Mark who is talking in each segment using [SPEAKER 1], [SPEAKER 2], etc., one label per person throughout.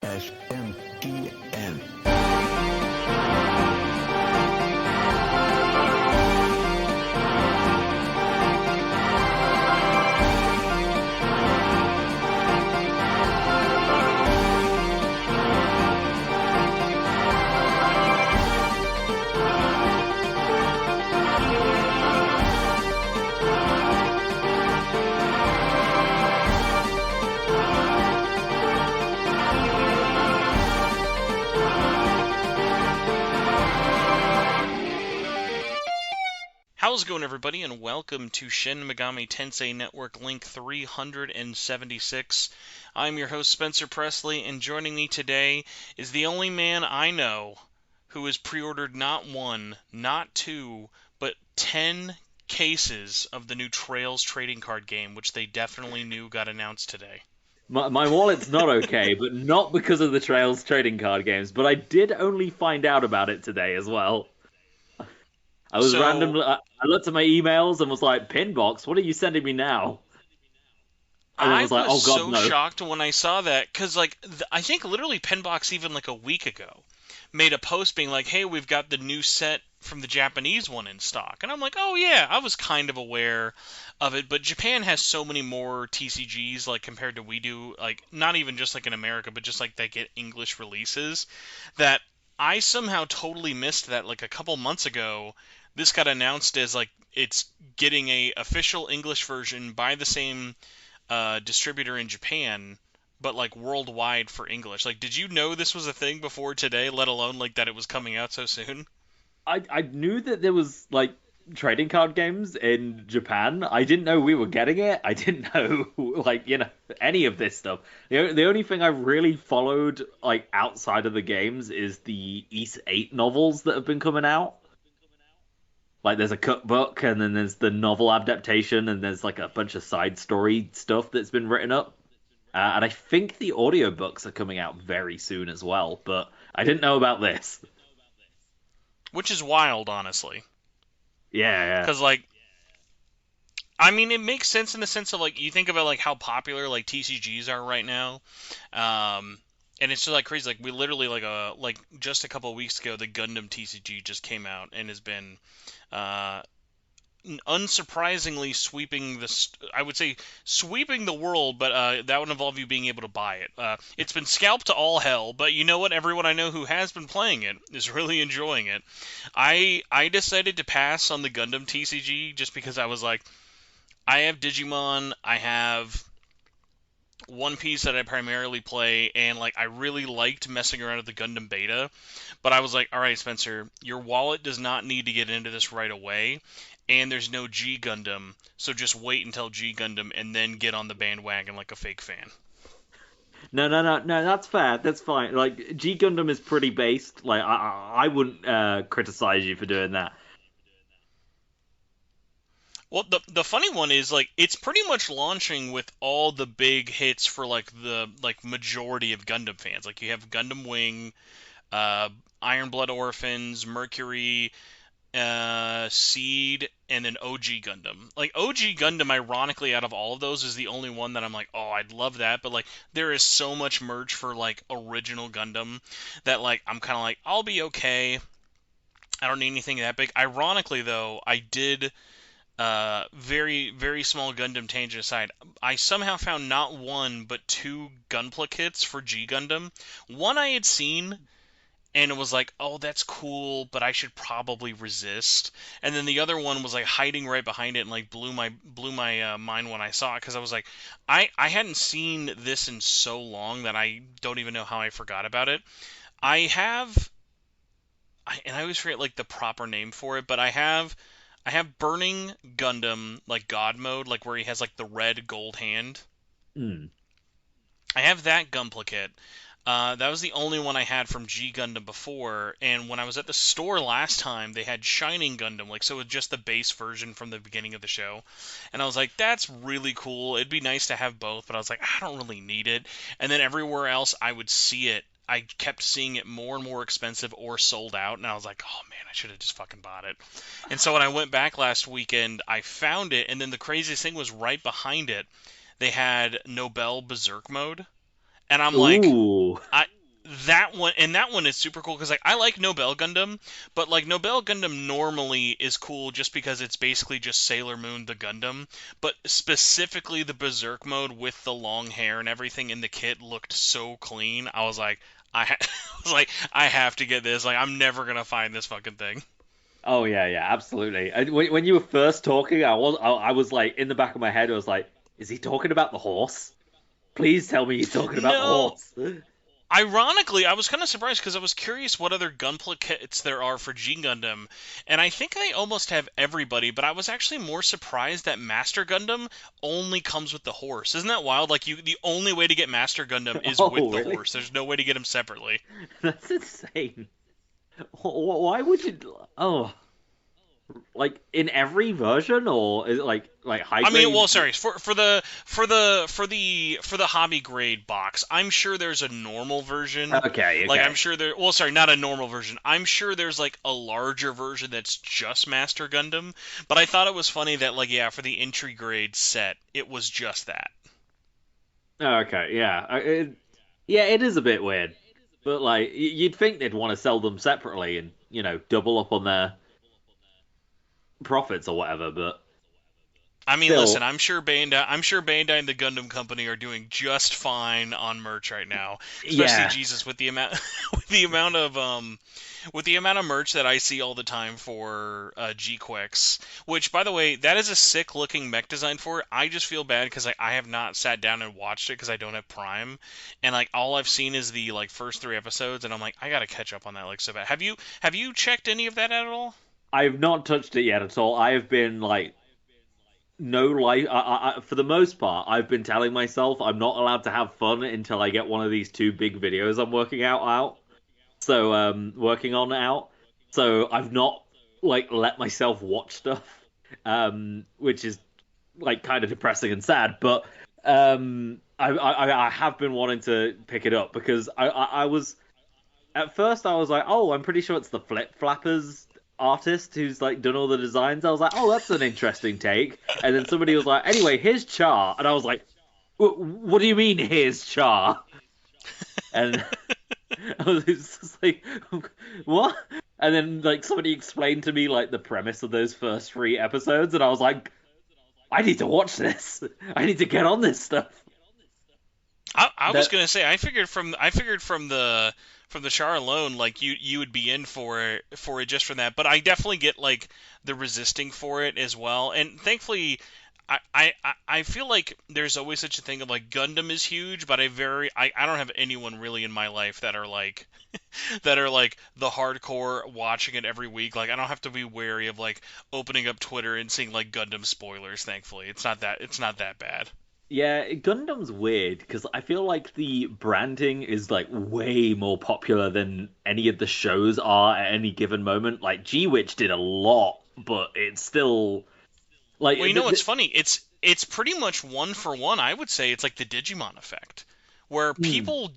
[SPEAKER 1] SMTN.
[SPEAKER 2] How's it going, everybody, and welcome to Shin Megami Tensei Network Link 376. I'm your host, Spencer Presley, and joining me today is the only man I know who has pre-ordered not one, not two, but 10 cases of the new Trails trading card game, which they definitely knew got announced today.
[SPEAKER 3] My wallet's not okay, but not because of the Trails trading card games, but I did only find out about it today as well. I was randomly, I looked at my emails and was like, Pinbox, what are you sending me now? And I was like, oh god,
[SPEAKER 2] so
[SPEAKER 3] no.
[SPEAKER 2] shocked when I saw that, because I think literally Pinbox even like a week ago made a post being like, hey, we've got the new set from the Japanese one in stock. And I'm like, oh yeah, I was kind of aware of it, but Japan has so many more TCGs, like, compared to we do, like, not even just like in America, but just like they get English releases, that I somehow totally missed that. Like a couple months ago, this got announced as like it's getting a official English version by the same distributor in Japan, but like worldwide for English. Like, did you know this was a thing before today, let alone like that it was coming out so soon?
[SPEAKER 3] I knew that there was, like, trading card games in Japan. I didn't know we were getting it. I didn't know, like, any of this stuff. The only thing I really followed, like, outside of the games is the East 8 novels that have been coming out. Like, there's a cookbook, and then there's the novel adaptation, and there's like a bunch of side story stuff that's been written up. And I think the audiobooks are coming out very soon as well, but I didn't know about this.
[SPEAKER 2] Which is wild, honestly.
[SPEAKER 3] Yeah,
[SPEAKER 2] Because, like, I mean, it makes sense in the sense of, like, you think about, like, how popular, like, TCGs are right now. And it's just, like, crazy. Like, we literally, like, just a couple of weeks ago, the Gundam TCG just came out and has been, uh, unsurprisingly sweeping I would say sweeping the world, but that would involve you being able to buy it. It's been scalped to all hell, but you know what? Everyone I know who has been playing it is really enjoying it. I decided to pass on the Gundam TCG just because I was like, I have Digimon, I have One Piece that I primarily play, and like I really liked messing around with the Gundam beta, but I was like, all right, Spencer, your wallet does not need to get into this right away, and there's no G Gundam, so just wait until G Gundam and then get on the bandwagon like a fake fan.
[SPEAKER 3] no. That's fair. That's fine. Like, G Gundam is pretty based. Like, I wouldn't criticize you for doing that.
[SPEAKER 2] Well, the funny one is, like, it's pretty much launching with all the big hits for like the like majority of Gundam fans. Like, you have Gundam Wing, uh, Iron Blood Orphans, Mercury, Seed, and then OG Gundam. Like, OG Gundam, ironically, out of all of those, is the only one that I'm like, oh, I'd love that. But like, there is so much merch for like original Gundam that like I'm kind of like, I'll be okay. I don't need anything that big. Ironically, though, I did. Very, very small Gundam tangent aside, I somehow found not one but two Gunpla kits for G Gundam. One I had seen, and it was like, oh, that's cool, but I should probably resist. And then the other one was like hiding right behind it, and like blew my mind when I saw it, because I was like, I hadn't seen this in so long that I don't even know how I forgot about it. I have, and I always forget like the proper name for it, but I have Burning Gundam, like God mode, like where he has like the red gold hand.
[SPEAKER 3] Hmm.
[SPEAKER 2] I have that Gunpla kit. That was the only one I had from G Gundam before, and when I was at the store last time, they had Shining Gundam, like, so with just the base version from the beginning of the show. And I was like, that's really cool. It'd be nice to have both, but I was like, I don't really need it. And then everywhere else I would see it, I kept seeing it more and more expensive or sold out, and I was like, oh man, I should have just fucking bought it. And so when I went back last weekend, I found it, and then the craziest thing was right behind it, they had Nobel Berserk mode. And I'm like,
[SPEAKER 3] Ooh.
[SPEAKER 2] I that one is super cool because like I like Nobel Gundam, but like Nobel Gundam normally is cool just because it's basically just Sailor Moon the Gundam, but specifically the Berserk mode with the long hair and everything in the kit looked so clean. I was like, I was like, I have to get this. Like, I'm never gonna find this fucking thing.
[SPEAKER 3] Oh yeah, yeah, absolutely. And when you were first talking, I was like in the back of my head, I was like, is he talking about the horse? Please tell me he's talking about the
[SPEAKER 2] No,
[SPEAKER 3] horse.
[SPEAKER 2] ironically, I was kind of surprised because I was curious what other Gunpla kits there are for G Gundam, and I think they almost have everybody. But I was actually more surprised that Master Gundam only comes with the horse. Isn't that wild? Like the only way to get Master Gundam is with
[SPEAKER 3] Oh,
[SPEAKER 2] the
[SPEAKER 3] really?
[SPEAKER 2] horse. There's no way to get him separately.
[SPEAKER 3] That's insane. Why would you? Oh, like in every version, or is it like high
[SPEAKER 2] I mean, well,
[SPEAKER 3] grade?
[SPEAKER 2] sorry for the hobby grade box. I'm sure there's a normal version.
[SPEAKER 3] Okay,
[SPEAKER 2] Like I'm
[SPEAKER 3] okay.
[SPEAKER 2] sure there. Well, sorry, not a normal version. I'm sure there's like a larger version that's just Master Gundam. But I thought it was funny that like yeah, for the entry grade set, it was just that.
[SPEAKER 3] Okay, yeah. Yeah, it is a bit weird, but like you'd think they'd want to sell them separately and double up on their profits or whatever, but
[SPEAKER 2] I mean, listen,
[SPEAKER 3] still,
[SPEAKER 2] I'm sure Bandai and the Gundam Company are doing just fine on merch right now. Especially
[SPEAKER 3] yeah.
[SPEAKER 2] Jesus with the amount with the amount of merch that I see all the time for G-Quix, which by the way, that is a sick looking mech design for it. I just feel bad because I have not sat down and watched it because I don't have Prime, and like all I've seen is the like first 3 episodes, and I'm like I gotta catch up on that like so bad. Have you checked any of that at all?
[SPEAKER 3] I've not touched it yet at all. I have been like no life. For the most part, I've been telling myself I'm not allowed to have fun until I get one of these two big videos I'm working out. So working on out. So I've not like let myself watch stuff, which is like kind of depressing and sad. But I have been wanting to pick it up because I was at first I was like, oh, I'm pretty sure it's the Flip Flappers artist who's like done all the designs. I was like, oh, that's an interesting take. And then somebody was like, anyway, here's Char, and I was like, what do you mean here's Char? And I was just like, what? And then like somebody explained to me like the premise of those first 3 episodes, and I was like, I need to watch this. I need to get on this stuff.
[SPEAKER 2] I was
[SPEAKER 3] That
[SPEAKER 2] gonna say I figured from the char alone like you would be in for it just from that, but I definitely get like the resisting for it as well, and thankfully I feel like there's always such a thing of like Gundam is huge, but I don't have anyone really in my life that are like that are like the hardcore watching it every week. Like I don't have to be wary of like opening up Twitter and seeing like Gundam spoilers. Thankfully, it's not that bad.
[SPEAKER 3] Yeah, Gundam's weird because I feel like the branding is like way more popular than any of the shows are at any given moment. Like G-Witch did a lot, but it's still like
[SPEAKER 2] Well, you know what's funny? It's pretty much one for one. I would say it's like the Digimon effect, where
[SPEAKER 3] hmm,
[SPEAKER 2] people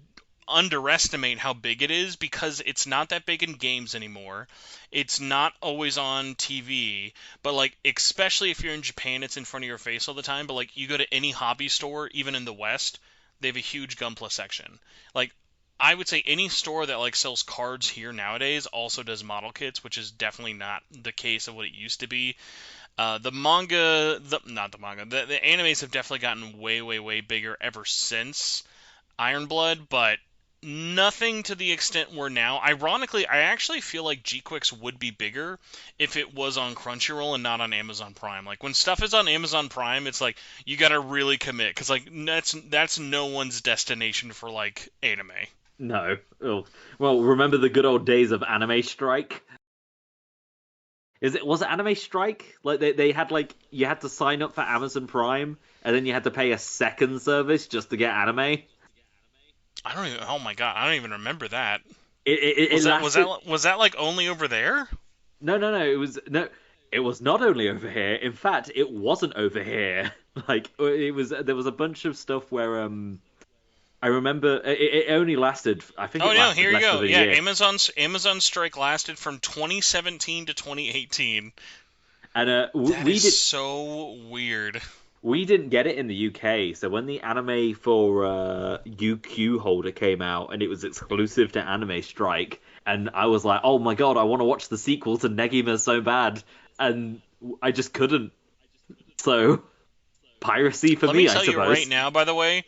[SPEAKER 2] underestimate how big it is because it's not that big in games anymore. It's not always on TV, but like especially if you're in Japan, it's in front of your face all the time. But like you go to any hobby store, even in the West, they have a huge Gunpla section. Like I would say any store that like sells cards here nowadays also does model kits, which is definitely not the case of what it used to be. The manga, not the manga, the animes have definitely gotten way, way, way bigger ever since Iron Blood, but nothing to the extent we're now. Ironically, I actually feel like G-Quix would be bigger if it was on Crunchyroll and not on Amazon Prime. Like when stuff is on Amazon Prime, it's like you gotta really commit because like that's no one's destination for like anime.
[SPEAKER 3] no. Oh. Well, remember the good old days of Anime Strike? Was it Anime Strike? Like they had like you had to sign up for Amazon Prime and then you had to pay a second service just to get anime.
[SPEAKER 2] I don't even. Oh my god, I don't even remember that.
[SPEAKER 3] It
[SPEAKER 2] Was that was
[SPEAKER 3] lasted.
[SPEAKER 2] that was that like only over there?
[SPEAKER 3] No, no, no. It was no. It was not only over here. In fact, it wasn't over here. Like it was. There was a bunch of stuff where I remember it only lasted. I think
[SPEAKER 2] Oh
[SPEAKER 3] it
[SPEAKER 2] no,
[SPEAKER 3] lasted
[SPEAKER 2] here you
[SPEAKER 3] less
[SPEAKER 2] go.
[SPEAKER 3] than a
[SPEAKER 2] Yeah,
[SPEAKER 3] year.
[SPEAKER 2] Amazon strike lasted from 2017 to 2018.
[SPEAKER 3] And
[SPEAKER 2] That
[SPEAKER 3] we
[SPEAKER 2] is
[SPEAKER 3] did.
[SPEAKER 2] so weird.
[SPEAKER 3] we didn't get it in the UK. So when the anime for UQ Holder came out and it was exclusive to Anime Strike, and I was like, oh my god, I want to watch the sequel to Negima so bad, and I just couldn't. So piracy for
[SPEAKER 2] Let me
[SPEAKER 3] me, I
[SPEAKER 2] tell you right
[SPEAKER 3] suppose.
[SPEAKER 2] now, by the way,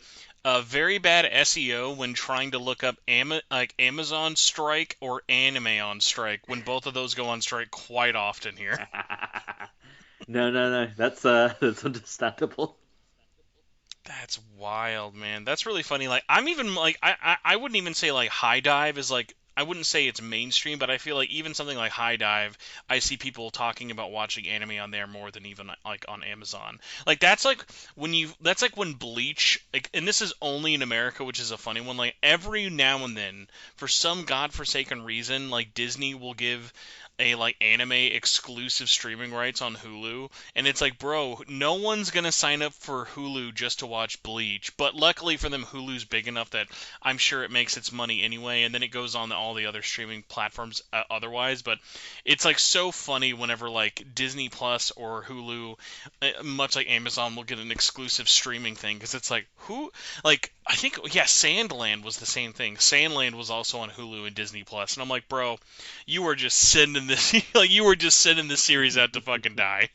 [SPEAKER 2] very bad SEO when trying to look up like Amazon strike or anime on strike when both of those go on strike quite often here.
[SPEAKER 3] No, no, no. That's understandable.
[SPEAKER 2] That's wild, man. That's really funny. Like I'm even like I wouldn't even say like High Dive is like I wouldn't say it's mainstream, but I feel like even something like High Dive, I see people talking about watching anime on there more than even like on Amazon. Like that's like when Bleach like and this is only in America, which is a funny one. Like every now and then, for some godforsaken reason, like Disney will give a like anime exclusive streaming rights on Hulu, and it's like, bro, no one's gonna sign up for Hulu just to watch Bleach. But luckily for them, Hulu's big enough that I'm sure it makes its money anyway, and then it goes on to all the other streaming platforms otherwise. But it's like so funny whenever like Disney Plus or Hulu, much like Amazon, will get an exclusive streaming thing because it's like who like I think yeah, Sandland was the same thing. Sandland was also on Hulu and Disney Plus, and I'm like, bro, you were just sending this like you were just sending this series out to fucking die.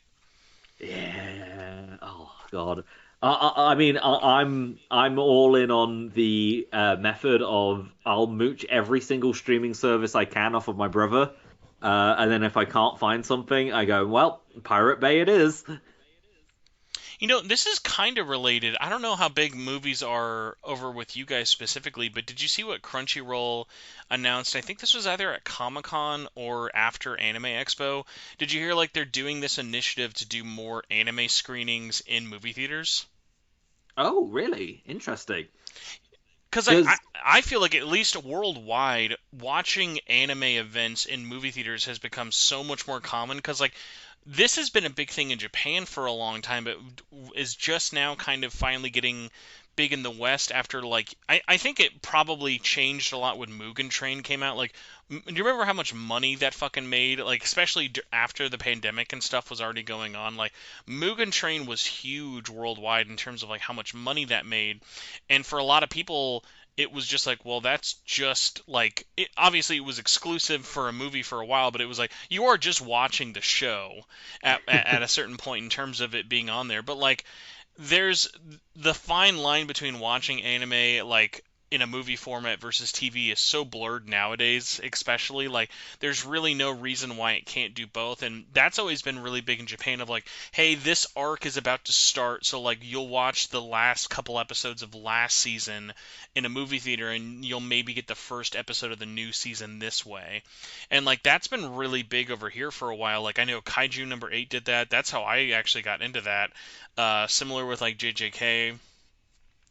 [SPEAKER 3] Yeah. Oh God. I mean, I'm all in on the method of I'll mooch every single streaming service I can off of my brother, and then if I can't find something, I go, well, Pirate Bay it is.
[SPEAKER 2] You know, this is kind of related. I don't know how big movies are over with you guys specifically, but did you see what Crunchyroll announced? I think this was either at Comic-Con or after Anime Expo. Did you hear like they're doing this initiative to do more anime screenings in movie theaters?
[SPEAKER 3] Oh, really? Interesting.
[SPEAKER 2] Because
[SPEAKER 3] Because
[SPEAKER 2] I feel like at least worldwide, watching anime events in movie theaters has become so much more common. Because like this has been a big thing in Japan for a long time, but is just now kind of finally getting big in the West after like I think it probably changed a lot when Mugen Train came out. Like, do you remember how much money that fucking made? Like, especially after the pandemic and stuff was already going on. Like, Mugen Train was huge worldwide in terms of like how much money that made, and for a lot of people it was just like, well, that's just like it, obviously it was exclusive for a movie for a while, but it was like you are just watching the show at a certain point in terms of it being on there. But like, there's the fine line between watching anime like in a movie format versus TV is so blurred nowadays, especially like there's really no reason why it can't do both, and that's always been really big in Japan of like, hey, this arc is about to start, so like you'll watch the last couple episodes of last season in a movie theater and you'll maybe get the first episode of the new season this way. And like that's been really big over here for a while. Like I know Kaiju number 8 did that. That's how I actually got into that. Similar with like JJK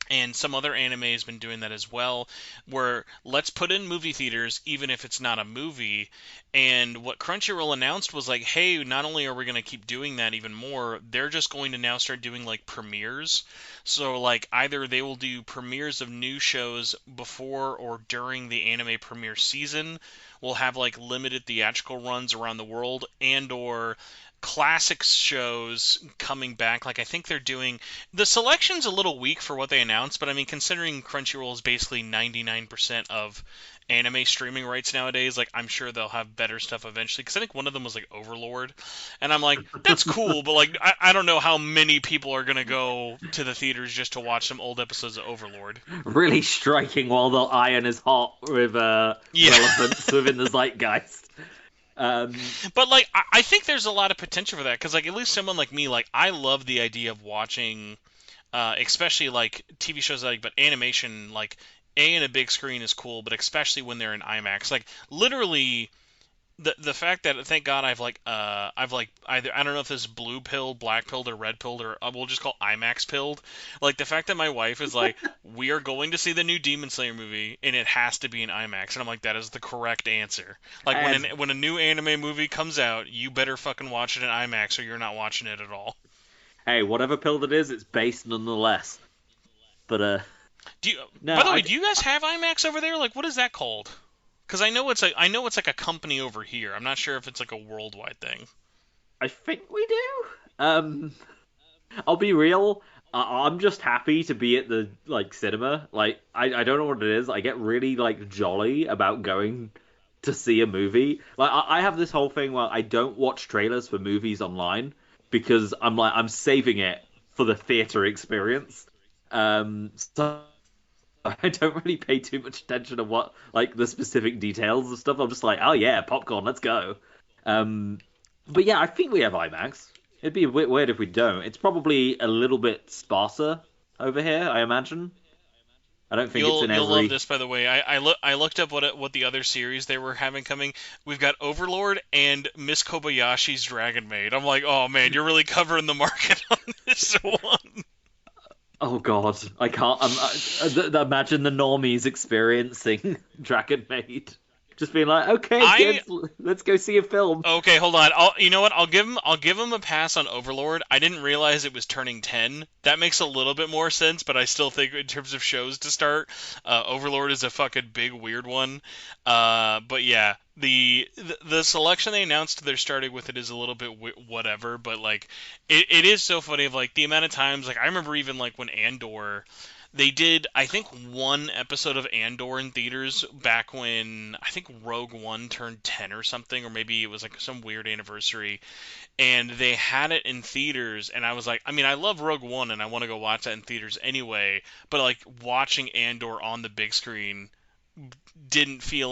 [SPEAKER 2] and some other anime has been doing that as well, where let's put in movie theaters even if it's not a movie. And what Crunchyroll announced was like, hey, not only are we going to keep doing that even more, they're just going to now start doing like premieres. So like either they will do premieres of new shows before or during the anime premiere season. We'll have like limited theatrical runs around the world, and or classic shows coming back. Like I think they're doing the selection's a little weak for what they announced, but I mean considering Crunchyroll is basically 99% of anime streaming rights nowadays, like I'm sure they'll have better stuff eventually. Because I think one of them was like Overlord, and I'm like that's cool, but like I don't know how many people are gonna go to the theaters just to watch some old episodes of Overlord.
[SPEAKER 3] really striking while the iron is hot with
[SPEAKER 2] Yeah.
[SPEAKER 3] relevance within the zeitgeist.
[SPEAKER 2] But like I think there's a lot of potential for that because like at least someone like me, like I love the idea of watching especially like TV shows like, but animation like a in a big screen is cool, but especially when they're in IMAX. Like literally, the fact that thank God I've like either I don't know if this is blue pilled, black pilled, or red pilled, or we'll just call IMAX pilled. Like the fact that my wife is like, we are going to see the new Demon Slayer movie and it has to be in IMAX, and I'm like, that is the correct answer. Like
[SPEAKER 3] And
[SPEAKER 2] when a new anime movie comes out, you better fucking watch it in IMAX or you're not watching it at all.
[SPEAKER 3] hey, whatever pill it is, it's based nonetheless. But
[SPEAKER 2] Do you,
[SPEAKER 3] no,
[SPEAKER 2] by the way,
[SPEAKER 3] I
[SPEAKER 2] do you guys have IMAX over there? Like, what is that called? Because I know it's like a company over here. I'm not sure if it's like a worldwide thing.
[SPEAKER 3] I think we do. I'll be real. I'm just happy to be at the like cinema. Like I don't know what it is. I get really like jolly about going to see a movie. Like I have this whole thing where I don't watch trailers for movies online because I'm saving it for the theater experience. So I don't really pay too much attention to what like the specific details of stuff. I'm just like, oh yeah, popcorn, let's go. Um, but yeah, I think we have IMAX. It'd be a bit weird if we don't. It's probably a little bit sparser over here, I imagine. I don't think it's in
[SPEAKER 2] You'll love
[SPEAKER 3] every.
[SPEAKER 2] this, by the way. I looked up what the other series they were having coming. We've got Overlord and Miss Kobayashi's Dragon Maid. I'm like, oh man, you're really covering the market on this one.
[SPEAKER 3] Oh God, I can't. Imagine the normies experiencing Dragon Maid, just being like, "Okay,
[SPEAKER 2] I
[SPEAKER 3] kids, let's go see a film."
[SPEAKER 2] Okay, hold on. You know what? I'll give him a pass on Overlord. I didn't realize it was turning 10. That makes a little bit more sense, but I still think in terms of shows to start, Overlord is a fucking big weird one. But yeah, the selection they announced they're starting with it is a little bit whatever, but like it is so funny of like the amount of times like I remember even like when Andor they did, I think, one episode of Andor in theaters back when I think Rogue One turned 10 or something, or maybe it was like some weird anniversary, and they had it in theaters, and I was like, I mean, I love Rogue One, and I want to go watch that in theaters anyway, but like watching Andor on the big screen it didn't feel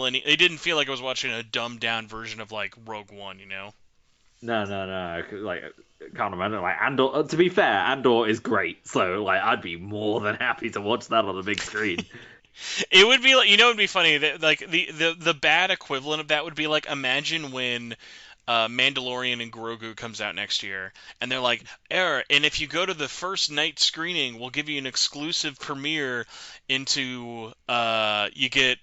[SPEAKER 2] like I was watching a dumbed down version of like Rogue One, you know?
[SPEAKER 3] No, no, no. Like, can't imagine. Like, Andor. To be fair, Andor is great. So, like, I'd be more than happy to watch that on the big screen.
[SPEAKER 2] It would be like, you know, it'd be funny that like the bad equivalent of that would be like imagine when Mandalorian and Grogu comes out next year, and they're like, "Error, and if you go to the first night screening, we'll give you an exclusive premiere into you get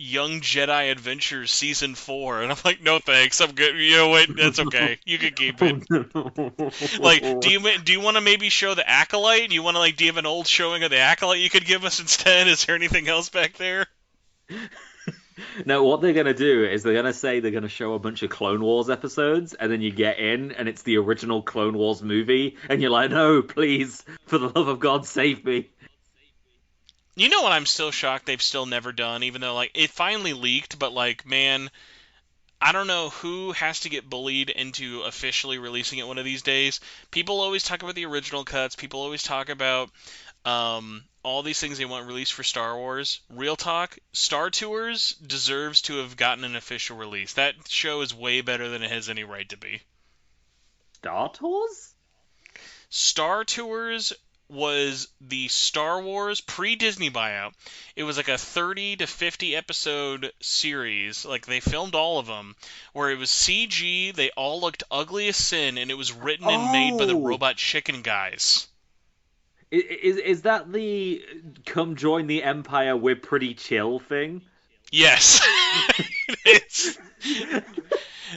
[SPEAKER 2] Young Jedi Adventures season 4," and I'm like, "No thanks, I'm good. You know, wait, that's okay. You can keep it."
[SPEAKER 3] Oh,
[SPEAKER 2] Like,
[SPEAKER 3] no.
[SPEAKER 2] do you want to maybe show the Acolyte? Do you want to like do you have an old showing of the Acolyte you could give us instead? Is there anything else back there?
[SPEAKER 3] No, what they're gonna do is they're gonna say they're gonna show a bunch of Clone Wars episodes, and then you get in, and it's the original Clone Wars movie, and you're like, no, please, for the love of God, save me.
[SPEAKER 2] You know what? I'm still shocked they've still never done, even though like it finally leaked. But like, man, I don't know who has to get bullied into officially releasing it one of these days. People always talk about the original cuts. People always talk about all these things they want released for Star Wars. Real talk, Star Tours deserves to have gotten an official release. That show is way better than it has any right to be.
[SPEAKER 3] Star Tours?
[SPEAKER 2] Star Tours was the Star Wars pre-Disney buyout. It was like a 30 to 50 episode series. Like they filmed all of them where it was CG, they all looked ugly as sin and it was written and made by the
[SPEAKER 3] Oh,
[SPEAKER 2] Robot Chicken guys.
[SPEAKER 3] is that the come join the Empire? We're pretty chill thing?
[SPEAKER 2] Yes. it's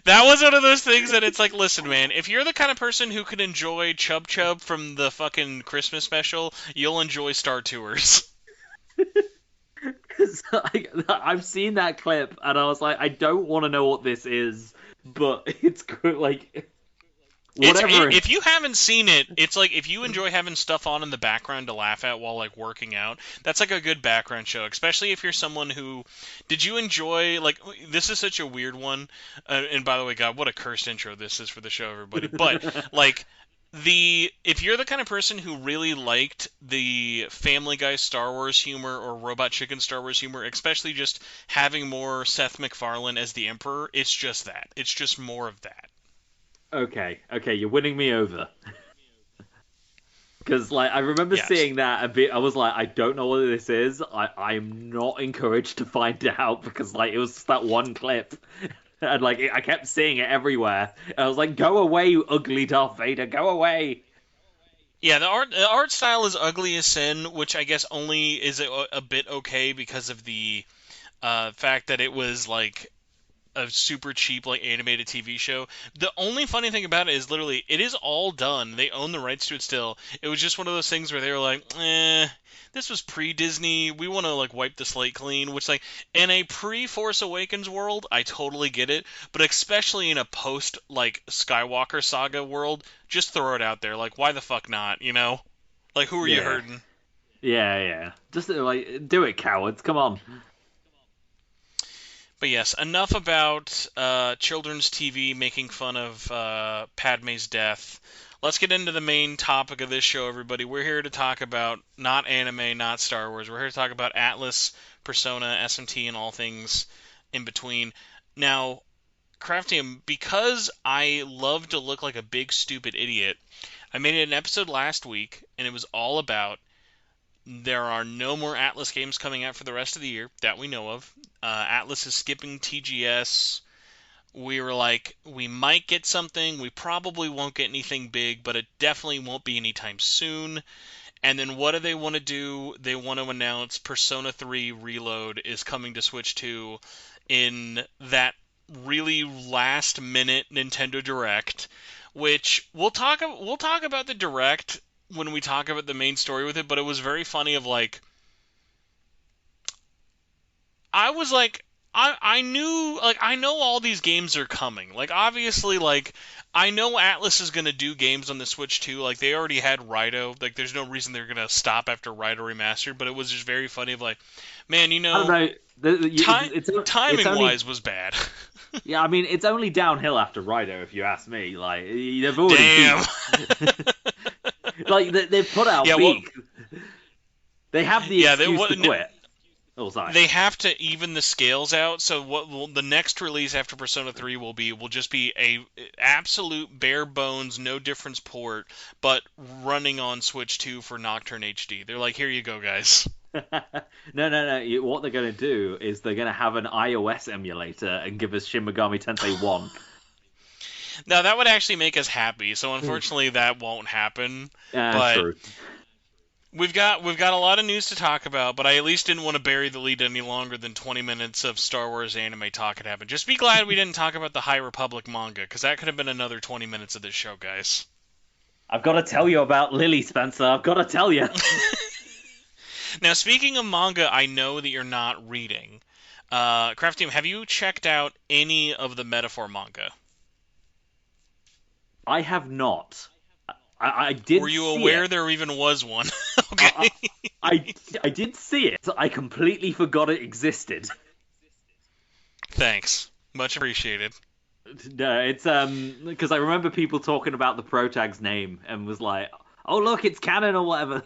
[SPEAKER 2] That was one of those things that it's like, listen, man, if you're the kind of person who can enjoy Chub Chub from the fucking Christmas special, you'll enjoy Star Tours.
[SPEAKER 3] Because I've seen that clip and I was like, I don't want to know what this is, but it's good. Like whatever.
[SPEAKER 2] If you haven't seen it, it's like if you enjoy having stuff on in the background to laugh at while like working out, that's like a good background show. Especially if you're someone who did you enjoy like this is such a weird one. And by the way, God, what a cursed intro this is for the show, everybody. But like the if you're the kind of person who really liked the Family Guy Star Wars humor or Robot Chicken Star Wars humor, especially just having more Seth MacFarlane as the Emperor, it's just that. It's just more of that.
[SPEAKER 3] Okay, okay, you're winning me over. Because like I remember
[SPEAKER 2] Yes.
[SPEAKER 3] seeing that a bit, I was like, I don't know what this is. I'm not encouraged to find out because like it was just that one clip, and like I kept seeing it everywhere. And I was like, go away, you ugly Darth Vader, go away.
[SPEAKER 2] Yeah, the art style is ugly as sin, which I guess only is a bit okay because of the fact that it was like a super cheap like animated TV show. The only funny thing about it is literally it is all done. They own the rights to it still. It was just one of those things where they were like, this was pre-Disney. We want to like wipe the slate clean. Which like in a pre-Force Awakens world, I totally get it. But especially in a post like Skywalker saga world, just throw it out there. Like why the fuck not? You know? Like who are you
[SPEAKER 3] Yeah,
[SPEAKER 2] hurting?
[SPEAKER 3] yeah. Just like do it, cowards. Come on.
[SPEAKER 2] But yes, enough about children's TV making fun of Padme's death. Let's get into the main topic of this show, everybody. We're here to talk about not anime, not Star Wars. We're here to talk about Atlus, Persona, SMT, and all things in between. Now, Kraftium, because I love to look like a big stupid idiot, I made an episode last week, and it was all about there are no more Atlus games coming out for the rest of the year that we know of. Atlus is skipping TGS. We were like, we might get something. We probably won't get anything big, but it definitely won't be anytime soon. And then what do they want to do? They want to announce Persona 3 Reload is coming to Switch 2 in that really last minute Nintendo Direct, which we'll talk about the Direct when we talk about the main story with it, but it was very funny of like I was like I knew like I know all these games are coming. Like obviously like I know Atlus is gonna do games on the Switch too. Like they already had Raidou. Like there's no reason they're gonna stop after Raidou Remastered. But it was just very funny of like, man,
[SPEAKER 3] I don't know. It's
[SPEAKER 2] timing
[SPEAKER 3] only
[SPEAKER 2] wise was bad.
[SPEAKER 3] yeah. I mean, it's only downhill after Raidou, if you ask me. Like they've already
[SPEAKER 2] Damn.
[SPEAKER 3] peaked. Like they've put out
[SPEAKER 2] Yeah. Well.
[SPEAKER 3] peak. They have the
[SPEAKER 2] Yeah.
[SPEAKER 3] excuse to quit. Oh, sorry.
[SPEAKER 2] They have to even the scales out. So the next release after Persona 3 will just be a absolute bare bones, no difference port, but running on Switch 2 for Nocturne HD. They're like, here you go, guys.
[SPEAKER 3] No. What they're going to do is they're going to have an iOS emulator and give us Shin Megami Tensei 1.
[SPEAKER 2] Now that would actually make us happy. So unfortunately, that won't happen.
[SPEAKER 3] Yeah,
[SPEAKER 2] But
[SPEAKER 3] true.
[SPEAKER 2] we've got a lot of news to talk about, but I at least didn't want to bury the lead any longer than 20 minutes of Star Wars anime talk had happened. Just be glad we didn't talk about the High Republic manga, because that could have been another 20 minutes of this show, guys.
[SPEAKER 3] I've got to tell you about Lily, Spencer. I've got to tell you.
[SPEAKER 2] Now, speaking of manga, I know that you're not reading. Kraftium, have you checked out any of the Metaphor manga?
[SPEAKER 3] I have not. I did.
[SPEAKER 2] Were you
[SPEAKER 3] see
[SPEAKER 2] aware
[SPEAKER 3] it.
[SPEAKER 2] there even was one? Okay.
[SPEAKER 3] I did see it. I completely forgot it existed.
[SPEAKER 2] Thanks. Much appreciated.
[SPEAKER 3] No, it's because I remember people talking about the protag's name and was like, "Oh look, it's canon or whatever."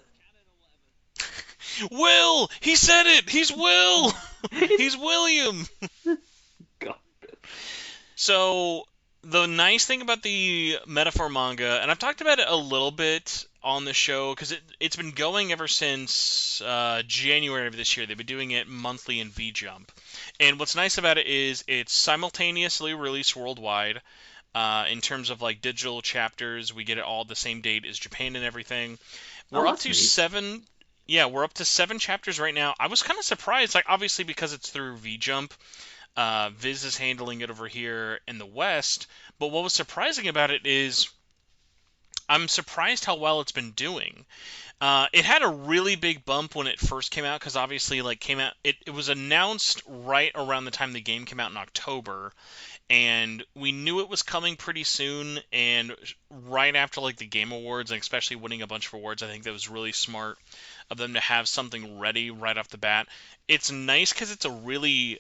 [SPEAKER 2] Will! He said it! He's Will! He's William!
[SPEAKER 3] God.
[SPEAKER 2] So, the nice thing about the Metaphor manga, and I've talked about it a little bit on the show, because it's been going ever since January of this year. They've been doing it monthly in V-Jump. And what's nice about it is it's simultaneously released worldwide. In terms of like digital chapters, we get it all the same date as Japan and everything.
[SPEAKER 3] Oh,
[SPEAKER 2] We're up
[SPEAKER 3] that's
[SPEAKER 2] to
[SPEAKER 3] neat.
[SPEAKER 2] 7. Yeah, we're up to 7 chapters right now. I was kind of surprised, like obviously because it's through V-Jump. Viz is handling it over here in the West. But what was surprising about it is I'm surprised how well it's been doing. It had a really big bump when it first came out because obviously like came out it was announced right around the time the game came out in October, and we knew it was coming pretty soon. And right after like the Game Awards, and especially winning a bunch of awards, I think that was really smart of them to have something ready right off the bat. It's nice because it's a really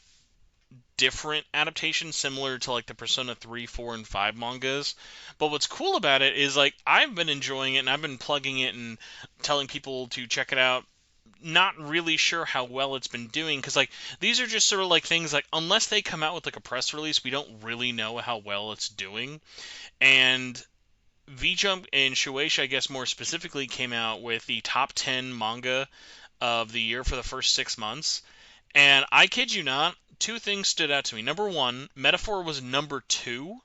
[SPEAKER 2] different adaptation similar to like the Persona 3, 4, and 5 mangas. But what's cool about it is like I've been enjoying it and I've been plugging it and telling people to check it out. Not really sure how well it's been doing because like these are just sort of like things like unless they come out with like a press release, we don't really know how well it's doing. And V-Jump and Shueisha, I guess more specifically, came out with the top 10 manga of the year for the first 6 months. And I kid you not, two things stood out to me. Number one, Metaphor was number 2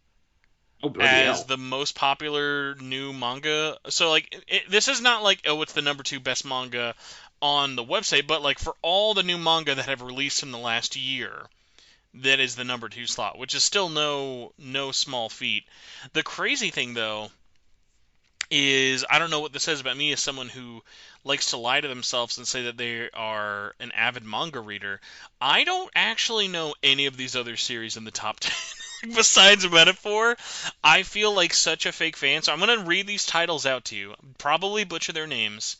[SPEAKER 3] Oh bloody
[SPEAKER 2] as
[SPEAKER 3] hell!
[SPEAKER 2] the most popular new manga. So, like, this is not like, oh, it's the number 2 best manga on the website, but, like, for all the new manga that have released in the last year, that is the number 2 slot, which is still no small feat. The crazy thing though is I don't know what this says about me as someone who likes to lie to themselves and say that they are an avid manga reader. I don't actually know any of these other series in the top 10 besides Metaphor. I feel like such a fake fan, so I'm going to read these titles out to you, probably butcher their names,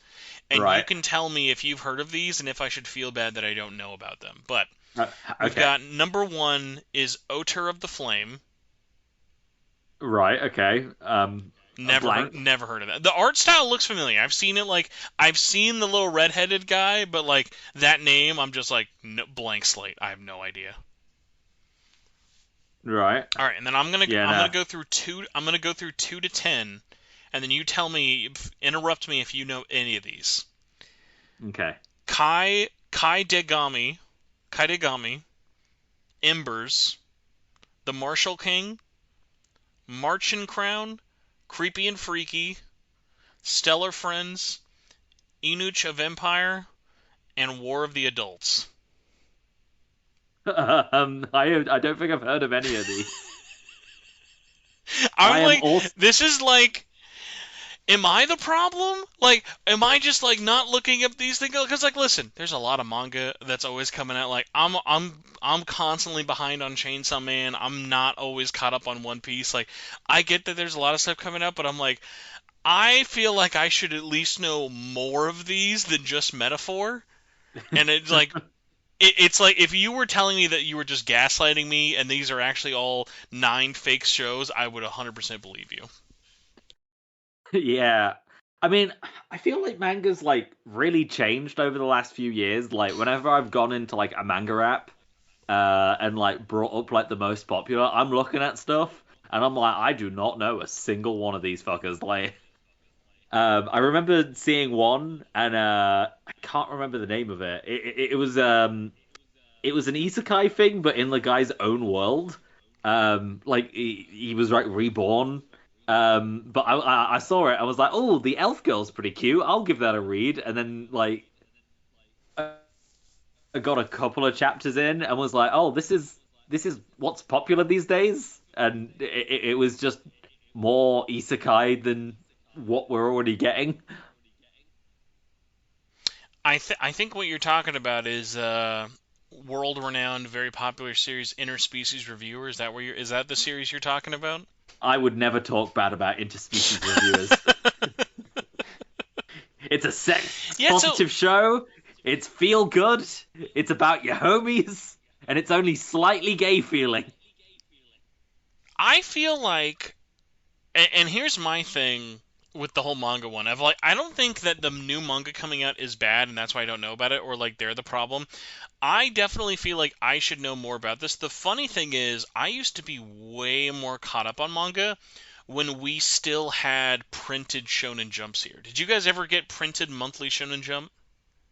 [SPEAKER 2] and you
[SPEAKER 3] Right.
[SPEAKER 2] can tell me if you've heard of these and if I should feel bad that I don't know about them. But
[SPEAKER 3] Uh,
[SPEAKER 2] we've
[SPEAKER 3] okay.
[SPEAKER 2] got number 1 is Oter of the Flame.
[SPEAKER 3] Right. Okay. A blank.
[SPEAKER 2] Never heard of that. The art style looks familiar. I've seen the little redheaded guy, but like that name, I'm just like no, blank slate. I have no idea.
[SPEAKER 3] Right.
[SPEAKER 2] All right, and then
[SPEAKER 3] Yeah.
[SPEAKER 2] I'm gonna
[SPEAKER 3] No.
[SPEAKER 2] go through two. I'm gonna go through 2 to 10, and then you tell me, interrupt me if you know any of these.
[SPEAKER 3] Okay.
[SPEAKER 2] Kai Degami, Embers, The Martial King, Martian Crown, Creepy and Freaky, Stellar Friends, Inuch of Empire, and War of the Adults.
[SPEAKER 3] I don't think I've heard of any of these. I
[SPEAKER 2] I'm
[SPEAKER 3] am
[SPEAKER 2] like,
[SPEAKER 3] also.
[SPEAKER 2] this is like, am I the problem? Like, am I just like not looking up these things? Because like, listen, there's a lot of manga that's always coming out. Like, I'm constantly behind on Chainsaw Man. I'm not always caught up on One Piece. Like, I get that there's a lot of stuff coming out, but I'm like, I feel like I should at least know more of these than just Metaphor. And it's like, it's like if you were telling me that you were just gaslighting me and these are actually all 9 fake shows, I would 100% believe you.
[SPEAKER 3] Yeah. I mean, I feel like manga's like really changed over the last few years. Like whenever I've gone into like a manga app, and like brought up like the most popular, I'm looking at stuff and I'm like, I do not know a single one of these fuckers. Like, I remember seeing one and I can't remember the name of it. It was an isekai thing, but in the guy's own world. Like he was like reborn. But I saw it. I was like, oh, the elf girl's pretty cute. I'll give that a read. And then like I got a couple of chapters in and was like, oh, this is what's popular these days. And it was just more isekai than what we're already getting.
[SPEAKER 2] I think what you're talking about is world-renowned, very popular series Interspecies Reviewer. Is that the series you're talking about?
[SPEAKER 3] I would never talk bad about interspecies reviewers. It's a sex
[SPEAKER 2] Yeah, so
[SPEAKER 3] positive show. It's feel good. It's about your homies, and it's only slightly gay feeling.
[SPEAKER 2] I feel like, and here's my thing with the whole manga one. I don't think that the new manga coming out is bad, and that's why I don't know about it, or like they're the problem. I definitely feel like I should know more about this. The funny thing is, I used to be way more caught up on manga when we still had printed Shonen Jumps here. Did you guys ever get printed monthly Shonen Jump?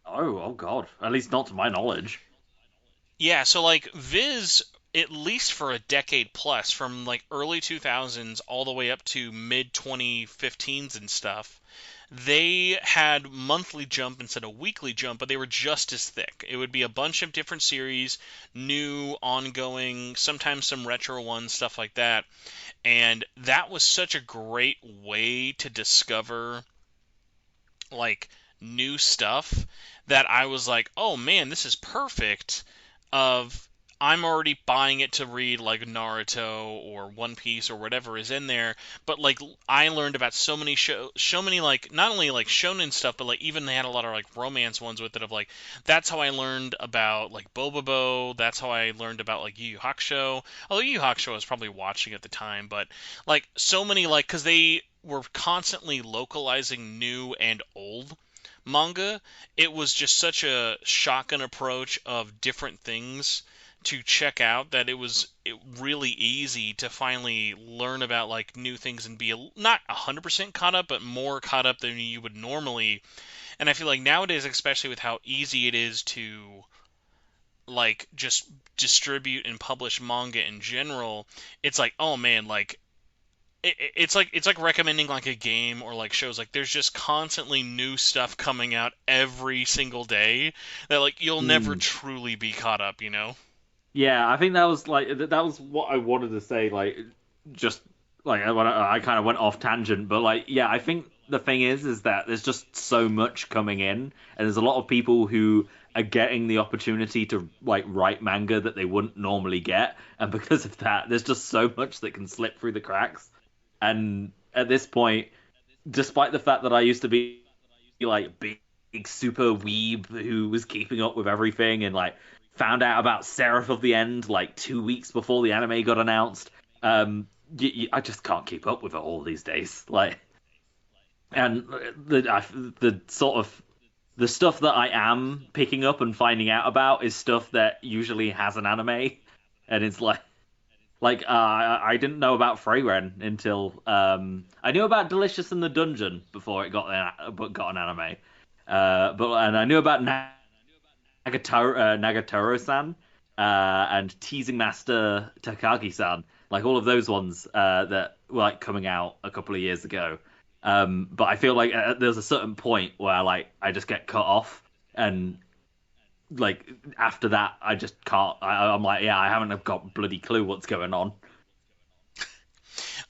[SPEAKER 3] Oh God! At least not to my knowledge.
[SPEAKER 2] Yeah, so like Viz, at least for a decade plus, from like early 2000s all the way up to mid 2015s and stuff, they had monthly jump instead of weekly jump, but they were just as thick. It would be a bunch of different series, new, ongoing, sometimes some retro ones, stuff like that. And that was such a great way to discover like new stuff that I was like, "Oh man, this is perfect." Of I'm already buying it to read like Naruto or One Piece or whatever is in there, but like I learned about so many like not only like shonen stuff, but like even they had a lot of like romance ones with it of like that's how I learned about like Bobobo, that's how I learned about like Yu Yu Hakusho. Although Yu Yu Hakusho I was probably watching at the time, but like so many like because they were constantly localizing new and old manga, it was just such a shotgun approach of different things to check out that really easy to finally learn about like new things and be not 100% caught up but more caught up than you would normally. And I feel like nowadays, especially with how easy it is to like just distribute and publish manga in general, it's like, oh man, like it's like recommending like a game or like shows. Like there's just constantly new stuff coming out every single day that like you'll never
[SPEAKER 3] Hmm.
[SPEAKER 2] truly be caught up, you know.
[SPEAKER 3] Yeah, I think that was that was what I wanted to say. Like, just like I kind of went off tangent, but like, yeah, I think the thing is that there's just so much coming in, and there's a lot of people who are getting the opportunity to like write manga that they wouldn't normally get, and because of that, there's just so much that can slip through the cracks. And at this point, despite the fact that I used to be like big super weeb who was keeping up with everything and like found out about Seraph of the End like 2 weeks before the anime got announced. I just can't keep up with it all these days. Like, and the sort of the stuff that I am picking up and finding out about is stuff that usually has an anime, and it's I didn't know about Freyren until I knew about Delicious in the Dungeon before it got an anime. And I knew about Nagatoro-san and Teasing Master Takagi-san, like all of those ones that were like coming out a couple of years ago. But I feel like there's a certain point where like I just get cut off, and like after that I just can't. I'm like, yeah, I haven't got bloody clue what's going on.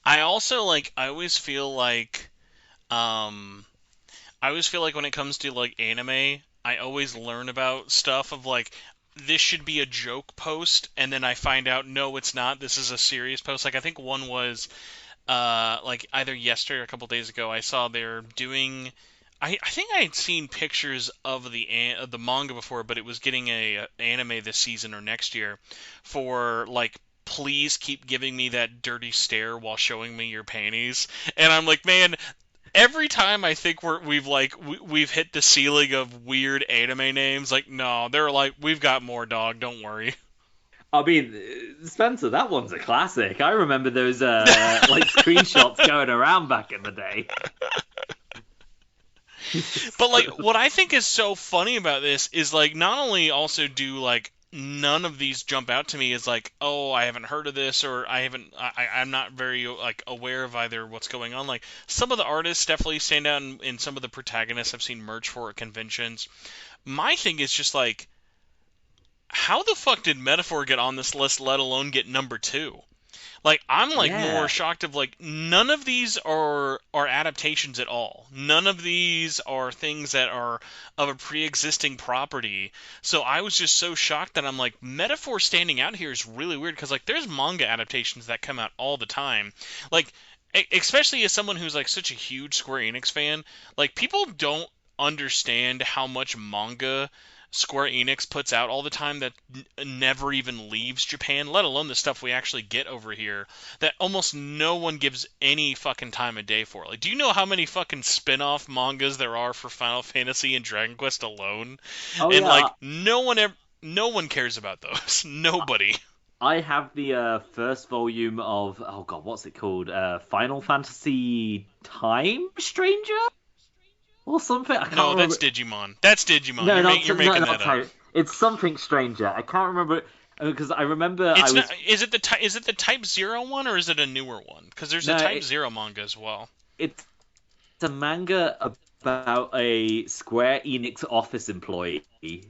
[SPEAKER 2] I also like um I always feel like when it comes to like anime, I always learn about stuff of like this should be a joke post, and then I find out no, it's not. This is a serious post. Like I think one was like either yesterday or a couple days ago. I saw they're doing. I think I had seen pictures of the manga before, but it was getting a anime this season or next year for like please keep giving me that dirty stare while showing me your panties. And I'm like, man, every time I think we've hit the ceiling of weird anime names, like no, they're like we've got more, dog. Don't worry.
[SPEAKER 3] I mean, Spencer, that one's a classic. I remember those like screenshots going around back in the day.
[SPEAKER 2] But like what I think is so funny about this is like not only also do like none of these jump out to me as like oh I haven't heard of this or I'm not very like aware of either what's going on. Like some of the artists definitely stand out in some of the protagonists I've seen merch for at conventions. My thing is just like how the fuck did Metaphor get on this list, let alone get number two? Like I'm like more
[SPEAKER 3] Yeah,
[SPEAKER 2] shocked of like none of these are adaptations at all. None of these are things that are of a pre-existing property. So I was just so shocked that I'm like Metaphor standing out here is really weird because like there's manga adaptations that come out all the time. Like especially as someone who's like such a huge Square Enix fan, like people don't understand how much manga Square Enix puts out all the time that never even leaves Japan, let alone the stuff we actually get over here that almost no one gives any fucking time of day for. Like, do you know how many fucking spin-off mangas there are for Final Fantasy and Dragon Quest alone?
[SPEAKER 3] oh
[SPEAKER 2] And like
[SPEAKER 3] yeah.
[SPEAKER 2] no one cares about those. Nobody.
[SPEAKER 3] I have the first volume of oh god, what's it called? Final Fantasy Time Stranger or something. I can't
[SPEAKER 2] No, that's
[SPEAKER 3] remember.
[SPEAKER 2] Digimon. That's Digimon.
[SPEAKER 3] No,
[SPEAKER 2] You're
[SPEAKER 3] no,
[SPEAKER 2] making
[SPEAKER 3] not
[SPEAKER 2] that up.
[SPEAKER 3] Time. It's something Stranger. I can't remember because I remember I
[SPEAKER 2] It's not.
[SPEAKER 3] was
[SPEAKER 2] Is it the Type Zero one or is it a newer one? Because there's a
[SPEAKER 3] no,
[SPEAKER 2] Type Zero manga as well.
[SPEAKER 3] it's a manga about a Square Enix office employee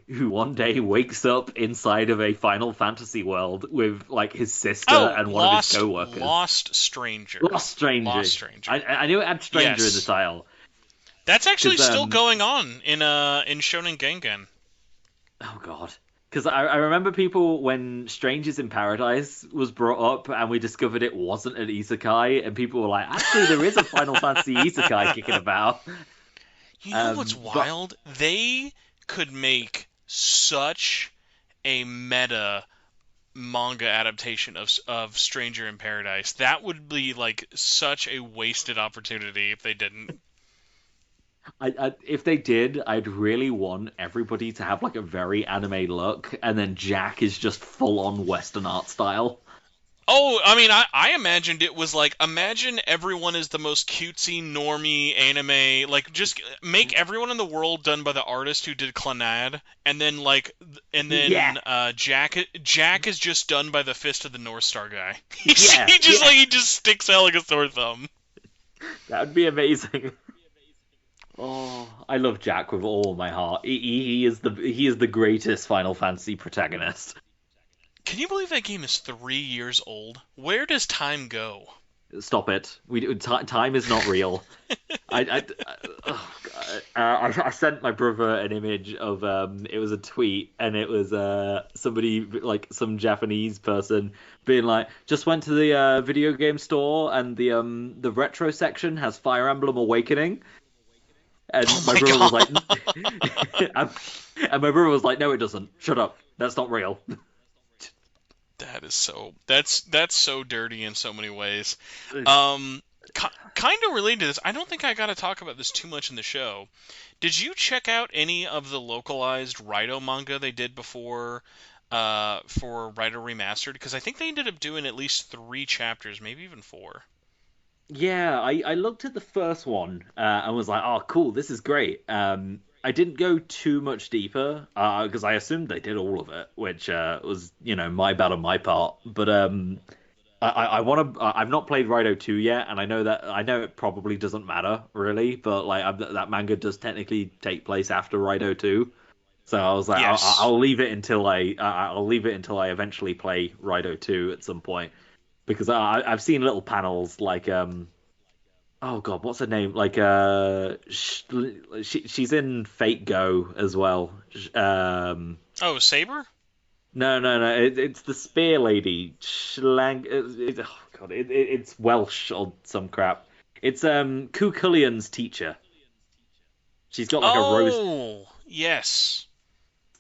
[SPEAKER 3] who one day wakes up inside of a Final Fantasy world with like his sister
[SPEAKER 2] Oh,
[SPEAKER 3] and one of his co-workers.
[SPEAKER 2] Lost Stranger.
[SPEAKER 3] Lost Stranger.
[SPEAKER 2] Lost Stranger.
[SPEAKER 3] I knew it had Stranger in the
[SPEAKER 2] Yes.
[SPEAKER 3] title
[SPEAKER 2] That's actually
[SPEAKER 3] because
[SPEAKER 2] still going on in Shonen Gengan.
[SPEAKER 3] oh god. Because I remember people when Strangers in Paradise was brought up and we discovered it wasn't an isekai, and people were like, actually, there is a Final Fantasy isekai kicking about.
[SPEAKER 2] You know what's
[SPEAKER 3] But
[SPEAKER 2] wild? They could make such a meta manga adaptation of Stranger in Paradise. That would be like such a wasted opportunity if they didn't.
[SPEAKER 3] if they did, I'd really want everybody to have like a very anime look, and then Jack is just full on Western art style.
[SPEAKER 2] Oh, I mean, I imagined it was like, imagine everyone is the most cutesy, normie anime. Like, just make everyone in the world done by the artist who did Clannad, and then
[SPEAKER 3] Yeah,
[SPEAKER 2] Jack is just done by the Fist of the North Star guy.
[SPEAKER 3] yeah, yeah.
[SPEAKER 2] He just sticks out like a sore thumb.
[SPEAKER 3] That would be amazing. Oh, I love Jack with all my heart. He is the greatest Final Fantasy protagonist.
[SPEAKER 2] Can you believe that game is 3 years old? Where does time go?
[SPEAKER 3] Stop it. Time is not real. Oh, God. I sent my brother an image of it was a tweet and it was somebody like some Japanese person being like just went to the video game store and the retro section has Fire Emblem Awakening
[SPEAKER 2] Oh
[SPEAKER 3] and my
[SPEAKER 2] my
[SPEAKER 3] brother was
[SPEAKER 2] god.
[SPEAKER 3] like and my brother was like no it doesn't shut up that's not real.
[SPEAKER 2] That's so dirty in so many ways. Um, kind of related to this, I don't think I got to talk about this too much in the show. Did you check out any of the localized Raidou manga they did before for Raidou Remastered? Because I think they ended up doing at least 3 chapters, maybe even 4.
[SPEAKER 3] Yeah, I looked at the first one and was like, "Oh, cool, this is great." I didn't go too much deeper because I assumed they did all of it, which was, my bad on my part. But I want to. I've not played Raidou 2 yet, and I know it probably doesn't matter really, but like that manga does technically take place after Raidou 2. So I was like,
[SPEAKER 2] Yes.
[SPEAKER 3] I'll leave it until I'll leave it until I eventually play Raidou 2 at some point because I've seen little panels like oh God, what's her name? Like, she's in Fate Go as well.
[SPEAKER 2] Oh, Saber?
[SPEAKER 3] No. It's the spear lady. Oh God, it's Welsh or some crap. It's Kukullian's teacher. She's got like a rose.
[SPEAKER 2] Oh, yes.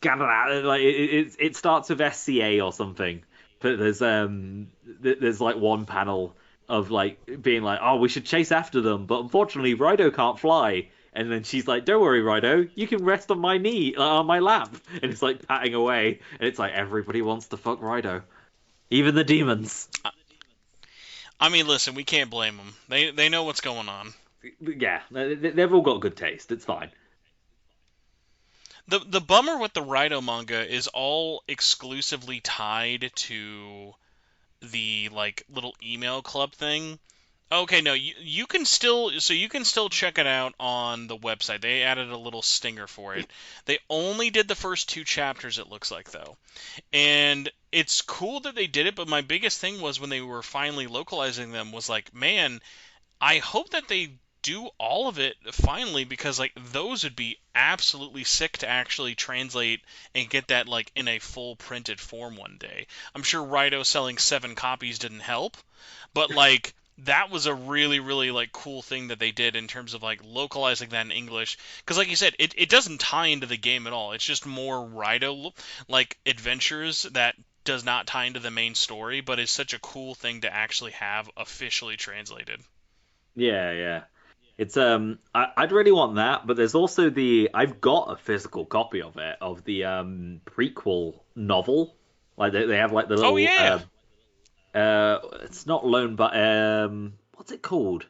[SPEAKER 3] Like it starts with SCA or something. But there's like one panel of like being like, oh, we should chase after them, but unfortunately, Raidou can't fly. And then she's like, "Don't worry, Raidou, you can rest on my knee, on my lap." And it's like patting away, and it's like everybody wants to fuck Raidou, even the demons.
[SPEAKER 2] I mean, listen, we can't blame them. They know what's going on.
[SPEAKER 3] Yeah, they've all got good taste. It's fine.
[SPEAKER 2] The bummer with the Raidou manga is all exclusively tied to the like little email club thing. Okay, no, you can still you can still check it out on the website. They added a little stinger for it. They only did the first 2 chapters, it looks like, though. And it's cool that they did it, but my biggest thing was when they were finally localizing them was like, man, I hope that they do all of it finally, because like those would be absolutely sick to actually translate and get that like in a full printed form one day. I'm sure Raito selling 7 copies didn't help, but like that was a really really like cool thing that they did in terms of like localizing that in English, because like you said, it doesn't tie into the game at all. It's just more Raito like adventures that does not tie into the main story, but is such a cool thing to actually have officially translated.
[SPEAKER 3] Yeah. It's I'd really want that, but there's also I've got a physical copy of it of the prequel novel. Like they have like the
[SPEAKER 2] Oh
[SPEAKER 3] little
[SPEAKER 2] yeah.
[SPEAKER 3] it's not loan but what's it called?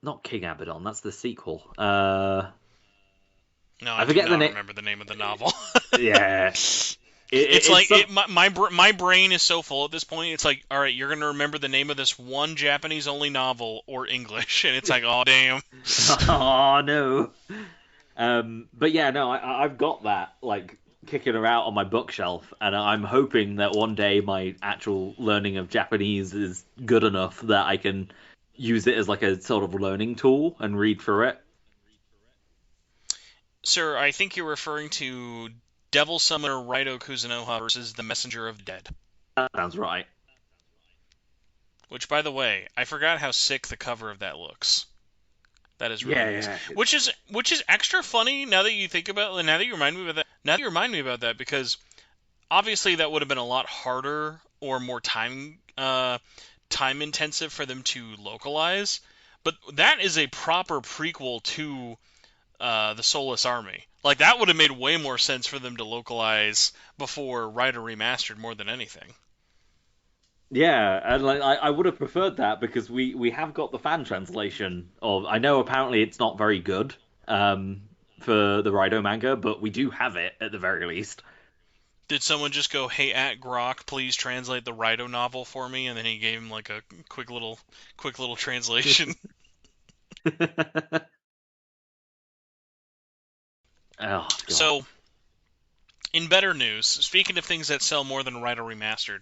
[SPEAKER 3] Not King Abaddon, that's the sequel.
[SPEAKER 2] No, I
[SPEAKER 3] I
[SPEAKER 2] do
[SPEAKER 3] forget the
[SPEAKER 2] not
[SPEAKER 3] name.
[SPEAKER 2] remember the name of the novel.
[SPEAKER 3] Yeah.
[SPEAKER 2] It's
[SPEAKER 3] It's
[SPEAKER 2] like
[SPEAKER 3] some
[SPEAKER 2] my brain is so full at this point. It's like, all right, you're gonna remember the name of this one Japanese only novel or English, and it's like, oh damn.
[SPEAKER 3] oh no. But yeah, no, I've got that like kicking around on my bookshelf, and I'm hoping that one day my actual learning of Japanese is good enough that I can use it as like a sort of learning tool and read through it.
[SPEAKER 2] Sir, I think you're referring to Devil Summoner Raito Kuzunoha versus the Messenger of Dead.
[SPEAKER 3] That sounds right.
[SPEAKER 2] Which, by the way, I forgot how sick the cover of that looks. That is really
[SPEAKER 3] Yeah,
[SPEAKER 2] nice.
[SPEAKER 3] yeah.
[SPEAKER 2] Which is extra funny now that you think about it. Now that you remind me about that. Now that you remind me about that, because obviously that would have been a lot harder or more time intensive for them to localize. But that is a proper prequel to the Soulless Army. Like that would have made way more sense for them to localize before Rider Remastered more than anything.
[SPEAKER 3] Yeah, and like I would have preferred that because we have got the fan translation of I know apparently it's not very good for the Raidou manga, but we do have it at the very least.
[SPEAKER 2] Did someone just go, "Hey, at Grok, please translate the Rido novel for me," and then he gave him like a quick little translation?
[SPEAKER 3] Oh God.
[SPEAKER 2] So In better news, speaking of things that sell more than Raidou Remastered,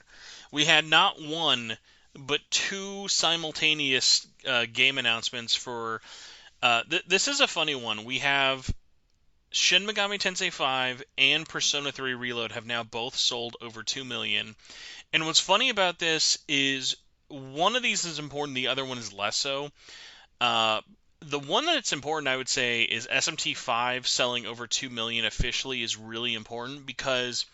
[SPEAKER 2] we had not one but two simultaneous game announcements for. This is a funny one. We have Shin Megami Tensei 5 and Persona 3 Reload have now both sold over 2 million. And what's funny about this is one of these is important, the other one is less so. Uh, the one that's important, I would say, is SMT5 selling over 2 million officially is really important because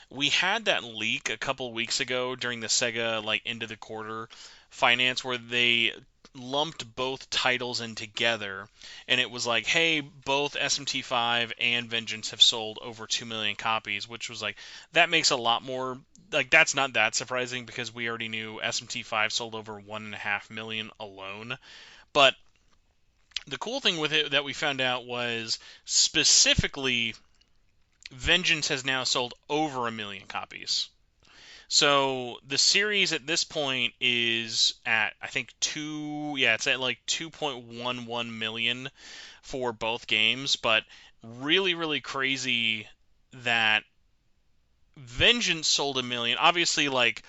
[SPEAKER 2] we had that leak a couple weeks ago during the Sega like end of the quarter finance where they lumped both titles in together and it was like, hey, both SMT5 and Vengeance have sold over 2 million copies, which was like that makes a lot more like that's not that surprising because we already knew SMT5 sold over 1.5 million alone. But the cool thing with it that we found out was specifically Vengeance has now sold over 1 million copies. So the series at this point is at I think it's at like 2.11 million for both games, but really really crazy that Vengeance sold 1 million. Obviously like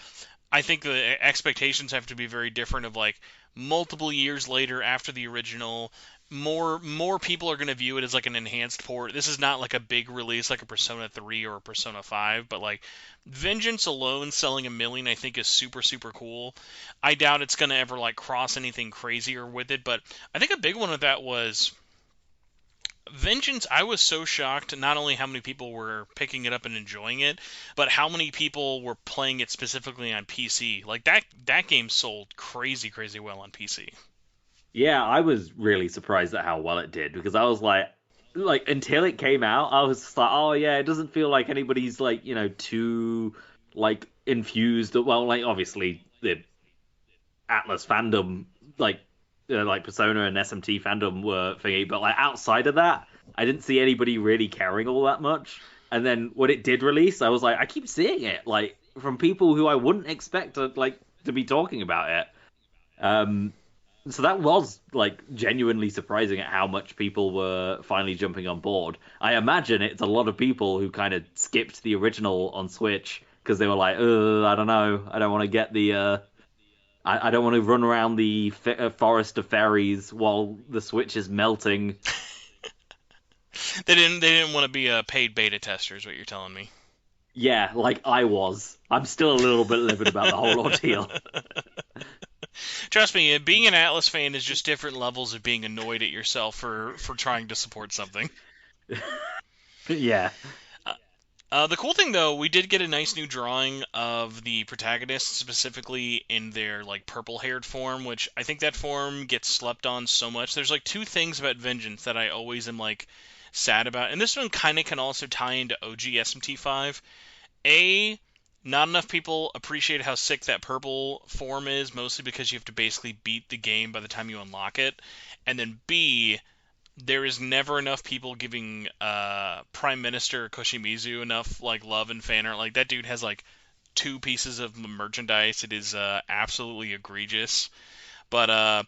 [SPEAKER 2] I think the expectations have to be very different of like multiple years later after the original more people are going to view it as like an enhanced port. This is not like a big release like a Persona 3 or a Persona 5, but like Vengeance alone selling 1 million I think is super super cool. I doubt it's going to ever like cross anything crazier with it, but I think a big one of that was Vengeance. I was so shocked not only how many people were picking it up and enjoying it, but how many people were playing it specifically on PC. Like that game sold crazy crazy well on PC.
[SPEAKER 3] Yeah, I was really surprised at how well it did because I was like until it came out, I was just like, oh yeah, it doesn't feel like anybody's like too like infused. Well, like obviously the Atlus fandom, like Persona and SMT fandom were thingy, but like outside of that, I didn't see anybody really caring all that much. And then when it did release, I was like, I keep seeing it like from people who I wouldn't expect to be talking about it. Um, so that was like genuinely surprising at how much people were finally jumping on board. I imagine it's a lot of people who kind of skipped the original on Switch because they were like, I don't know, I don't want to get I don't want to run around the forest of fairies while the Switch is melting.
[SPEAKER 2] They didn't want to be a paid beta tester, is what you're telling me.
[SPEAKER 3] Yeah, like I was. I'm still a little bit livid about the whole ordeal.
[SPEAKER 2] Trust me, being an Atlas fan is just different levels of being annoyed at yourself for trying to support something.
[SPEAKER 3] Yeah.
[SPEAKER 2] Uh, the cool thing though, we did get a nice new drawing of the protagonists, specifically in their like purple-haired form, which I think that form gets slept on so much. There's like two things about Vengeance that I always am like sad about, and this one kind of can also tie into OG SMT5. A, not enough people appreciate how sick that purple form is, mostly because you have to basically beat the game by the time you unlock it. And then B, there is never enough people giving Prime Minister Koshimizu enough like love and fan art. Like that dude has like two pieces of merchandise. It is absolutely egregious. But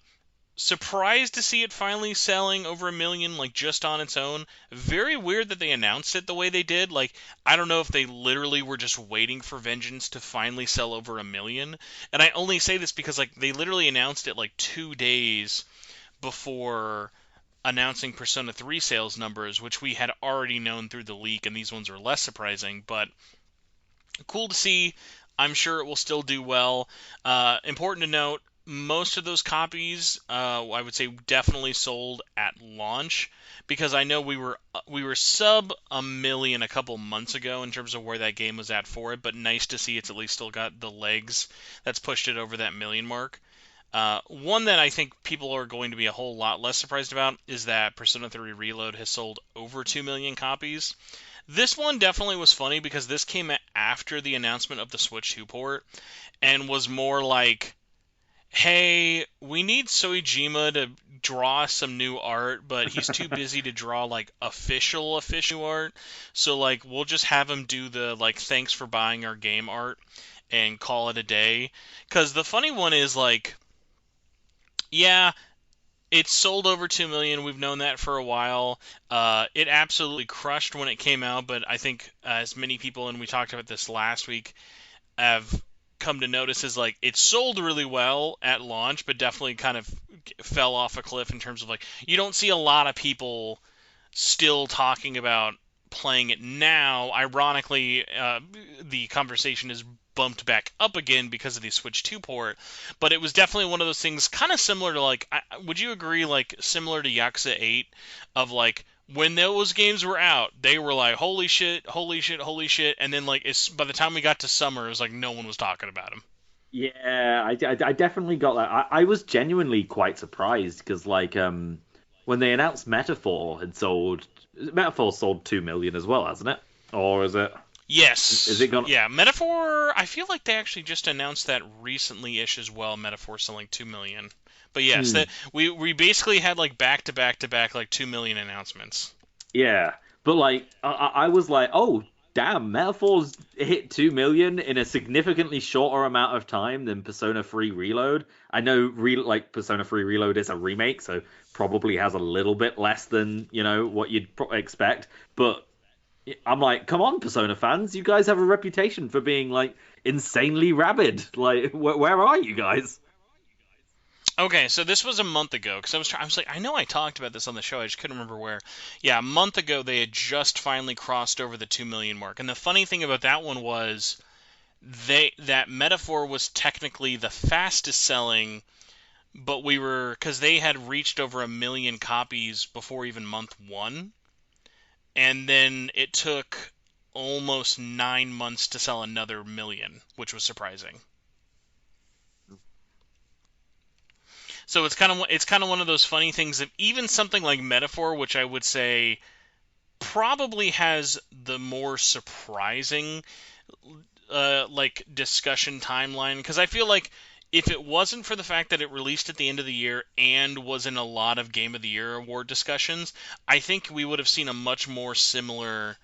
[SPEAKER 2] surprised to see it finally selling over 1 million, like just on its own. Very weird that they announced it the way they did. Like, I don't know if they literally were just waiting for Vengeance to finally sell over 1 million. And I only say this because, like, they literally announced it like 2 days before announcing Persona 3 sales numbers, which we had already known through the leak, and these ones are less surprising. But cool to see. I'm sure it will still do well. Important to note, most of those copies, I would say, definitely sold at launch because I know we were sub 1 million a couple months ago in terms of where that game was at for it. But nice to see it's at least still got the legs that's pushed it over that 1 million mark. One that I think people are going to be a whole lot less surprised about is that Persona 3 Reload has sold over 2 million copies. This one definitely was funny because this came after the announcement of the Switch 2 port and was more like, hey, we need Soejima to draw some new art, but he's too busy to draw like official art. So like we'll just have him do the like thanks for buying our game art and call it a day. Cuz the funny one is like, yeah, It's sold over 2 million. We've known that for a while. It absolutely crushed when it came out, but I think as many people, and we talked about this last week, have come to notice is like it sold really well at launch, but definitely kind of fell off a cliff in terms of like you don't see a lot of people still talking about playing it now. Ironically, the conversation is bumped back up again because of the Switch 2 port, but it was definitely one of those things kind of similar to like, would you agree, like similar to Yakuza 8, of like when those games were out, they were like, holy shit, holy shit, holy shit, and then like by the time we got to summer, it was like no one was talking about them.
[SPEAKER 3] Yeah, I definitely got that. I was genuinely quite surprised because, like, when they announced Metaphor sold 2 million as well, hasn't it? Or is
[SPEAKER 2] Yes.
[SPEAKER 3] it gone?
[SPEAKER 2] Yeah, Metaphor, I feel like they actually just announced that recently-ish as well, Metaphor selling 2 million. But yes,
[SPEAKER 3] Hmm.
[SPEAKER 2] that we basically had like back to back to back like 2 million announcements.
[SPEAKER 3] Yeah, but like, I was like, oh, damn, Metaphor's hit 2 million in a significantly shorter amount of time than Persona 3 Reload. I know, like Persona 3 Reload is a remake, so probably has a little bit less than what you'd expect. But I'm like, come on, Persona fans, you guys have a reputation for being like insanely rabid. Like, where are you guys?
[SPEAKER 2] Okay, so this was a month ago because I was like, I know I talked about this on the show, I just couldn't remember where. Yeah, a month ago they had just finally crossed over the 2 million mark. And the funny thing about that one was that Metaphor was technically the fastest selling, but we were because they had reached over 1 million copies before even month 1, and then it took almost 9 months to sell another million, which was surprising. So it's kind of one of those funny things that even something like Metaphor, which I would say probably has the more surprising like discussion timeline, because I feel like if it wasn't for the fact that it released at the end of the year and was in a lot of Game of the Year award discussions, I think we would have seen a much more similar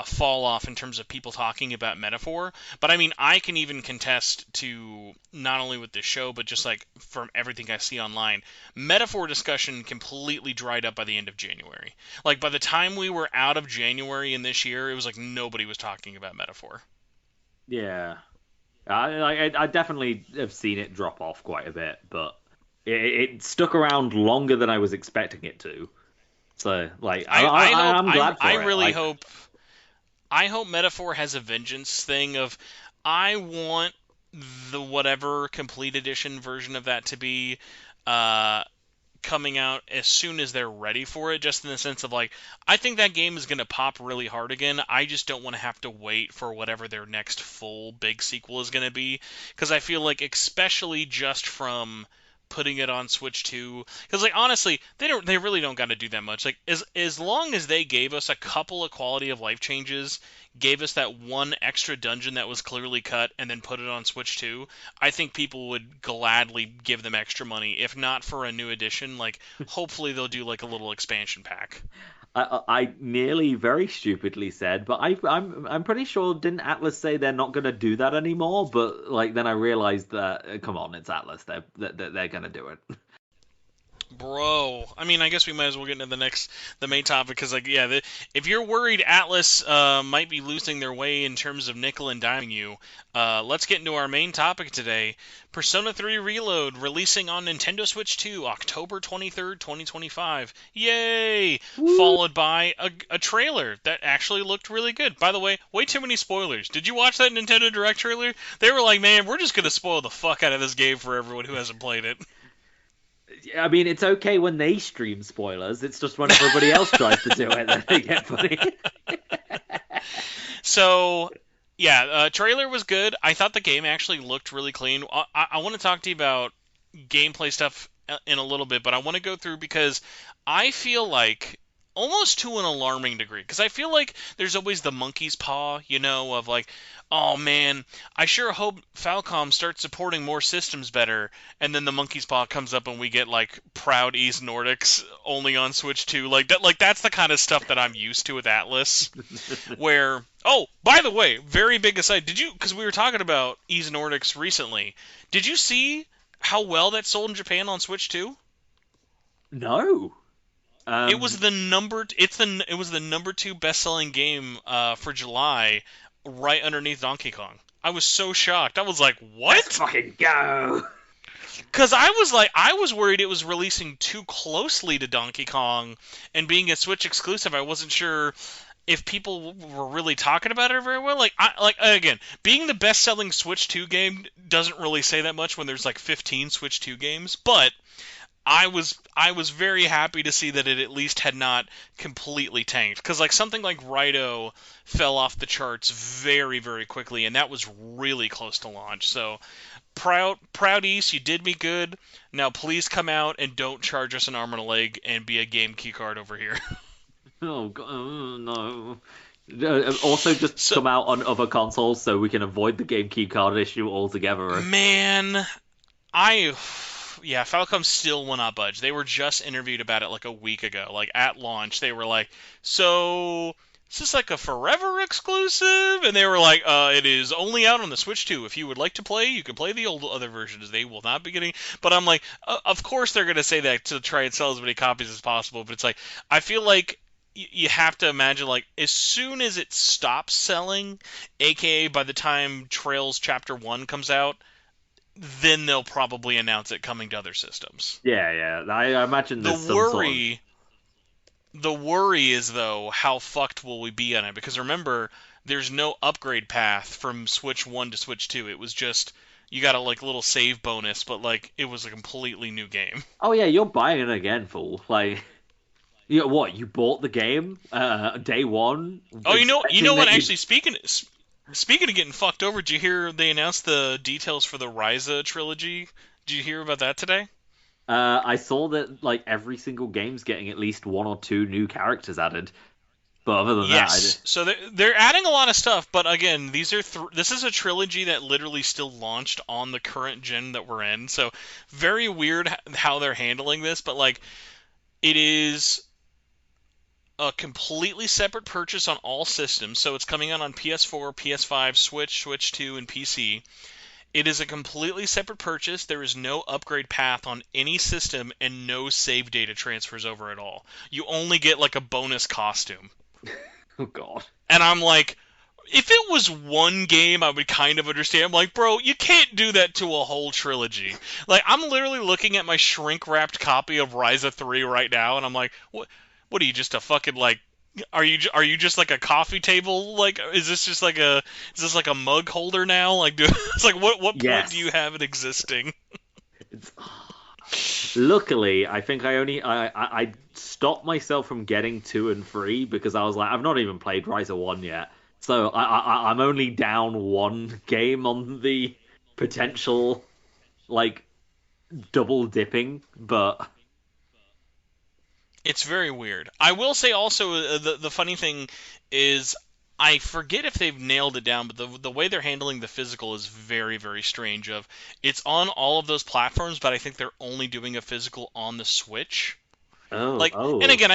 [SPEAKER 2] fall off in terms of people talking about Metaphor. But I mean, I can even contest to not only with this show, but just like from everything I see online, Metaphor discussion completely dried up by the end of January. Like by the time we were out of January in this year, it was like nobody was talking about Metaphor.
[SPEAKER 3] Yeah. I definitely have seen it drop off quite a bit, but it stuck around longer than I was expecting it to. So, like,
[SPEAKER 2] I hope
[SPEAKER 3] I'm glad
[SPEAKER 2] I
[SPEAKER 3] for it.
[SPEAKER 2] really
[SPEAKER 3] Like,
[SPEAKER 2] hope I hope Metaphor has a vengeance thing of I want the whatever complete edition version of that to be uh, coming out as soon as they're ready for it, just in the sense of like, I think that game is going to pop really hard again. I just don't want to have to wait for whatever their next full big sequel is going to be, because I feel like, especially just from putting it on Switch 2, because like honestly they really don't got to do that much. Like as long as they gave us a couple of quality of life changes, gave us that one extra dungeon that was clearly cut, and then put it on Switch 2, I think people would gladly give them extra money, if not for a new edition. Like hopefully they'll do like a little expansion pack.
[SPEAKER 3] I nearly very stupidly said, but I'm pretty sure didn't Atlus say they're not going to do that anymore? But like then I realized that come on, it's Atlus. They're going to do it.
[SPEAKER 2] Bro, I mean, I guess we might as well get into the main topic, because, like, yeah, if you're worried Atlus might be losing their way in terms of nickel and diming you, let's get into our main topic today. Persona 3 Reload releasing on Nintendo Switch 2, October 23rd, 2025. Yay!
[SPEAKER 3] Woo!
[SPEAKER 2] Followed by a trailer that actually looked really good. By the way, way too many spoilers. Did you watch that Nintendo Direct trailer? They were like, man, we're just gonna spoil the fuck out of this game for everyone who hasn't played it.
[SPEAKER 3] I mean, it's okay when they stream spoilers. It's just when everybody else tries to do it that they get funny.
[SPEAKER 2] So, yeah, trailer was good. I thought the game actually looked really clean. I want to talk to you about gameplay stuff in a little bit, but I want to go through because I feel like almost to an alarming degree, because I feel like there's always the monkey's paw, of like, oh man, I sure hope Falcom starts supporting more systems better, and then the monkey's paw comes up and we get like proud East Nordics only on Switch 2. Like that's the kind of stuff that I'm used to with Atlus. Where, oh, by the way, very big aside, because we were talking about Ease Nordics recently, did you see how well that sold in Japan on Switch 2?
[SPEAKER 3] No.
[SPEAKER 2] It was
[SPEAKER 3] Um,
[SPEAKER 2] the number. It was the number two best-selling game for July, right underneath Donkey Kong. I was so shocked. I was like,
[SPEAKER 3] let's
[SPEAKER 2] "What?"
[SPEAKER 3] fucking go.
[SPEAKER 2] Because I was worried it was releasing too closely to Donkey Kong and being a Switch exclusive. I wasn't sure if people were really talking about it very well. Again, being the best-selling Switch 2 game doesn't really say that much when there's like 15 Switch 2 games, but I was very happy to see that it at least had not completely tanked, because like something like Raidou fell off the charts very very quickly, and that was really close to launch. So proud East, you did me good. Now please come out and don't charge us an arm and a leg and be a game key card over here.
[SPEAKER 3] Oh god, no. Also, just
[SPEAKER 2] So
[SPEAKER 3] come out on other consoles so we can avoid the GameCube card issue altogether.
[SPEAKER 2] man, I yeah, Falcom still will not budge. They were just interviewed about it like a week ago. Like at launch, they were like, "So is this like a forever exclusive?" And they were like, "It is only out on the Switch 2. If you would like to play, you can play the old other versions. They will not be getting." But I'm like, of course they're gonna say that to try and sell as many copies as possible. But it's like, I feel like you have to imagine, like, as soon as it stops selling, aka by the time Trails Chapter 1 comes out, then they'll probably announce it coming to other systems.
[SPEAKER 3] Yeah, yeah. I imagine
[SPEAKER 2] The
[SPEAKER 3] there's some sort of.
[SPEAKER 2] worry, the worry is though, how fucked will we be on it? Because remember, there's no upgrade path from Switch 1 to Switch 2. It was just you got a like little save bonus, but like it was a completely new game.
[SPEAKER 3] Oh yeah, you're buying it again, fool. Like, you know what? You bought the game day one,
[SPEAKER 2] Oh, you know
[SPEAKER 3] expecting
[SPEAKER 2] what?
[SPEAKER 3] that you.
[SPEAKER 2] Actually, speaking of getting fucked over, did you hear they announced the details for the Ryza trilogy? Did you hear about that today?
[SPEAKER 3] I saw that like every single game's getting at least one or two new characters added, but other than that,
[SPEAKER 2] Yes. So they're adding a lot of stuff, but again, this is a trilogy that literally still launched on the current gen that we're in. So very weird how they're handling this, but like it is a completely separate purchase on all systems. So it's coming out on PS4, PS5, Switch, Switch 2, and PC. It is a completely separate purchase. There is no upgrade path on any system and no save data transfers over at all. You only get like a bonus costume.
[SPEAKER 3] oh god.
[SPEAKER 2] And I'm like, if it was one game, I would kind of understand. I'm like, bro, you can't do that to a whole trilogy. Like, I'm literally looking at my shrink-wrapped copy of Ryza 3 right now, and I'm like, what? What are you, just a fucking like? Are you just like a coffee table? Like, is this like a mug holder now? Like, it's like what point do
[SPEAKER 3] Yes.
[SPEAKER 2] you have in existing?
[SPEAKER 3] It's, luckily, I think I stopped myself from getting two and three because I was like, I've not even played Rise of One yet, so I'm only down one game on the potential like double dipping, but
[SPEAKER 2] It's very weird. I will say also, the funny thing is, I forget if they've nailed it down, but the way they're handling the physical is very very strange. Of it's on all of those platforms, but I think they're only doing a physical on the Switch.
[SPEAKER 3] oh
[SPEAKER 2] Like, and
[SPEAKER 3] oh
[SPEAKER 2] again,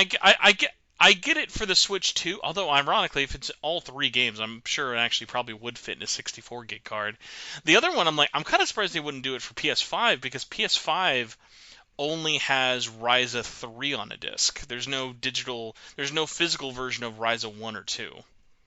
[SPEAKER 2] I get it for the Switch too. Although ironically, if it's all three games, I'm sure it actually probably would fit in a 64 gig card. The other one, I'm kind of surprised they wouldn't do it for PS5, because PS5 only has Ryza 3 on a disc. There's no physical version of Ryza 1 or 2.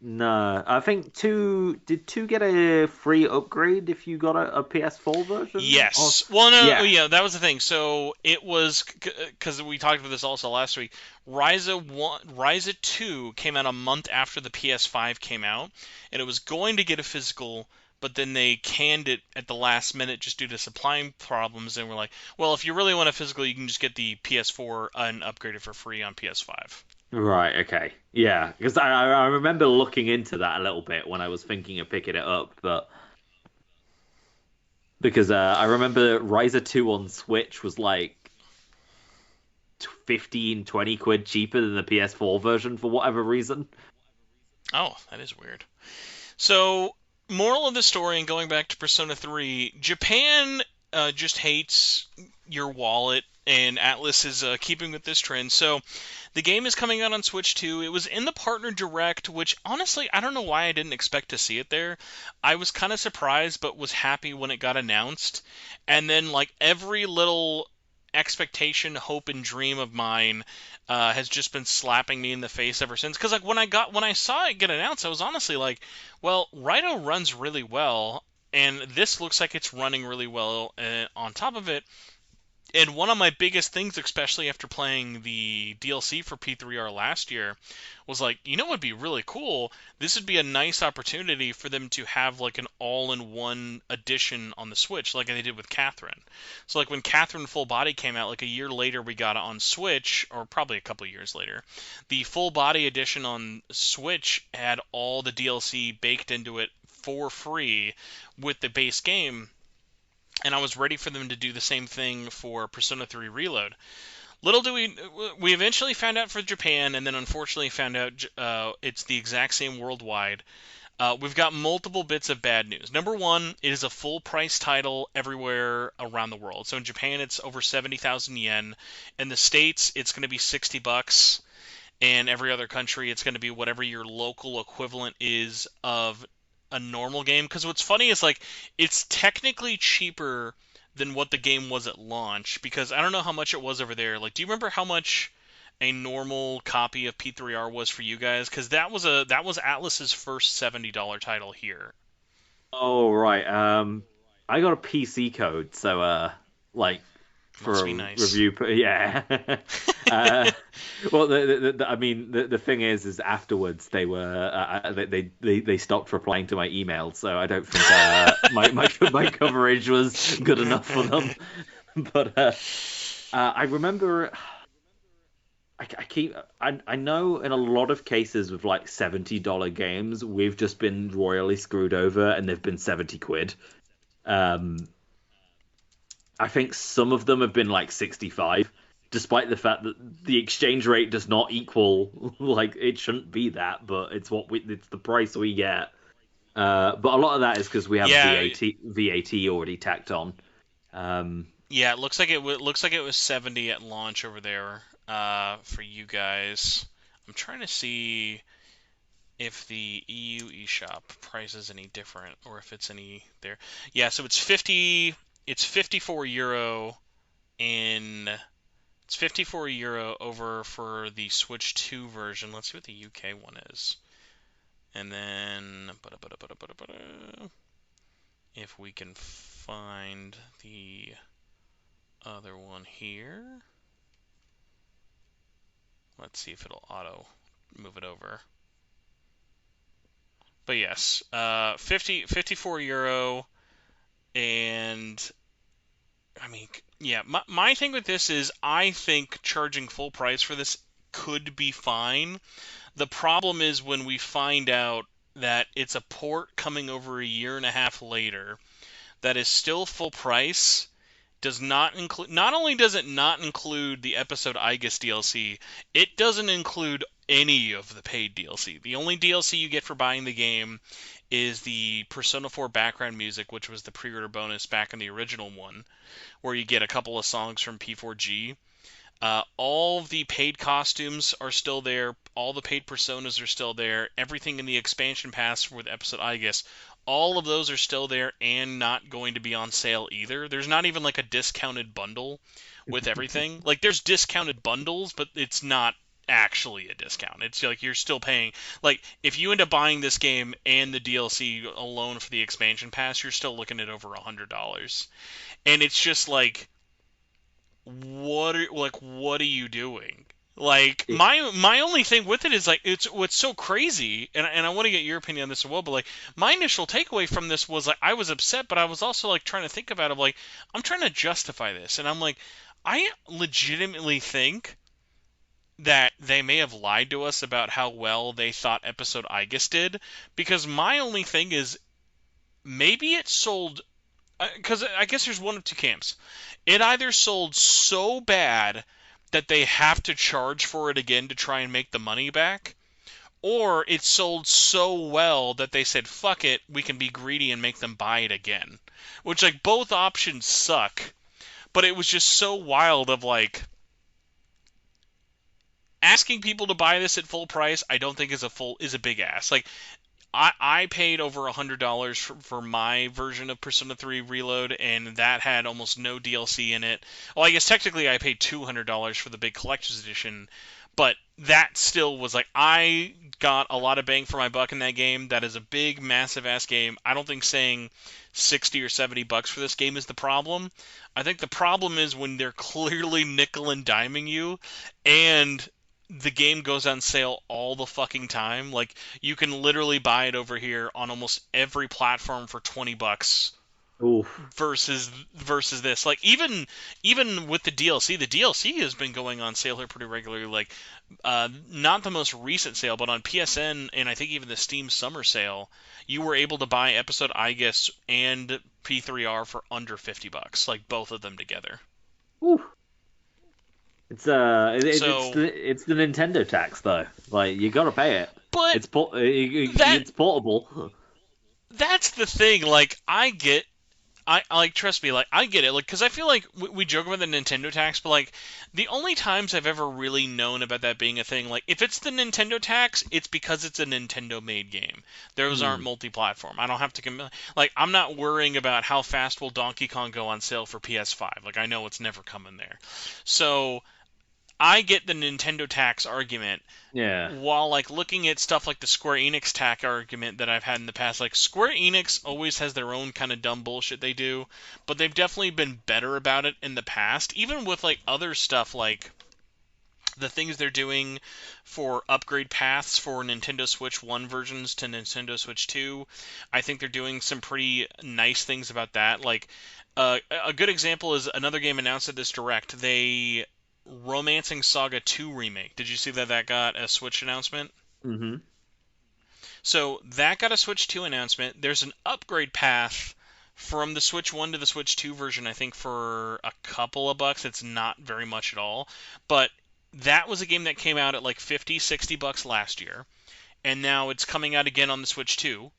[SPEAKER 3] no, I think two did two get a free upgrade if you got a PS4 version? Or
[SPEAKER 2] Yes. Well, no,
[SPEAKER 3] yeah,
[SPEAKER 2] yeah, that was the thing. So it was, because we talked about this also last week. Ryza 2 came out a month after the PS5 came out, and it was going to get a physical, but then they canned it at the last minute just due to supply problems, and we're like, well, if you really want a physical, you can just get the PS4 and upgrade it for free on PS5.
[SPEAKER 3] right, okay, yeah, because I remember looking into that a little bit when I was thinking of picking it up, but because I remember Ryza 2 on Switch was like 15, 20 quid cheaper than the PS4 version for whatever reason.
[SPEAKER 2] Oh, that is weird. So, moral of the story, and going back to Persona 3, Japan just hates your wallet, and Atlus is keeping with this trend. So, the game is coming out on Switch 2. It was in the Partner Direct, which honestly, I don't know why I didn't expect to see it there. I was kind of surprised, but was happy when it got announced. And then, like, every little expectation, hope, and dream of mine has just been slapping me in the face ever since. Because like when I saw it get announced, I was honestly like, well, Raidou runs really well, and this looks like it's running really well. And on top of it, and one of my biggest things, especially after playing the DLC for P3R last year, was like, you know what would be really cool? This would be a nice opportunity for them to have like an all-in-one edition on the Switch, like they did with Catherine. So like when Catherine Full Body came out, like a year later we got it on Switch, or probably a couple years later. The Full Body edition on Switch had all the DLC baked into it for free with the base game, and I was ready for them to do the same thing for Persona 3 Reload. Little do we eventually found out for Japan, and then unfortunately found out it's the exact same worldwide. We've got multiple bits of bad news. Number one, it is a full price title everywhere around the world. So in Japan, it's over 70,000 yen. In the States, it's going to be $60. And every other country, it's going to be whatever your local equivalent is of a normal game. Because what's funny is like it's technically cheaper than what the game was at launch. Because I don't know how much it was over there. Like, do you remember how much a normal copy of P3R was for you guys? Because that was Atlus's first $70 title here.
[SPEAKER 3] Oh right. I got a PC code, so like
[SPEAKER 2] Must
[SPEAKER 3] for
[SPEAKER 2] be
[SPEAKER 3] a
[SPEAKER 2] nice.
[SPEAKER 3] review. Yeah. uh, well, I mean, the thing is afterwards they were they stopped replying to my email, so I don't think my coverage was good enough for them. But I remember. I know in a lot of cases with like $70 games, we've just been royally screwed over and they've been 70 quid. Um, I think some of them have been like 65, despite the fact that the exchange rate does not equal, like it shouldn't be that, but it's the price we get. But a lot of that is because we have
[SPEAKER 2] Yeah,
[SPEAKER 3] VAT already tacked on. Um,
[SPEAKER 2] yeah. It looks like it was 70 at launch over there for you guys. I'm trying to see if the EU eShop price is any different or if it's any there. Yeah, so it's 50. It's 54 euro in. It's 54 euro over for the Switch 2 version. Let's see what the UK one is. And then if we can find the other one here. Let's see if it'll auto move it over. But yes, 54 euro, and I mean, yeah, my thing with this is I think charging full price for this could be fine. The problem is when we find out that it's a port coming over a year and a half later that is still full price, does not include. Not only does it not include the episode Igus DLC, it doesn't include any of the paid DLC. The only DLC you get for buying the game is the Persona 4 background music, which was the pre-order bonus back in the original one, where you get a couple of songs from P4G. All of the paid costumes are still there. All the paid personas are still there. Everything in the expansion pass with episode Igus, all of those are still there and not going to be on sale either. There's not even like a discounted bundle with everything. Like there's discounted bundles, but it's not actually a discount. It's like you're still paying. Like if you end up buying this game and the DLC alone for the expansion pass, you're still looking at over $100. And it's just like what are you doing? Like
[SPEAKER 3] it,
[SPEAKER 2] my only thing with it is like it's what's so crazy, and I want to get your opinion on this as well. But like my initial takeaway from this was like I was upset, but I was also like trying to think about it. Like I'm trying to justify this, and I'm like I legitimately think that they may have lied to us about how well they thought episode Igus did, because my only thing is maybe it sold because I guess there's one of two camps. It either sold so bad that they have to charge for it again to try and make the money back, or it sold so well that they said, fuck it, we can be greedy and make them buy it again. Which, like, both options suck, but it was just so wild of, like, asking people to buy this at full price, I don't think is a big ass. Like, I paid over $100 for my version of Persona 3 Reload, and that had almost no DLC in it. Well, I guess technically I paid $200 for the big collector's edition, but that still was like I got a lot of bang for my buck in that game. That is a big, massive ass game. I don't think saying 60 or $70 for this game is the problem. I think the problem is when they're clearly nickel and diming you, and the game goes on sale all the fucking time. Like you can literally buy it over here on almost every platform for $20
[SPEAKER 3] Oof.
[SPEAKER 2] versus this. Like even with the DLC has been going on sale here pretty regularly. Like not the most recent sale, but on PSN and I think even the Steam Summer Sale, you were able to buy Episode Igus and P3R for under $50, like both of them together.
[SPEAKER 3] Oof.
[SPEAKER 2] So,
[SPEAKER 3] It's the Nintendo tax though. Like you gotta pay it.
[SPEAKER 2] but that
[SPEAKER 3] It's portable.
[SPEAKER 2] that's the thing. Like I like trust me, like I get it, like because I feel like we joke about the Nintendo tax, but like the only times I've ever really known about that being a thing, like if it's the Nintendo tax, it's because it's a Nintendo-made game. Those aren't
[SPEAKER 3] Hmm.
[SPEAKER 2] multi-platform. I don't have to like I'm not worrying about how fast will Donkey Kong go on sale for PS5. Like I know it's never coming there, so I get the Nintendo tax argument
[SPEAKER 3] Yeah.
[SPEAKER 2] while like looking at stuff like the Square Enix tax argument that I've had in the past. Like Square Enix always has their own kind of dumb bullshit they do, but they've definitely been better about it in the past, even with like other stuff like the things they're doing for upgrade paths for Nintendo Switch 1 versions to Nintendo Switch 2. I think they're doing some pretty nice things about that. Like a good example is another game announced at this direct. They Romancing Saga 2 remake. Did you see that got a Switch announcement?
[SPEAKER 3] Hmm.
[SPEAKER 2] So that got a Switch 2 announcement. There's an upgrade path from the Switch 1 to the Switch 2 version, I think for a couple of bucks. It's not very much at all. But that was a game that came out at like 50, $60 last year. And now it's coming out again on the Switch 2.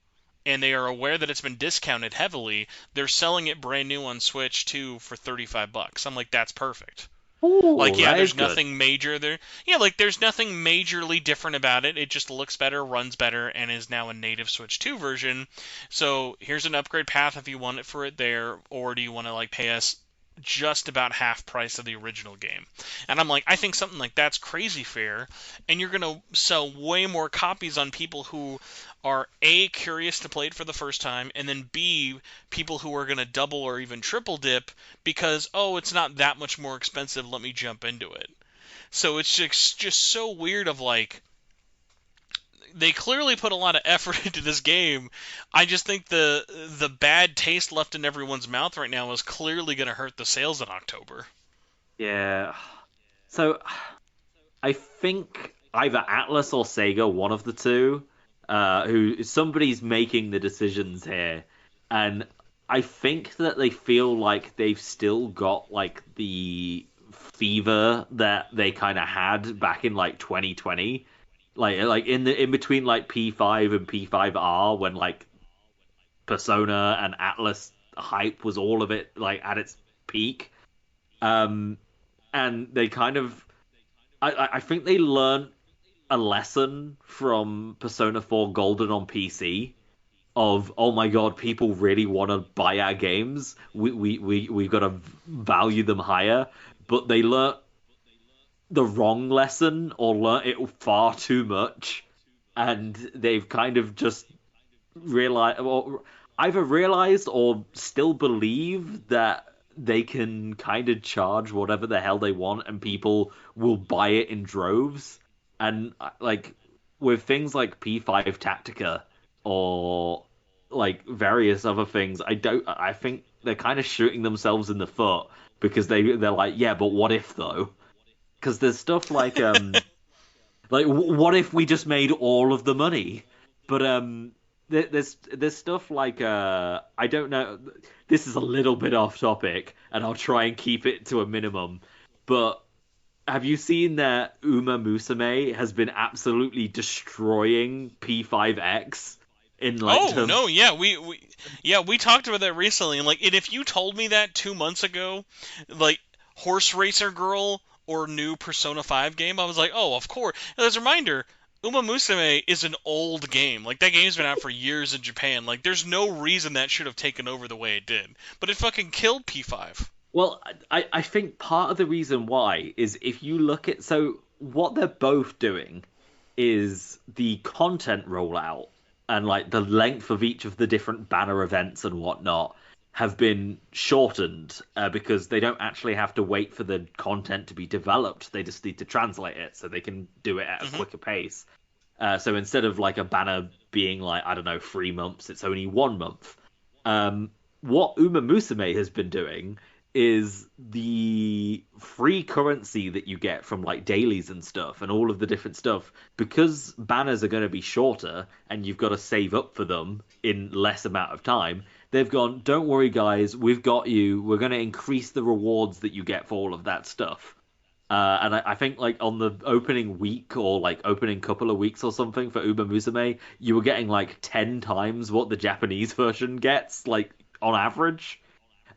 [SPEAKER 2] And they are aware that it's been discounted heavily. They're selling it brand new on Switch 2 for $35. I'm like, that's perfect. Like,
[SPEAKER 3] Ooh,
[SPEAKER 2] yeah,
[SPEAKER 3] that is
[SPEAKER 2] there's
[SPEAKER 3] good.
[SPEAKER 2] nothing major there. Yeah, like, there's nothing majorly different about it. It just looks better, runs better, and is now a native Switch 2 version. So, here's an upgrade path if you want it for it there, or do you want to, like, pay us just about half price of the original game? And I'm like, I think something like that's crazy fair, and you're going to sell way more copies on people who are A, curious to play it for the first time, and then B, people who are going to double or even triple dip because oh it's not that much more expensive, let me jump into it. So it's just so weird of like they clearly put a lot of effort into this game. I just think the bad taste left in everyone's mouth right now is clearly going to hurt the sales in October.
[SPEAKER 3] Yeah. So I think either Atlus or Sega, one of the two, who somebody's making the decisions here, and I think that they feel like they've still got like the fever that they kind of had back in like 2020, like in between like P5 and P5R when like Persona and Atlas hype was all of it like at its peak. Um, and they kind of I think they learned a lesson from Persona 4 Golden on PC of oh my god, people really want to buy our games. We've got to value them higher. But they learnt the wrong lesson or learnt it far too much, and they've kind of just realized, or either realized or still believe that they can kind of charge whatever the hell they want and people will buy it in droves. And like with things like P5 Tactica or like various other things, I think they're kind of shooting themselves in the foot because they're like, yeah, but what if though? Because there's stuff like what if we just made all of the money? But there's stuff like I don't know. This is a little bit off topic, and I'll try and keep it to a minimum. But have you seen that Uma Musume has been absolutely destroying P5X in like
[SPEAKER 2] Oh
[SPEAKER 3] terms?
[SPEAKER 2] no, yeah, we talked about that recently, and like, and if you told me that 2 months ago, like Horse Racer Girl or new Persona 5 game, I was like, oh, of course. And as a reminder, Uma Musume is an old game. Like, that game's been out for years in Japan. Like, there's no reason that should have taken over the way it did. But it fucking killed P5.
[SPEAKER 3] Well, I think part of the reason why is if you look at so what they're both doing is the content rollout and like the length of each of the different banner events and whatnot have been shortened because they don't actually have to wait for the content to be developed. They just need to translate it so they can do it at a
[SPEAKER 2] Hmm.
[SPEAKER 3] quicker pace. So instead of like a banner being like, I don't know, 3 months, it's only 1 month. What Uma Musume has been doing is the free currency that you get from like dailies and stuff and all of the different stuff because banners are going to be shorter and you've got to save up for them in less amount of time. They've gone, don't worry guys, we've got you, we're going to increase the rewards that you get for all of that stuff. And I think like on the opening week or like opening couple of weeks or something for Uma Musume, you were getting like 10 times what the Japanese version gets, like on average.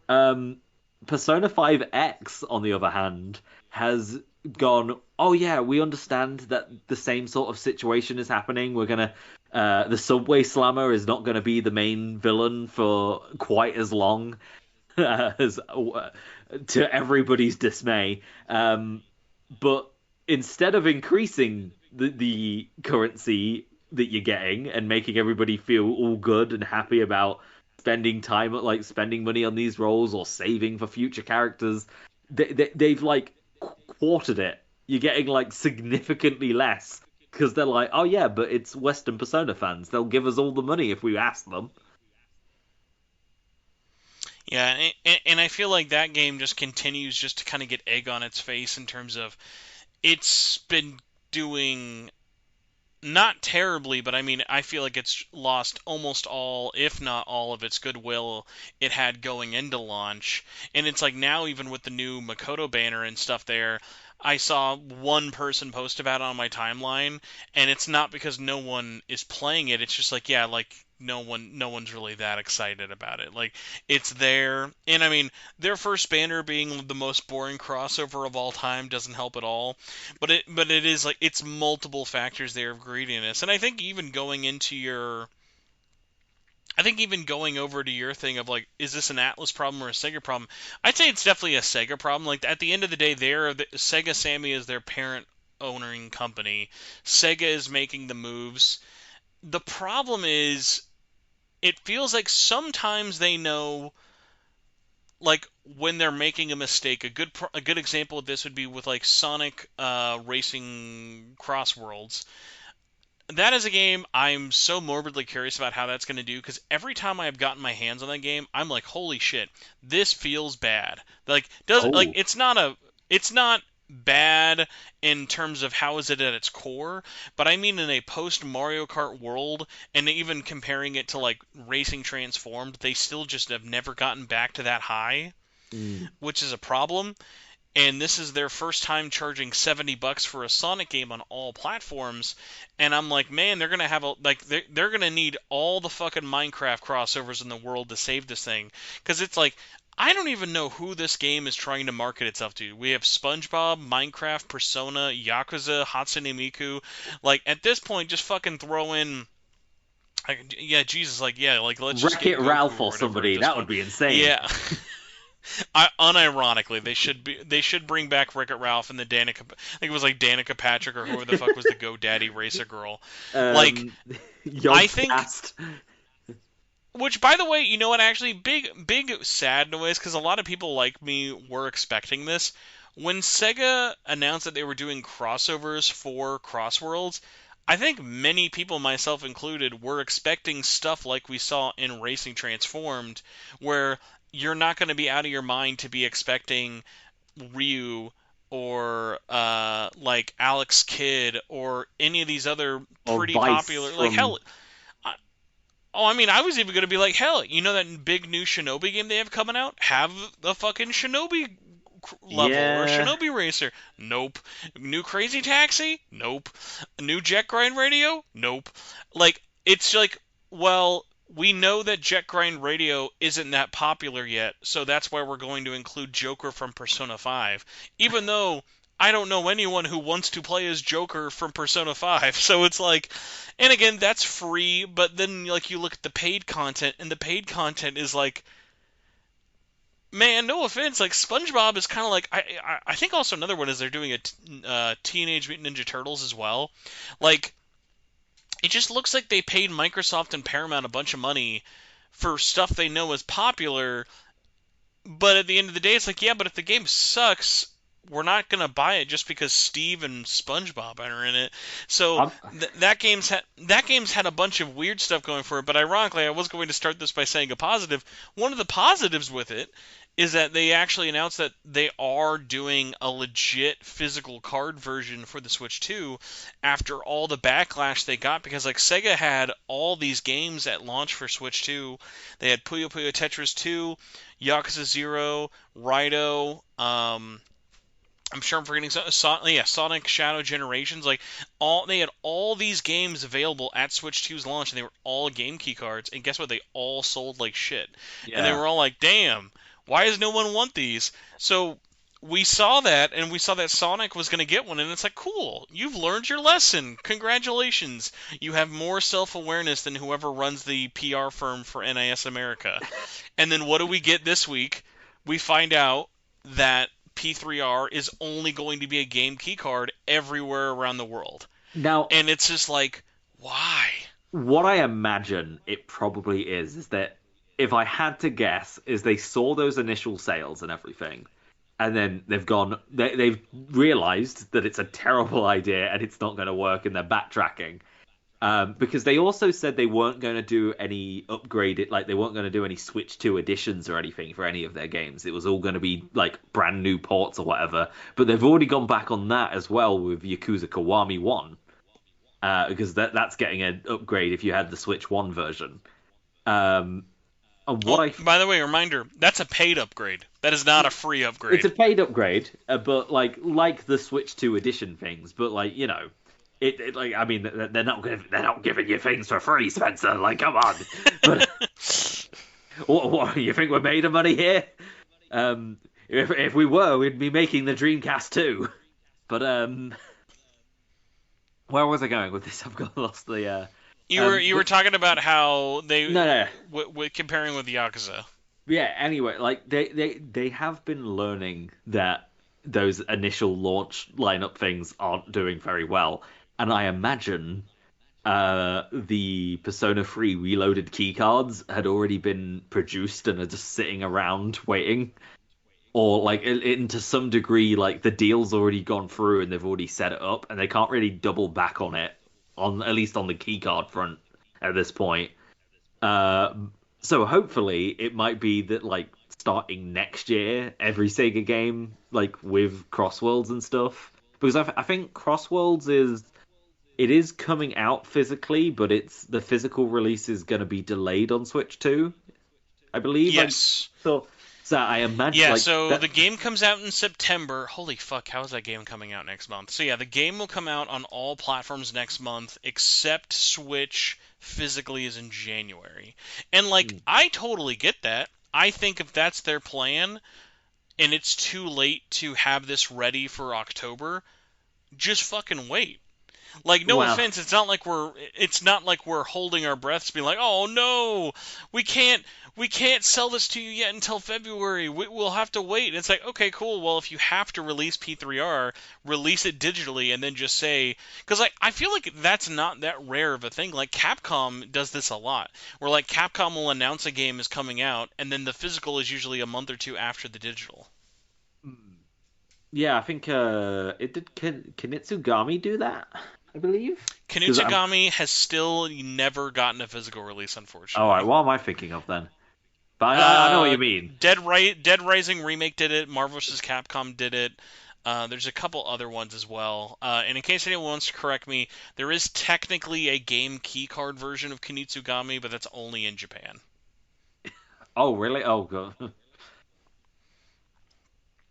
[SPEAKER 3] Um, Persona 5 X, on the other hand, has gone, oh yeah, we understand that the same sort of situation is happening. We're gonna the Subway Slammer is not gonna be the main villain for quite as long as to everybody's dismay. But instead of increasing the currency that you're getting and making everybody feel all good and happy about spending time like spending money on these roles or saving for future characters, they've like quartered it. You're getting like significantly less because they're like, oh yeah, but it's Western Persona fans. They'll give us all the money if we ask them.
[SPEAKER 2] Yeah, and I feel like that game just continues just to kind of get egg on its face in terms of it's been doing not terribly, but I mean, I feel like it's lost almost all, if not all, of its goodwill it had going into launch. And it's like now, even with the new Makoto banner and stuff there, I saw one person post about it on my timeline, and it's not because no one is playing it. It's just like, yeah, like no one's really that excited about it. Like it's there, and I mean, their first banner being the most boring crossover of all time doesn't help at all. But it is like it's multiple factors there of greediness, and I think even going over to your thing of like, is this an Atlus problem or a Sega problem? I'd say it's definitely a Sega problem. Like at the end of the day, Sega Sammy is their parent owning company. Sega is making the moves. The problem is, it feels like sometimes they know like when they're making a mistake. A good example of this would be with like Sonic Racing Cross Worlds. That is a game I'm so morbidly curious about how that's going to do because every time I've gotten my hands on that game, I'm like, holy shit, this feels bad. Like does like
[SPEAKER 3] Oh,
[SPEAKER 2] it's not bad in terms of how is it at its core, but I mean in a post Mario Kart world and even comparing it to like Racing Transformed, they still just have never gotten back to that high,
[SPEAKER 3] mm.
[SPEAKER 2] which is a problem. And this is their first time charging $70 for a Sonic game on all platforms, and I'm like, man, they're gonna have a like they're gonna need all the fucking Minecraft crossovers in the world to save this thing, because it's like I don't even know who this game is trying to market itself to. We have SpongeBob, Minecraft, Persona, Yakuza, Hatsune Miku. Like at this point, just fucking throw in. Like, yeah, Jesus, like yeah, like let's just get
[SPEAKER 3] Wreck-It
[SPEAKER 2] Goku
[SPEAKER 3] Ralph
[SPEAKER 2] or
[SPEAKER 3] or
[SPEAKER 2] whatever at
[SPEAKER 3] somebody.
[SPEAKER 2] this
[SPEAKER 3] That would
[SPEAKER 2] point.
[SPEAKER 3] be insane.
[SPEAKER 2] Yeah, unironically, they should bring back Wreck-It Ralph and the Danica. I think it was like Danica Patrick or whoever the fuck was the GoDaddy racer girl. Like
[SPEAKER 3] Um,
[SPEAKER 2] I think,
[SPEAKER 3] Yogcast.
[SPEAKER 2] which by the way, you know what? Actually, big sad noise because a lot of people like me were expecting this. When Sega announced that they were doing crossovers for Crossworlds, I think many people, myself included, were expecting stuff like we saw in Racing Transformed, where you're not going to be out of your mind to be expecting Ryu or like Alex Kidd or any of these other
[SPEAKER 3] Or
[SPEAKER 2] pretty
[SPEAKER 3] Vice
[SPEAKER 2] popular like
[SPEAKER 3] from.
[SPEAKER 2] hell. Oh, I mean, I was even going to be like, hell, you know that big new Shinobi game they have coming out? Have the fucking Shinobi level or
[SPEAKER 3] Yeah.
[SPEAKER 2] Shinobi Racer? Nope. New Crazy Taxi? Nope. New Jet Grind Radio? Nope. Like, it's like, well, we know that Jet Grind Radio isn't that popular yet, so that's why we're going to include Joker from Persona 5. Even though I don't know anyone who wants to play as Joker from Persona 5. So it's like, and again, that's free, but then like you look at the paid content, and the paid content is like, man, no offense, like SpongeBob is kind of like I think also another one is they're doing a Teenage Mutant Ninja Turtles as well. Like it just looks like they paid Microsoft and Paramount a bunch of money for stuff they know is popular, but at the end of the day, it's like, yeah, but if the game sucks, we're not gonna buy it just because Steve and SpongeBob are in it. So
[SPEAKER 3] I'm,
[SPEAKER 2] that game's had a bunch of weird stuff going for it. But ironically, I was going to start this by saying a positive. One of the positives with it is that they actually announced that they are doing a legit physical card version for the Switch 2 after all the backlash they got because like Sega had all these games at launch for Switch 2. They had Puyo Puyo Tetris 2, Yakuza 0, Raidou, I'm sure I'm forgetting Sonic Shadow Generations. Like they had all these games available at Switch 2's launch, and they were all game key cards. And guess what? They all sold like shit. And they
[SPEAKER 3] yeah.
[SPEAKER 2] were all like, "Damn, why does no one want these?" So we saw that, and we saw that Sonic was going to get one, and it's like, cool, you've learned your lesson. Congratulations. You have more self-awareness than whoever runs the PR firm for NIS America. And then what do we get this week? We find out that P3R is only going to be a game keycard everywhere around the world.
[SPEAKER 3] Now,
[SPEAKER 2] And it's just like, why?
[SPEAKER 3] what I imagine it probably is that if I had to guess, is they saw those initial sales and everything, and then they've realized that it's a terrible idea and it's not going to work, and they're backtracking. Because they also said they weren't going to do any upgraded, like they weren't going to do any Switch 2 editions or anything for any of their games. It was all going to be like brand new ports or whatever. But they've already gone back on that as well with Yakuza Kiwami 1, because that's getting an upgrade if you had the Switch 1 version. Um, and what
[SPEAKER 2] Oh,
[SPEAKER 3] I
[SPEAKER 2] by the way, reminder, that's a paid upgrade. That is not a free
[SPEAKER 3] It's a
[SPEAKER 2] upgrade.
[SPEAKER 3] paid upgrade, but like the Switch 2 edition things, but like like I mean they're not giving you things for free, Spencer. Like come on, but what you think we're made of money here? If we were, we'd be making the Dreamcast too. But where was I going with this? I've got lost the
[SPEAKER 2] You were
[SPEAKER 3] but
[SPEAKER 2] talking about how they
[SPEAKER 3] no, no.
[SPEAKER 2] comparing with Yakuza.
[SPEAKER 3] Yeah, anyway, like they have been learning that those initial launch lineup things aren't doing very well. And I imagine the Persona 3 reloaded keycards had already been produced and are just sitting around waiting. Or like to some degree, like the deal's already gone through and they've already set it up and they can't really double back on it on at least on the keycard front at this point. Uh, so hopefully it might be that like starting next year, every Sega game like with Crossworlds and stuff, because I think Crossworlds is coming out physically, but it's the physical release is going to be delayed on Switch 2, I believe.
[SPEAKER 2] Yes.
[SPEAKER 3] So I imagine
[SPEAKER 2] Yeah,
[SPEAKER 3] like
[SPEAKER 2] so
[SPEAKER 3] that.
[SPEAKER 2] the game comes out in September. Holy fuck, how is that game coming out next month? So yeah, the game will come out on all platforms next month except Switch physically is in January. And like
[SPEAKER 3] Hmm.
[SPEAKER 2] I totally get that. I think if that's their plan and it's too late to have this ready for October, just fucking wait. Like, no
[SPEAKER 3] Well,
[SPEAKER 2] offense, it's not like we're holding our breaths, being like, "Oh no, we can't, we can't sell this to you yet until February. We'll have to wait." And it's like, okay, cool. Well, if you have to release P3R, release it digitally, and then just say, because like I feel like that's not that rare of a thing. Like Capcom does this a lot, where like Capcom will announce a game is coming out, and then the physical is usually a month or two after the digital.
[SPEAKER 3] yeah, I think it did. Kinitsugami do that? I believe. Because I'm.
[SPEAKER 2] Kanutsugami has still never gotten a physical release,
[SPEAKER 3] All right,
[SPEAKER 2] unfortunately.
[SPEAKER 3] what am I thinking of then? But I know what
[SPEAKER 2] Uh,
[SPEAKER 3] you mean.
[SPEAKER 2] Dead Rising remake did it. Marvel vs. Capcom did it. There's a couple other ones as well. And in case anyone wants to correct me, there is technically a game keycard version of Kinutsugami, but that's only in Japan.
[SPEAKER 3] Oh, really? Oh, god.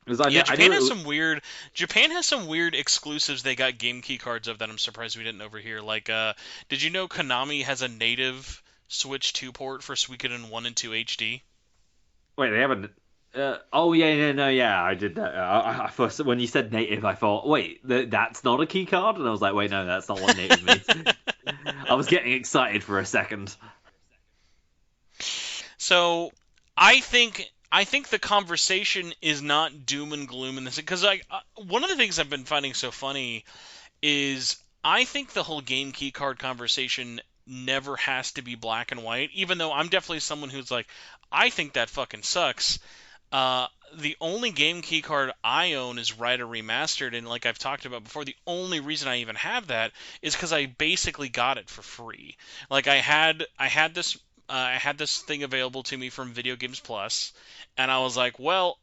[SPEAKER 3] Because
[SPEAKER 2] Yeah,
[SPEAKER 3] I knew
[SPEAKER 2] Japan has some weird exclusives they got game keycards of that I'm surprised we didn't over here. Like, did you know Konami has a native Switch 2 port for Suikoden 1 and 2 HD?
[SPEAKER 3] Wait, they haven't. Oh yeah, yeah, no, yeah, I did that. I first when you said native, I thought, wait, that's not a key card, and I was like, wait, no, that's not what native means. I was getting excited for a second.
[SPEAKER 2] So I think the conversation is not doom and gloom in this because one of the things I've been finding so funny is I think the whole game key card conversation never has to be black and white. Even though I'm definitely someone who's like, I think that fucking sucks. The only game key card I own is Raidou Remastered, and like I've talked about before, the only reason I even have that is because I basically got it for free. Like I had this thing available to me from Video Games Plus, and I was like, well,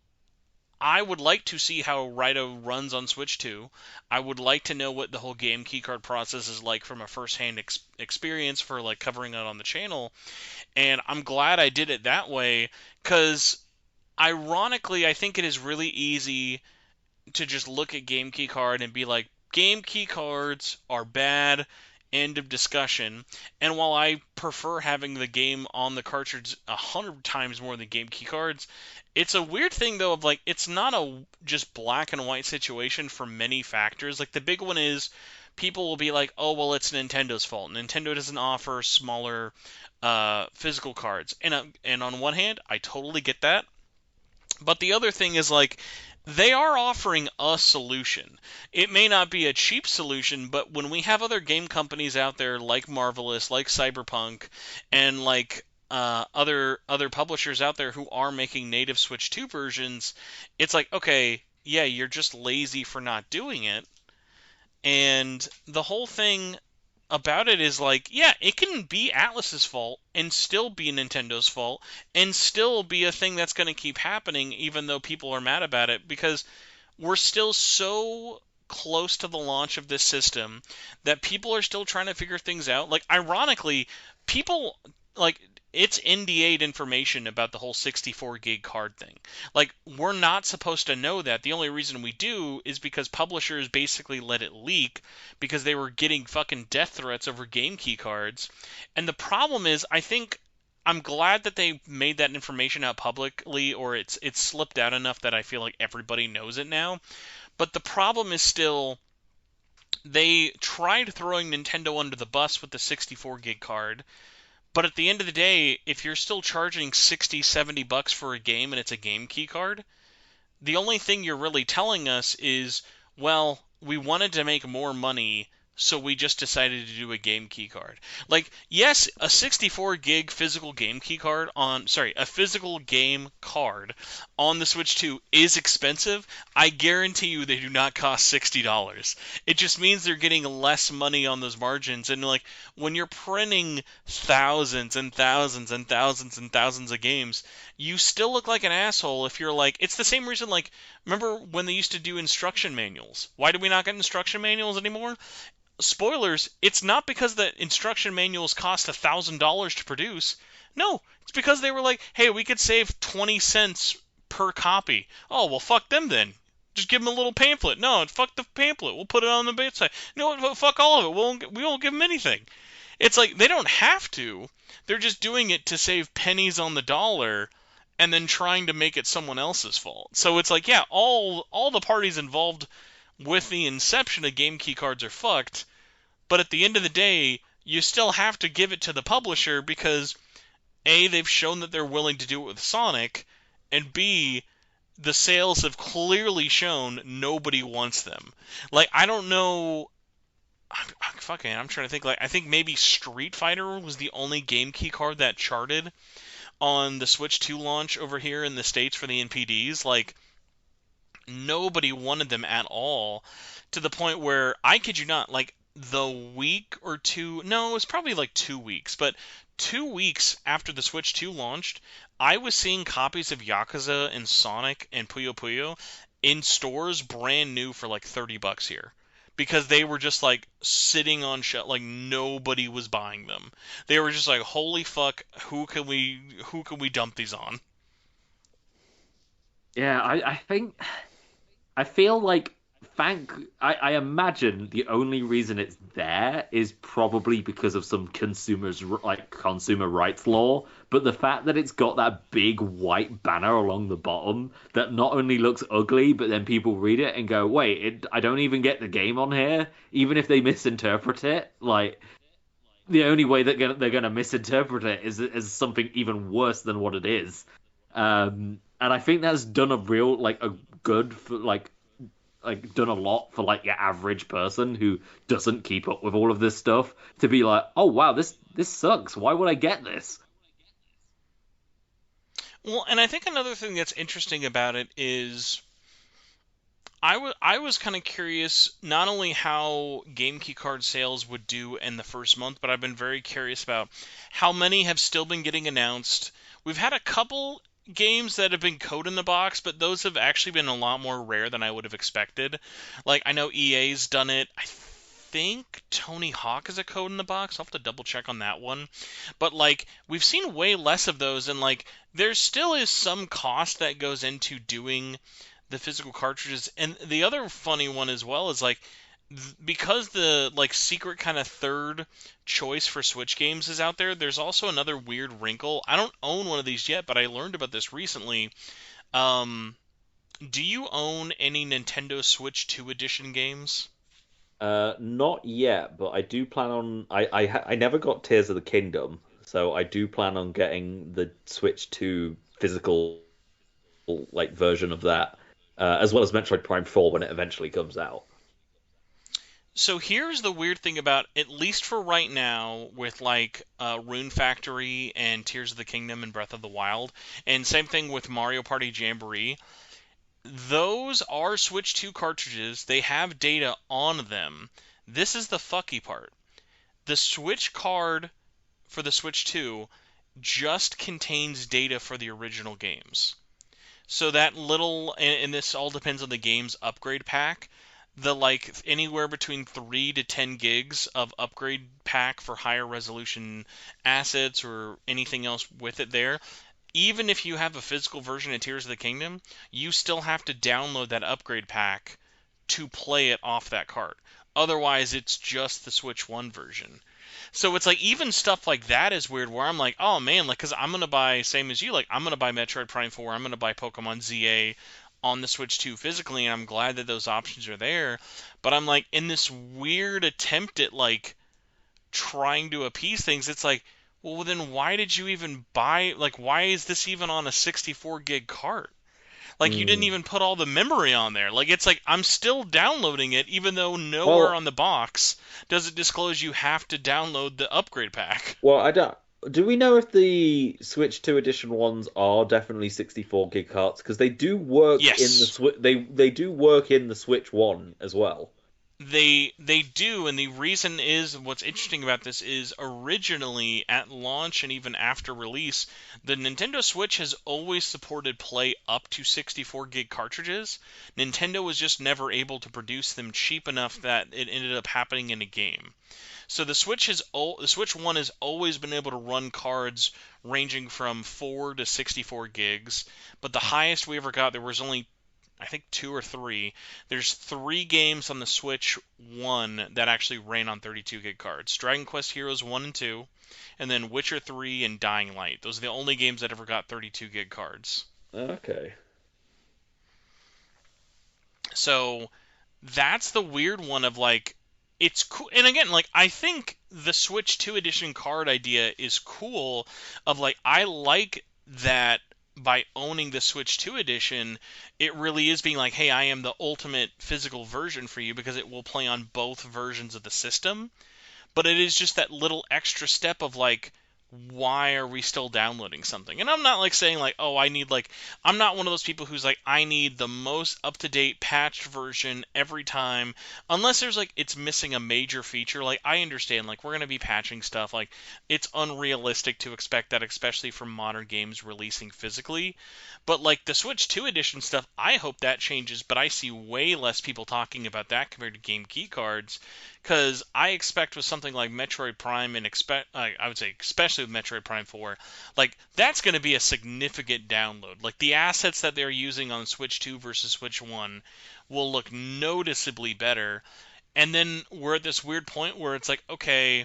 [SPEAKER 2] I would like to see how Raidou runs on Switch 2. I would like to know what the whole game keycard process is like from a first-hand experience for like covering it on the channel, and I'm glad I did it that way because ironically, I think it is really easy to just look at Game Key Card and be like, Game Key Cards are bad. End of discussion. And while I prefer having the game on the cartridge 100 times more than Game Key Cards, it's a weird thing though of like it's not a just black and white situation for many factors. Like the big one is people will be like, oh well, it's Nintendo's fault. Nintendo doesn't offer smaller physical cards. And on one hand, I totally get that. But the other thing is like they are offering a solution. It may not be a cheap solution, but when we have other game companies out there like Marvelous, like Cyberpunk, and like other publishers out there who are making native Switch 2 versions, it's like okay, yeah, you're just lazy for not doing it. And the whole thing about it is like, yeah, it can be Atlus's fault and still be Nintendo's fault and still be a thing that's going to keep happening even though people are mad about it because we're still so close to the launch of this system that people are still trying to figure things out. Like ironically, people like it's NDA'd information about the whole 64 gig card thing. Like we're not supposed to know that. The only reason we do is because publishers basically let it leak because they were getting fucking death threats over game key cards. And the problem is I think I'm glad that they made that information out publicly, or it's slipped out enough that I feel like everybody knows it now. But the problem is still they tried throwing Nintendo under the bus with the 64 gig card, but at the end of the day, if you're still charging 60, 70 bucks for a game and it's a game key card, the only thing you're really telling us is, well, we wanted to make more money, so we just decided to do a game key card. Like, yes, a 64 gig physical game key card a physical game card on the Switch 2 is expensive. I guarantee you they do not cost $60. It just means they're getting less money on those margins. And, like, when you're printing thousands and thousands and thousands and thousands of games, you still look like an asshole if you're like, it's the same reason, like, remember when they used to do instruction manuals? Why do we not get instruction manuals anymore? Spoilers, it's not because the instruction manuals cost $1,000 to produce. No, it's because they were like, hey, we could save 20 cents per copy. Oh, well, fuck them then. Just give them a little pamphlet. No, fuck the pamphlet. We'll put it on the bedside. No, fuck all of it. We won't give them anything. It's like they don't have to. They're just doing it to save pennies on the dollar and then trying to make it someone else's fault. So it's like, yeah, all the parties involved with the inception of game key cards are fucked, but at the end of the day, you still have to give it to the publisher because A, they've shown that they're willing to do it with Sonic, and B, the sales have clearly shown nobody wants them. Like, I don't know. I'm trying to think. Like, I think maybe Street Fighter was the only game key card that charted on the Switch 2 launch over here in the States for the NPDs. Like, nobody wanted them at all, to the point where, I kid you not, like the week or two, no, it was probably like 2 weeks, but 2 weeks after the Switch 2 launched, I was seeing copies of Yakuza and Sonic and Puyo Puyo in stores brand new for like 30 bucks here. Because they were just like sitting on shelf, like nobody was buying them. They were just like, "Holy fuck, who can we dump these on?"
[SPEAKER 3] Yeah, I think I feel like I imagine the only reason it's there is probably because of some consumer rights law. But the fact that it's got that big white banner along the bottom that not only looks ugly, but then people read it and go, "Wait, I don't even get the game on here," even if they misinterpret it. Like the only way that they're gonna misinterpret it is as something even worse than what it is. And I think that's done a real like a good for done a lot for like your average person who doesn't keep up with all of this stuff to be like, oh wow, this sucks. Why would I get this?
[SPEAKER 2] Well, and I think another thing that's interesting about it is I was kind of curious not only how game key card sales would do in the first month, but I've been very curious about how many have still been getting announced. We've had a couple games that have been code in the box, but those have actually been a lot more rare than I would have expected. Like I know EA's done it. I think Tony Hawk is a code in the box. I'll have to double check on that one. But like we've seen way less of those, and like there still is some cost that goes into doing the physical cartridges. And the other funny one as well is like because the like secret kind of third choice for Switch games is out there, there's also another weird wrinkle. I don't own one of these yet, but I learned about this recently. Um, do you own any Nintendo Switch 2 edition games?
[SPEAKER 3] Not yet, but I do plan on. I never got Tears of the Kingdom, so I do plan on getting the Switch 2 physical like version of that, as well as Metroid Prime 4 when it eventually comes out.
[SPEAKER 2] So here's the weird thing about, at least for right now, with like Rune Factory and Tears of the Kingdom and Breath of the Wild, and same thing with Mario Party Jamboree. Those are Switch 2 cartridges. They have data on them. This is the fucky part. The Switch card for the Switch 2 just contains data for the original games. So that little, and this all depends on the game's upgrade pack, the like anywhere between 3 to 10 gigs of upgrade pack for higher resolution assets or anything else with it there. Even if you have a physical version of Tears of the Kingdom, you still have to download that upgrade pack to play it off that cart. Otherwise, it's just the Switch 1 version. So it's like even stuff like that is weird where I'm like, oh man, like, because I'm going to buy, same as you, like, I'm going to buy Metroid Prime 4, I'm going to buy Pokemon ZA on the Switch 2 physically, and I'm glad that those options are there. But I'm like, in this weird attempt at, like, trying to appease things, it's like, well, then why did you even buy, like, why is this even on a 64 gig cart? Like, you didn't
[SPEAKER 3] Hmm.
[SPEAKER 2] even put all the memory on there. Like, it's like, I'm still downloading it, even though nowhere on
[SPEAKER 3] Well,
[SPEAKER 2] the box does it disclose you have to download the upgrade pack.
[SPEAKER 3] I don't. Do we know if the Switch 2 edition ones are definitely 64 gig carts? Because they do work in the
[SPEAKER 2] Yes,
[SPEAKER 3] Switch. They do work in the Switch 1 as well.
[SPEAKER 2] they do, and the reason is what's interesting about this is originally at launch and even after release, the Nintendo Switch has always supported play up to 64 gig cartridges. Nintendo was just never able to produce them cheap enough that it ended up happening in a game. So the Switch One has always been able to run cards ranging from 4 to 64 gigs, but the highest we ever got there was only I think two or three. There's three games on the Switch One that actually ran on 32 gig cards: Dragon Quest Heroes 1 and 2, and then Witcher 3 and Dying Light. Those are the only games that ever got 32 gig cards.
[SPEAKER 3] Okay.
[SPEAKER 2] So that's the weird one of like it's cool. And again, like I think the Switch 2 edition card idea is cool of like I like that by owning the Switch 2 edition, it really is being like, "Hey, I am the ultimate physical version for you because it will play on both versions of the system." But it is just that little extra step of like, why are we still downloading something? And I'm not like saying like, oh, I need like, I'm not one of those people who's like, I need the most up to date patched version every time, unless there's like it's missing a major feature. Like I understand like we're gonna be patching stuff. Like it's unrealistic to expect that, especially for modern games releasing physically. But like the Switch 2 edition stuff, I hope that changes. But I see way less people talking about that compared to game key cards because I expect with something like Metroid Prime and I would say especially with Metroid Prime 4, like that's going to be a significant download. Like the assets that they're using on Switch 2 versus Switch 1 will look noticeably better. And then we're at this weird point where it's like, okay,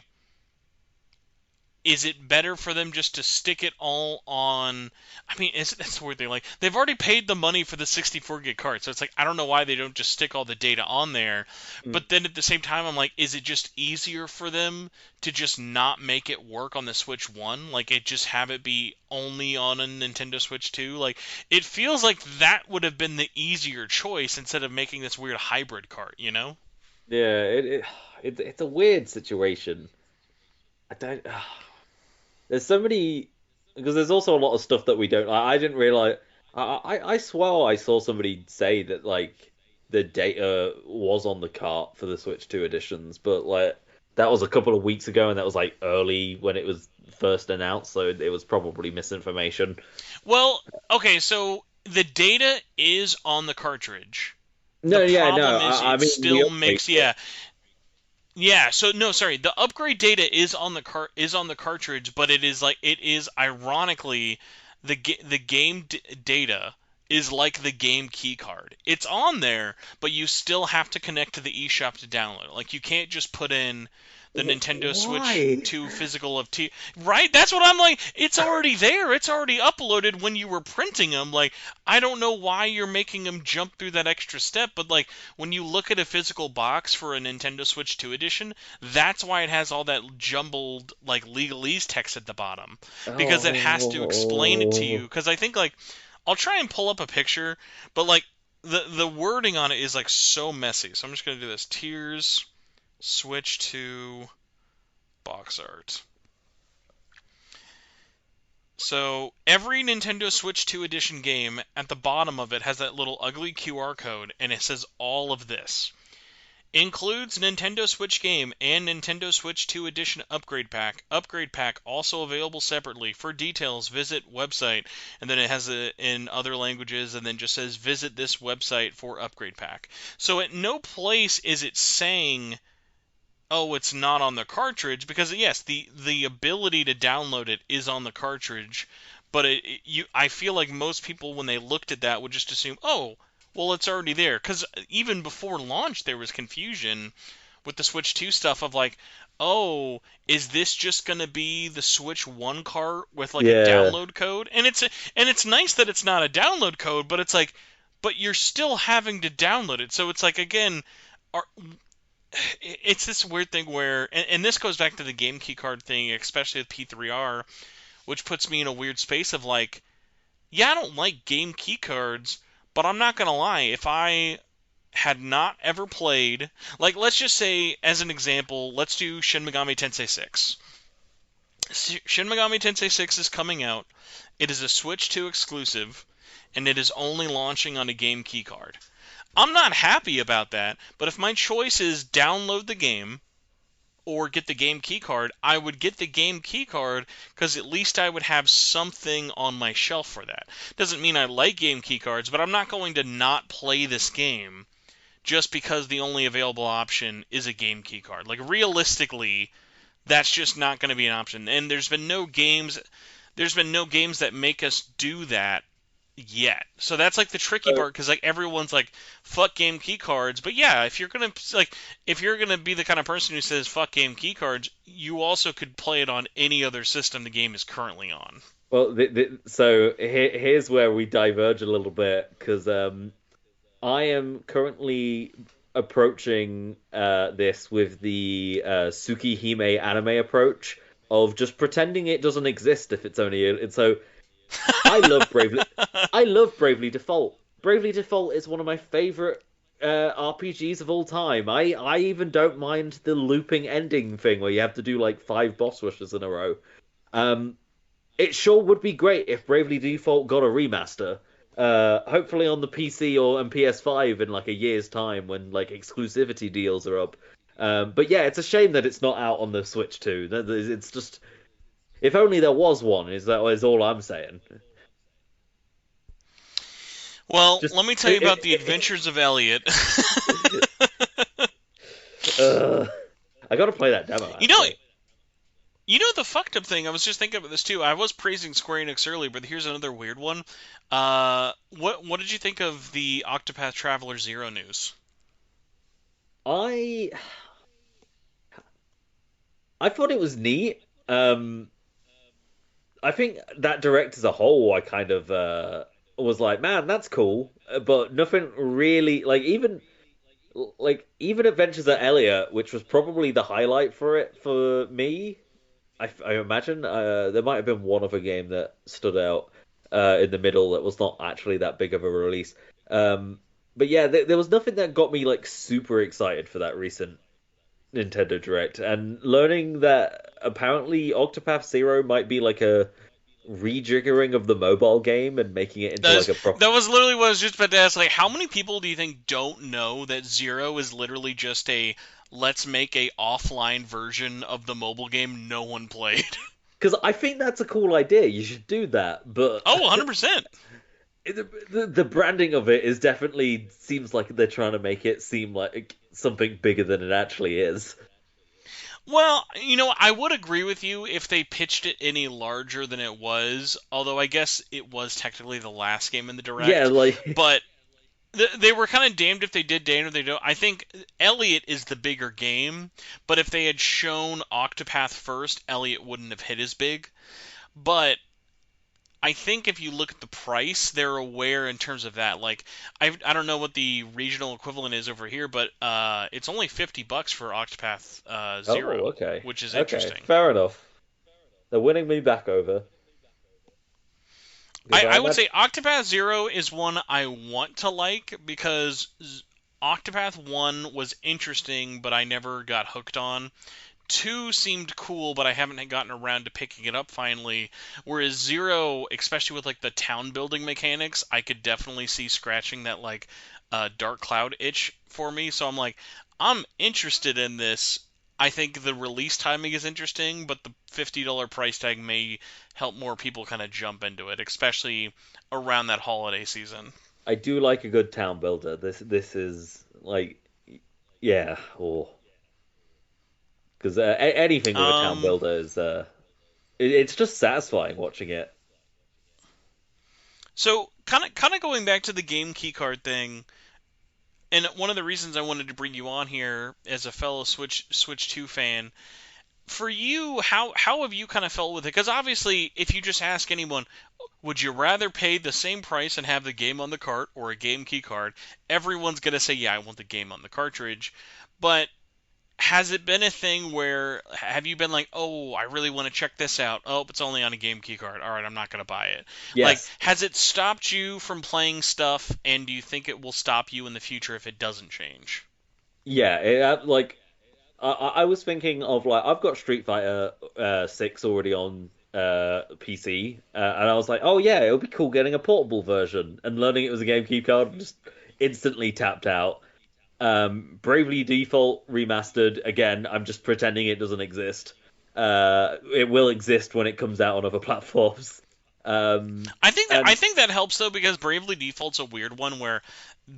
[SPEAKER 2] is it better for them just to stick it all on? I mean, that's the weird thing. Like they've already paid the money for the 64 gig card, so it's like I don't know why they don't just stick all the data on there.
[SPEAKER 3] Mm.
[SPEAKER 2] But then at the same time, I'm like, is it just easier for them to just not make it work on the Switch One? Like it just have it be only on a Nintendo Switch 2? Like it feels like that would have been the easier choice instead of making this weird hybrid cart, you know?
[SPEAKER 3] Yeah, it's a weird situation. I don't. There's so many because there's also a lot of stuff that we don't. I didn't realize. I swear I saw somebody say that like the data was on the cart for the Switch 2 editions, but like that was a couple of weeks ago, and that was like early when it was first announced, so it was probably misinformation.
[SPEAKER 2] Well, okay, so the data is on the cartridge. The
[SPEAKER 3] No, yeah, no.
[SPEAKER 2] problem is
[SPEAKER 3] I
[SPEAKER 2] it
[SPEAKER 3] mean the
[SPEAKER 2] still
[SPEAKER 3] update.
[SPEAKER 2] makes, yeah. Yeah, so no, sorry. The upgrade data is on the cartridge, but it is ironically the game data is like the game key card. It's on there, but you still have to connect to the eShop to download it. Like you can't just put in the Nintendo Switch
[SPEAKER 3] Why?
[SPEAKER 2] 2 physical of T. Right? That's what I'm like. It's already there. It's already uploaded when you were printing them. Like I don't know why you're making them jump through that extra step, but like when you look at a physical box for a Nintendo Switch 2 edition, that's why it has all that jumbled like legalese text at the bottom because it has to explain it to you.
[SPEAKER 3] Oh,
[SPEAKER 2] Because I think like I'll try and pull up a picture, but like the wording on it is like so messy. So I'm just gonna do this. Tears Switch 2 box art. So every Nintendo Switch 2 edition game at the bottom of it has that little ugly QR code, and it says all of this. Includes Nintendo Switch game and Nintendo Switch 2 edition upgrade pack. Upgrade pack also available separately. For details, visit website. And then it has it in other languages, and then just says visit this website for upgrade pack. So at no place is it saying, oh, it's not on the cartridge, because yes, the ability to download it is on the cartridge, but I feel like most people when they looked at that would just assume, oh, well, it's already there, because even before launch there was confusion with the Switch 2 stuff of like, oh, is this just gonna be the Switch 1 cart with like a
[SPEAKER 3] yeah.
[SPEAKER 2] download code? And it's nice that it's not a download code, but it's like, but you're still having to download it, so it's like again. Are, it's this weird thing where, and this goes back to the game key card thing, especially with P3R, which puts me in a weird space of like, yeah, I don't like game key cards, but I'm not gonna lie, if I had not ever played, like, let's just say, as an example, let's do Shin Megami Tensei 6. Shin Megami Tensei 6 is coming out. It is a Switch 2 exclusive, and it is only launching on a game key card. I'm not happy about that, but if my choice is download the game or get the game keycard, I would get the game keycard because at least I would have something on my shelf for that. Doesn't mean I like game keycards, but I'm not going to not play this game just because the only available option is a game keycard. Like realistically, that's just not going to be an option. And there's been no games that make us do that yet. So that's like the tricky
[SPEAKER 3] So,
[SPEAKER 2] part because like everyone's like fuck game key cards, but yeah, if you're gonna be the kind of person who says fuck game key cards, you also could play it on any other system the game is currently on.
[SPEAKER 3] well, so here's where we diverge a little bit because I am currently approaching this with the Tsukihime anime approach of just pretending it doesn't exist if it's only and so I love Bravely I love Bravely Default. Bravely Default is one of my favorite RPGs of all time. I even don't mind the looping ending thing where you have to do like five boss rushes in a row. Um, it sure would be great if Bravely Default got a remaster. Hopefully on the PC or and PS5 in like a year's time when like exclusivity deals are up. But yeah, it's a shame that it's not out on the Switch too. It's just if only there was one. Is all I'm saying.
[SPEAKER 2] Well,
[SPEAKER 3] Just
[SPEAKER 2] let me tell you
[SPEAKER 3] it,
[SPEAKER 2] about the
[SPEAKER 3] it,
[SPEAKER 2] adventures of Elliot.
[SPEAKER 3] Ugh. I got to play that demo
[SPEAKER 2] You know,
[SPEAKER 3] actually.
[SPEAKER 2] the fucked up thing. I was just thinking about this too. I was praising Square Enix earlier, but here's another weird one. What did you think of the Octopath Traveler Zero news?
[SPEAKER 3] I I thought it was neat. I think that direct as a whole, I kind of was like, man, that's cool, but nothing really even Adventures at Elliot, which was probably the highlight for it for me. I imagine there might have been one other game that stood out in the middle that was not actually that big of a release. Um, but yeah, there was nothing that got me like super excited for that recent Nintendo Direct, and learning that apparently Octopath Zero might be like a rejiggering of the mobile game and making it into like
[SPEAKER 2] That's
[SPEAKER 3] a proper.
[SPEAKER 2] that was literally what I was just about to ask. Like, how many people do you think don't know that Zero is literally just a let's make a offline version of the mobile game no one played?
[SPEAKER 3] Because I think that's a cool idea. You should do that, but
[SPEAKER 2] Oh, 100%.
[SPEAKER 3] the branding of it is definitely seems like they're trying to make it seem like something bigger than it actually is.
[SPEAKER 2] Well, I would agree with you if they pitched it any larger than it was, although I guess it was technically the last game in the
[SPEAKER 3] Yeah,
[SPEAKER 2] direct.
[SPEAKER 3] like
[SPEAKER 2] But they were kind of damned if they did, damned if they don't. I think Elliot is the bigger game, but if they had shown Octopath first, Elliot wouldn't have hit as big. But I think if you look at the price, they're aware in terms of that. Like, I don't know what the regional equivalent is over here, but it's only $50 for Octopath
[SPEAKER 3] oh,
[SPEAKER 2] Zero,
[SPEAKER 3] okay,
[SPEAKER 2] which is
[SPEAKER 3] okay,
[SPEAKER 2] interesting.
[SPEAKER 3] fair enough. They're winning me back over because I
[SPEAKER 2] I would
[SPEAKER 3] imagine.
[SPEAKER 2] say Octopath Zero is one I want to like because Octopath 1 was interesting, but I never got hooked on. 2 seemed cool, but I haven't gotten around to picking it up finally. Whereas 0, especially with like the town building mechanics, I could definitely see scratching that like Dark Cloud itch for me. So I'm like, I'm interested in this. I think the release timing is interesting, but the $50 price tag may help more people kind of jump into it, especially around that holiday season.
[SPEAKER 3] I do like a good town builder. This is like yeah, or because anything with a town
[SPEAKER 2] Um,
[SPEAKER 3] builder is it's just satisfying watching it.
[SPEAKER 2] so kind of going back to the game keycard thing, and one of the reasons I wanted to bring you on here as a fellow Switch 2 fan, for you, how have you kind of felt with it? Because obviously, if you just ask anyone, would you rather pay the same price and have the game on the cart or a game key card? Everyone's gonna say, yeah, I want the game on the cartridge. But has it been a thing where have you been like, oh, I really want to check this out? Oh, it's only on a game key card. All right, I'm not gonna buy it. Like,
[SPEAKER 3] Yes,
[SPEAKER 2] has it stopped you from playing stuff, and do you think it will stop you in the future if it doesn't change?
[SPEAKER 3] yeah, like I was thinking of like I've got Street Fighter 6 already on PC, and I was like, oh yeah, it would be cool getting a portable version, and learning it was a GameCube card just instantly tapped out. Bravely Default Remastered again. I'm just pretending it doesn't exist. It will exist when it comes out on other platforms.
[SPEAKER 2] I
[SPEAKER 3] And
[SPEAKER 2] think that helps though because Bravely Default's a weird one where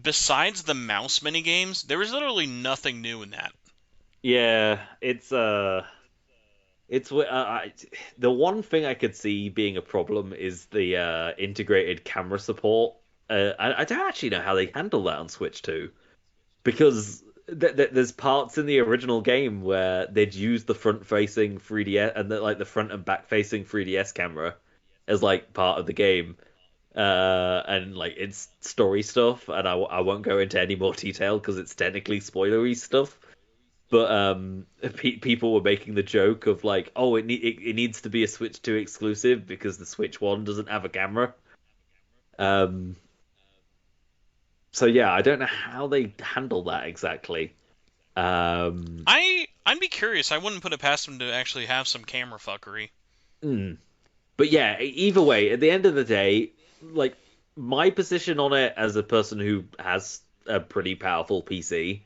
[SPEAKER 2] besides the mouse mini games, there is literally nothing new in that.
[SPEAKER 3] yeah, the one thing I could see being a problem is the integrated camera support. I don't actually know how they handle that on Switch 2 because there's parts in the original game where they'd use the front-facing 3DS and the front and back-facing 3DS camera as like part of the game. And like it's story stuff, and I won't go into any more detail because it's technically spoilery stuff. But people were making the joke of like, oh, it needs to be a Switch 2 exclusive because the Switch 1 doesn't have a camera. Um, so yeah, I don't know how they handle that exactly. Um,
[SPEAKER 2] I'd be curious. I wouldn't put it past them to actually have some camera fuckery.
[SPEAKER 3] hmm. But yeah, either way, at the end of the day, like my position on it as a person who has a pretty powerful PC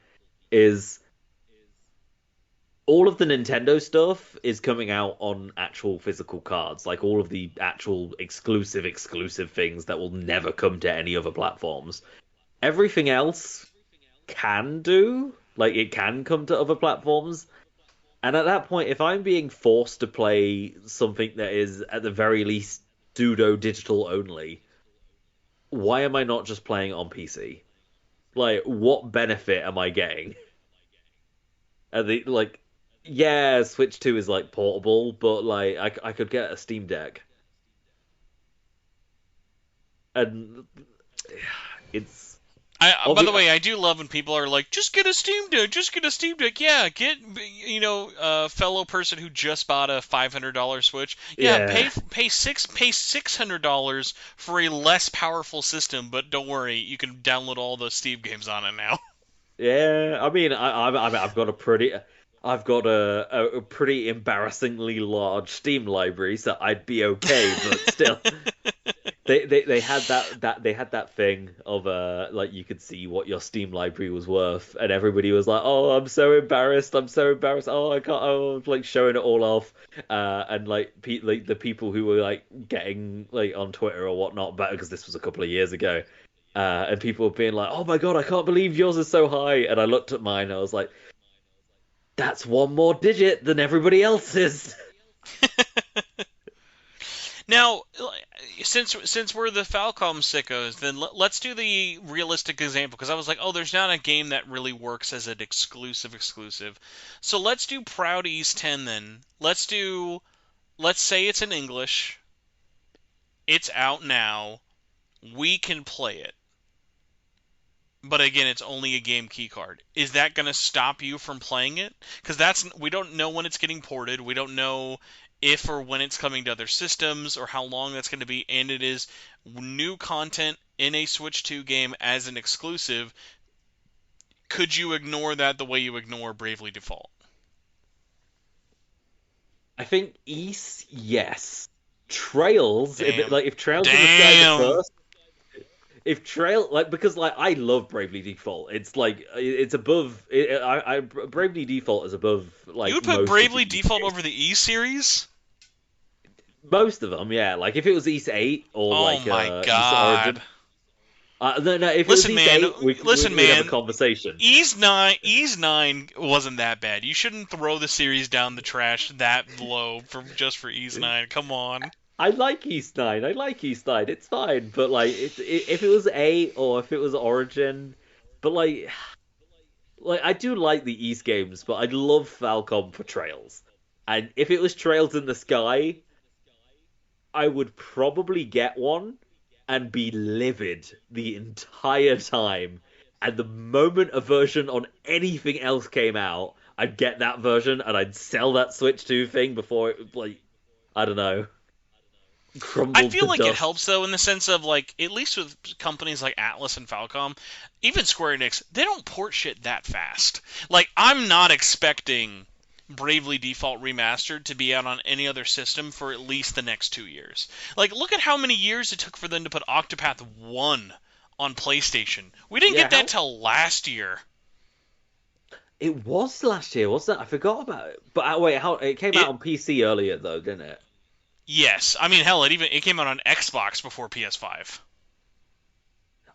[SPEAKER 3] is all of the Nintendo stuff is coming out on actual physical cards, like all of the actual exclusive things that will never come to any other platforms. Everything else can do, like it can come to other platforms, And at that point, if I'm being forced to play something that is at the very least pseudo digital only, why am I not just playing it on PC? Like, what benefit am I getting? Like, yeah, Switch 2 is like portable, but like I could get a Steam Deck, and it's
[SPEAKER 2] By
[SPEAKER 3] obvious.
[SPEAKER 2] the way, I do love when people are like, "Just get a Steam Deck, just get a Steam Deck." Yeah, get a fellow person who just bought a $500 Switch. Yeah,
[SPEAKER 3] Yeah,
[SPEAKER 2] pay $600 for a less powerful system, but don't worry, you can download all the Steam games on it now.
[SPEAKER 3] yeah. I mean, I've got I've got a pretty embarrassingly large Steam library, so I'd be okay. But still, they had they had that thing of like you could see what your Steam library was worth, and everybody was like, "Oh, I'm so embarrassed. Oh, I can't." Oh, like showing it all off, and like like the people who were like getting like on Twitter or whatnot, but because this was a couple of years ago, and people were being like, "Oh my God, I can't believe yours is so high," and I looked at mine, and I was like, "That's one more digit than everybody else's."
[SPEAKER 2] Now, since we're the Falcom sickos, then let's do the realistic example because I was like, oh, there's not a game that really works as an exclusive. So let's do Proud East 10 then. Let's say it's in English. It's out now. We can play it. But again, it's only a game key card. Is that going to stop you from playing it? Because we don't know when it's getting ported. We don't know if or when it's coming to other systems or how long that's going to be. And it is new content in a Switch 2 game as an exclusive. Could you ignore that the way you ignore Bravely Default?
[SPEAKER 3] I think East, yes. Trails,
[SPEAKER 2] Damn.
[SPEAKER 3] like if Trails in the Sky is the
[SPEAKER 2] Damn.
[SPEAKER 3] first, if Trail like because like I love Bravely Default. It's like it's above. Bravely Default is above
[SPEAKER 2] You
[SPEAKER 3] like
[SPEAKER 2] would put
[SPEAKER 3] most of the
[SPEAKER 2] Bravely
[SPEAKER 3] East
[SPEAKER 2] Default
[SPEAKER 3] games.
[SPEAKER 2] over the E series?
[SPEAKER 3] Most of them, yeah. Like if it was East 8 or
[SPEAKER 2] Oh
[SPEAKER 3] like
[SPEAKER 2] my
[SPEAKER 3] East Origin.
[SPEAKER 2] god.
[SPEAKER 3] No, if it was
[SPEAKER 2] Listen,
[SPEAKER 3] East
[SPEAKER 2] man.
[SPEAKER 3] 8,
[SPEAKER 2] Listen,
[SPEAKER 3] we'd have a
[SPEAKER 2] man.
[SPEAKER 3] conversation.
[SPEAKER 2] Ease 9 wasn't that bad. You shouldn't throw the series down the trash that low for Ease 9. Come on.
[SPEAKER 3] I like East 9. I like East 9. It's fine, but like if it was 8 or if it was Origin, but like I do like the East games, but I love Falcom for Trails. And if it was Trails in the Sky, I would probably get one and be livid the entire time. And the moment a version on anything else came out, I'd get that version and I'd sell that Switch 2 thing before it, like, I don't know,
[SPEAKER 2] I
[SPEAKER 3] crumbled
[SPEAKER 2] feel
[SPEAKER 3] to
[SPEAKER 2] like it
[SPEAKER 3] dust.
[SPEAKER 2] helps though in the sense of like at least with companies like Atlus and Falcom, even Square Enix, they don't port shit that fast. Like I'm not expecting Bravely Default Remastered to be out on any other system for at least the next 2 years. Like look at how many years it took for them to put Octopath 1 on PlayStation. We didn't
[SPEAKER 3] Yeah,
[SPEAKER 2] get that
[SPEAKER 3] how?
[SPEAKER 2] till last year.
[SPEAKER 3] It was last year, wasn't it? I forgot about it. But wait, how? It came out
[SPEAKER 2] It
[SPEAKER 3] on PC earlier, though, didn't it?
[SPEAKER 2] Yes, I mean hell, it came out on Xbox before PS5.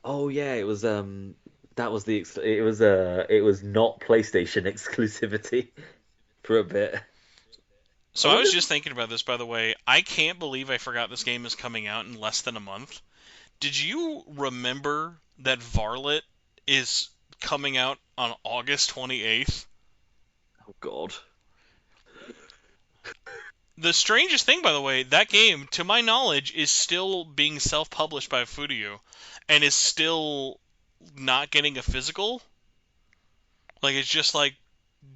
[SPEAKER 3] Oh yeah, it was. That was it was not PlayStation exclusivity for a bit. I
[SPEAKER 2] So I
[SPEAKER 3] wonder.
[SPEAKER 2] was just thinking about this, by the way. I can't believe I forgot this game is coming out in less than a month. Did you remember that Varlet is coming out on August 28th?
[SPEAKER 3] Oh God.
[SPEAKER 2] The strangest thing, by the way, that game, to my knowledge, is still being self-published by Fudio and is still not getting a physical. Like it's just like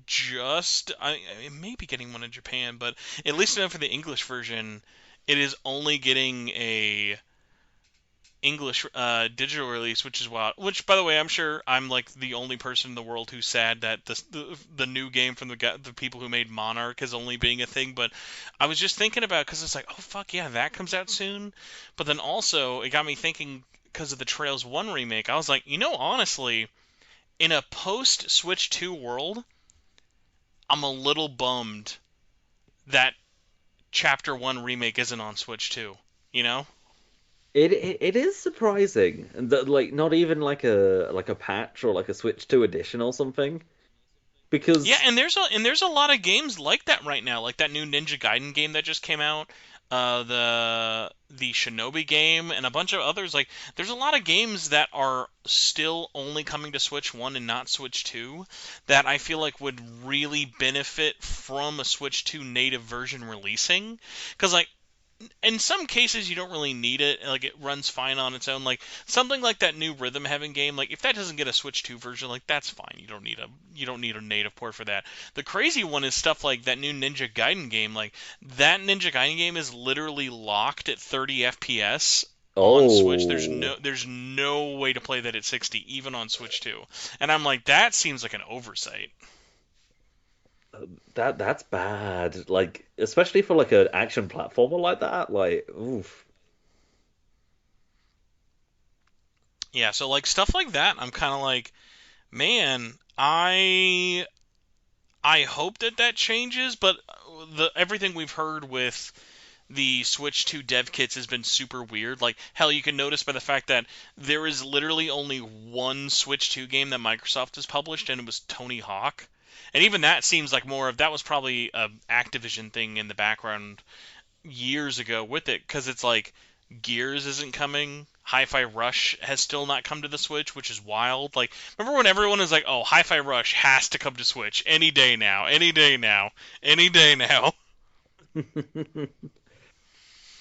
[SPEAKER 2] it may be getting one in Japan, but at least enough for the English version, it is only getting a English digital release, which is wild. Which, by the way, I'm sure I'm like the only person in the world who's sad that the new game from the people who made Monarch is only being a thing. But I was just thinking about because it's like, oh fuck yeah, that comes out soon. But then also it got me thinking because of the Trails One remake. I was like, honestly, in a post Switch 2 world, I'm a little bummed that Chapter One remake isn't on Switch 2. You know?
[SPEAKER 3] It is surprising, and that like not even like a patch or like a Switch 2 edition or something.
[SPEAKER 2] Yeah,
[SPEAKER 3] because
[SPEAKER 2] and there's a lot of games like that right now, like that new Ninja Gaiden game that just came out, the Shinobi game, and a bunch of others. Like, there's a lot of games that are still only coming to Switch One and not Switch Two, that I feel like would really benefit from a Switch Two native version releasing. Because like in some cases you don't really need it, like it runs fine on its own. Like something like that new rhythm heaven game, like if that doesn't get a Switch 2 version, like that's fine. You don't need a native port for that. The crazy one is stuff like that new Ninja Gaiden game. Like that Ninja Gaiden game is literally locked at 30 FPS on Switch.
[SPEAKER 3] oh,
[SPEAKER 2] There's no way to play that at 60 even on Switch 2. And I'm like, that seems like an oversight.
[SPEAKER 3] that's bad. Like, especially for like an action platformer like that. Like, oof.
[SPEAKER 2] Yeah, so like stuff like that, I'm kind of like, man, I hope that that changes, but the everything we've heard with the Switch 2 dev kits has been super weird. Like, hell, you can notice by the fact that there is literally only one Switch 2 game that Microsoft has published, and it was Tony Hawk. And even that seems like more of that was probably a Activision thing in the background years ago with it, because it's like Gears isn't coming. Hi-Fi Rush has still not come to the Switch, which is wild. Like, remember when everyone was like, "Oh, Hi-Fi Rush has to come to Switch any day now, any day now, any day now."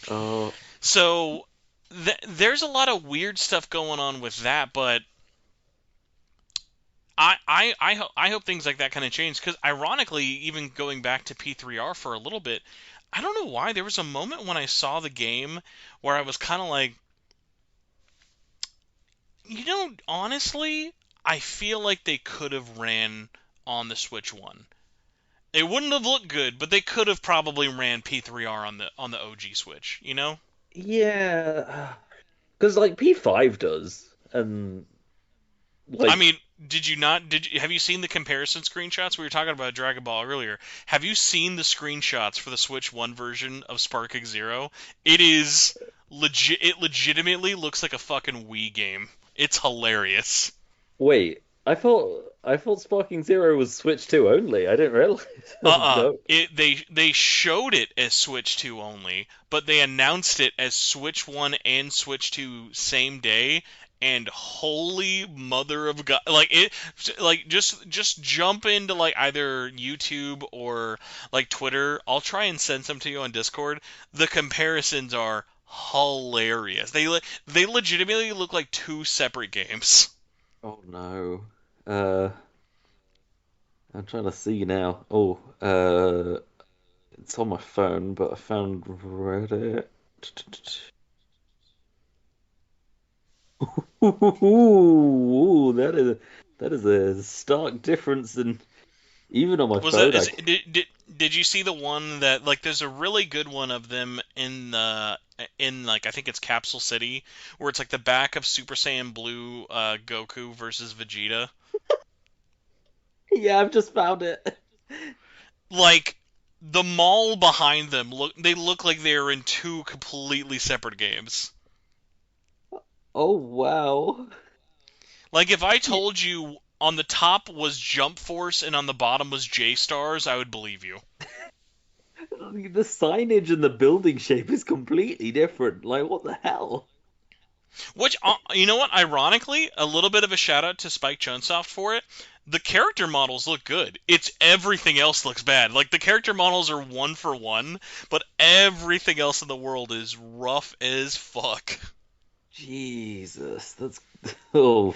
[SPEAKER 3] Oh,
[SPEAKER 2] So there's a lot of weird stuff going on with that, but I hope things like that kind of change, because ironically, even going back to P3R for a little bit, I don't know why there was a moment when I saw the game where I was kind of like, honestly, I feel like they could have ran on the Switch One. It wouldn't have looked good, but they could have probably ran P3R on the OG Switch. You know?
[SPEAKER 3] yeah. Because like P5 does, and
[SPEAKER 2] I
[SPEAKER 3] like
[SPEAKER 2] mean, did you not? Have you seen the comparison screenshots? We were talking about Dragon Ball earlier. Have you seen the screenshots for the Switch One version of Sparking Zero? It is legit. It legitimately looks like a fucking Wii game. It's hilarious.
[SPEAKER 3] wait, I thought Sparking Zero was Switch 2 only. I didn't realize. No.
[SPEAKER 2] They showed it as Switch 2 only, but they announced it as Switch 1 and Switch 2 same day, and holy mother of God, like it, like just jump into like either YouTube or like Twitter. I'll try and send some to you on Discord. The comparisons are hilarious. They legitimately look like two separate games.
[SPEAKER 3] Oh no. I'm trying to see now. Oh, it's on my phone, but I found Reddit. Ooh, that is a stark difference, and even on my
[SPEAKER 2] Was that
[SPEAKER 3] phone,
[SPEAKER 2] is did you see the one that like there's a really good one of them in like I think it's Capsule City, where it's like the back of Super Saiyan Blue Goku versus Vegeta.
[SPEAKER 3] yeah, I've just found it.
[SPEAKER 2] Like the mall behind them look like they're in two completely separate games.
[SPEAKER 3] Oh wow.
[SPEAKER 2] Like if I
[SPEAKER 3] Yeah,
[SPEAKER 2] told you on the top was Jump Force and on the bottom was J Stars, I would believe you.
[SPEAKER 3] the signage and the building shape is completely different. Like, what the hell?
[SPEAKER 2] Which, you know what? Ironically, a little bit of a shout out to Spike Chunsoft for it. The character models look good. It's everything else looks bad. Like the character models are one for one, but everything else in the world is rough as fuck.
[SPEAKER 3] Jesus, that's oh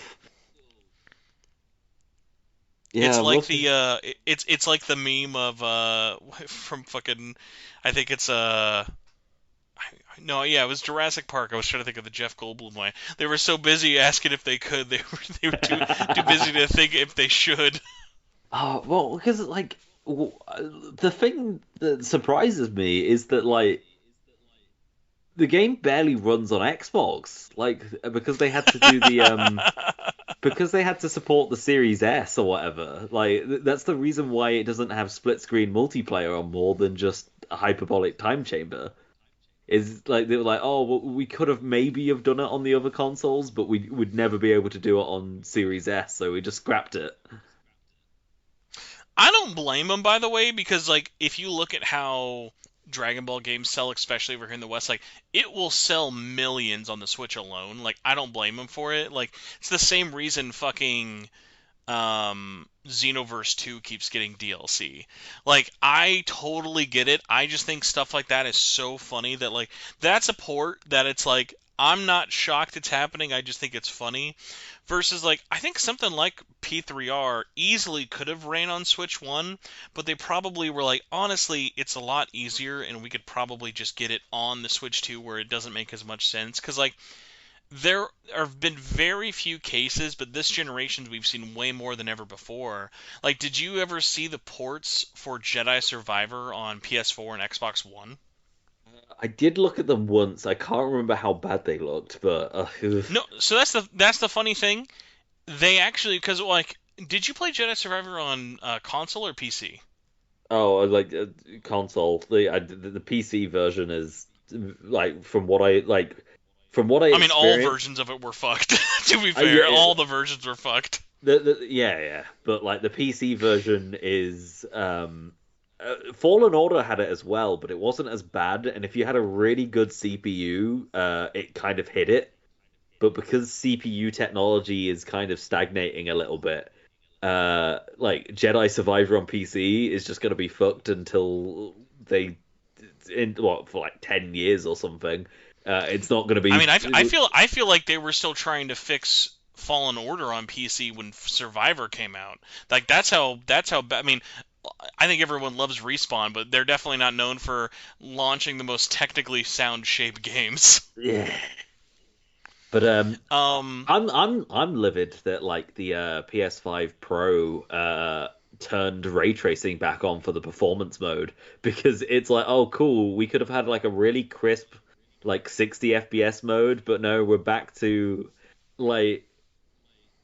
[SPEAKER 3] yeah.
[SPEAKER 2] It's
[SPEAKER 3] I'm
[SPEAKER 2] like
[SPEAKER 3] looking.
[SPEAKER 2] the it's like the meme of from fucking I think it's no, yeah, it was Jurassic Park. I was trying to think of the Jeff Goldblum way. They were so busy asking if they could, they were too busy to think if they should.
[SPEAKER 3] Oh well, because like the thing that surprises me is that like the game barely runs on Xbox. Like because they had to do the because they had to support the Series S or whatever. Like that's the reason why it doesn't have split screen multiplayer on more than just a hyperbolic time chamber. Is like they were like, oh, well, we could have maybe have done it on the other consoles, but we would never be able to do it on Series S, so we just scrapped it.
[SPEAKER 2] I don't blame them, by the way, because like if you look at how Dragon Ball games sell, especially over here in the West, like it will sell millions on the Switch alone. Like I don't blame them for it. Like it's the same reason fucking Xenoverse 2 keeps getting DLC. Like I totally get it. I just think stuff like that is so funny that like that's a port that it's like I'm not shocked it's happening. I just think it's funny. Versus like I think something like P3R easily could have ran on Switch 1, but they probably were like honestly, it's a lot easier and we could probably just get it on the Switch 2 where it doesn't make as much sense cuz like there have been very few cases, but this generation we've seen way more than ever before. Like, did you ever see the ports for Jedi Survivor on PS4 and Xbox One?
[SPEAKER 3] I did look at them once. I can't remember how bad they looked, but
[SPEAKER 2] No, so that's the funny thing. They actually because like, did you play Jedi Survivor on console or PC?
[SPEAKER 3] oh, like console. The PC version is like from what I
[SPEAKER 2] I mean, all
[SPEAKER 3] experienced.
[SPEAKER 2] versions of it were fucked. To be fair,
[SPEAKER 3] Yeah,
[SPEAKER 2] all the versions were fucked.
[SPEAKER 3] yeah, but like the PC version is Fallen Order had it as well, but it wasn't as bad. And if you had a really good CPU, it kind of hit it. But because CPU technology is kind of stagnating a little bit, like Jedi Survivor on PC is just going to be fucked until they in what for like 10 years or something. It's not going to
[SPEAKER 2] I
[SPEAKER 3] be.
[SPEAKER 2] mean, I feel like they were still trying to fix Fallen Order on PC when Survivor came out. Like that's how I mean, I think everyone loves Respawn, but they're definitely not known for launching the most technically sound shaped games.
[SPEAKER 3] Yeah. But
[SPEAKER 2] Um,
[SPEAKER 3] I'm livid that like the PS5 Pro turned ray tracing back on for the performance mode because it's like, oh cool, we could have had like a really crisp like 60 FPS mode, but no, we're back to like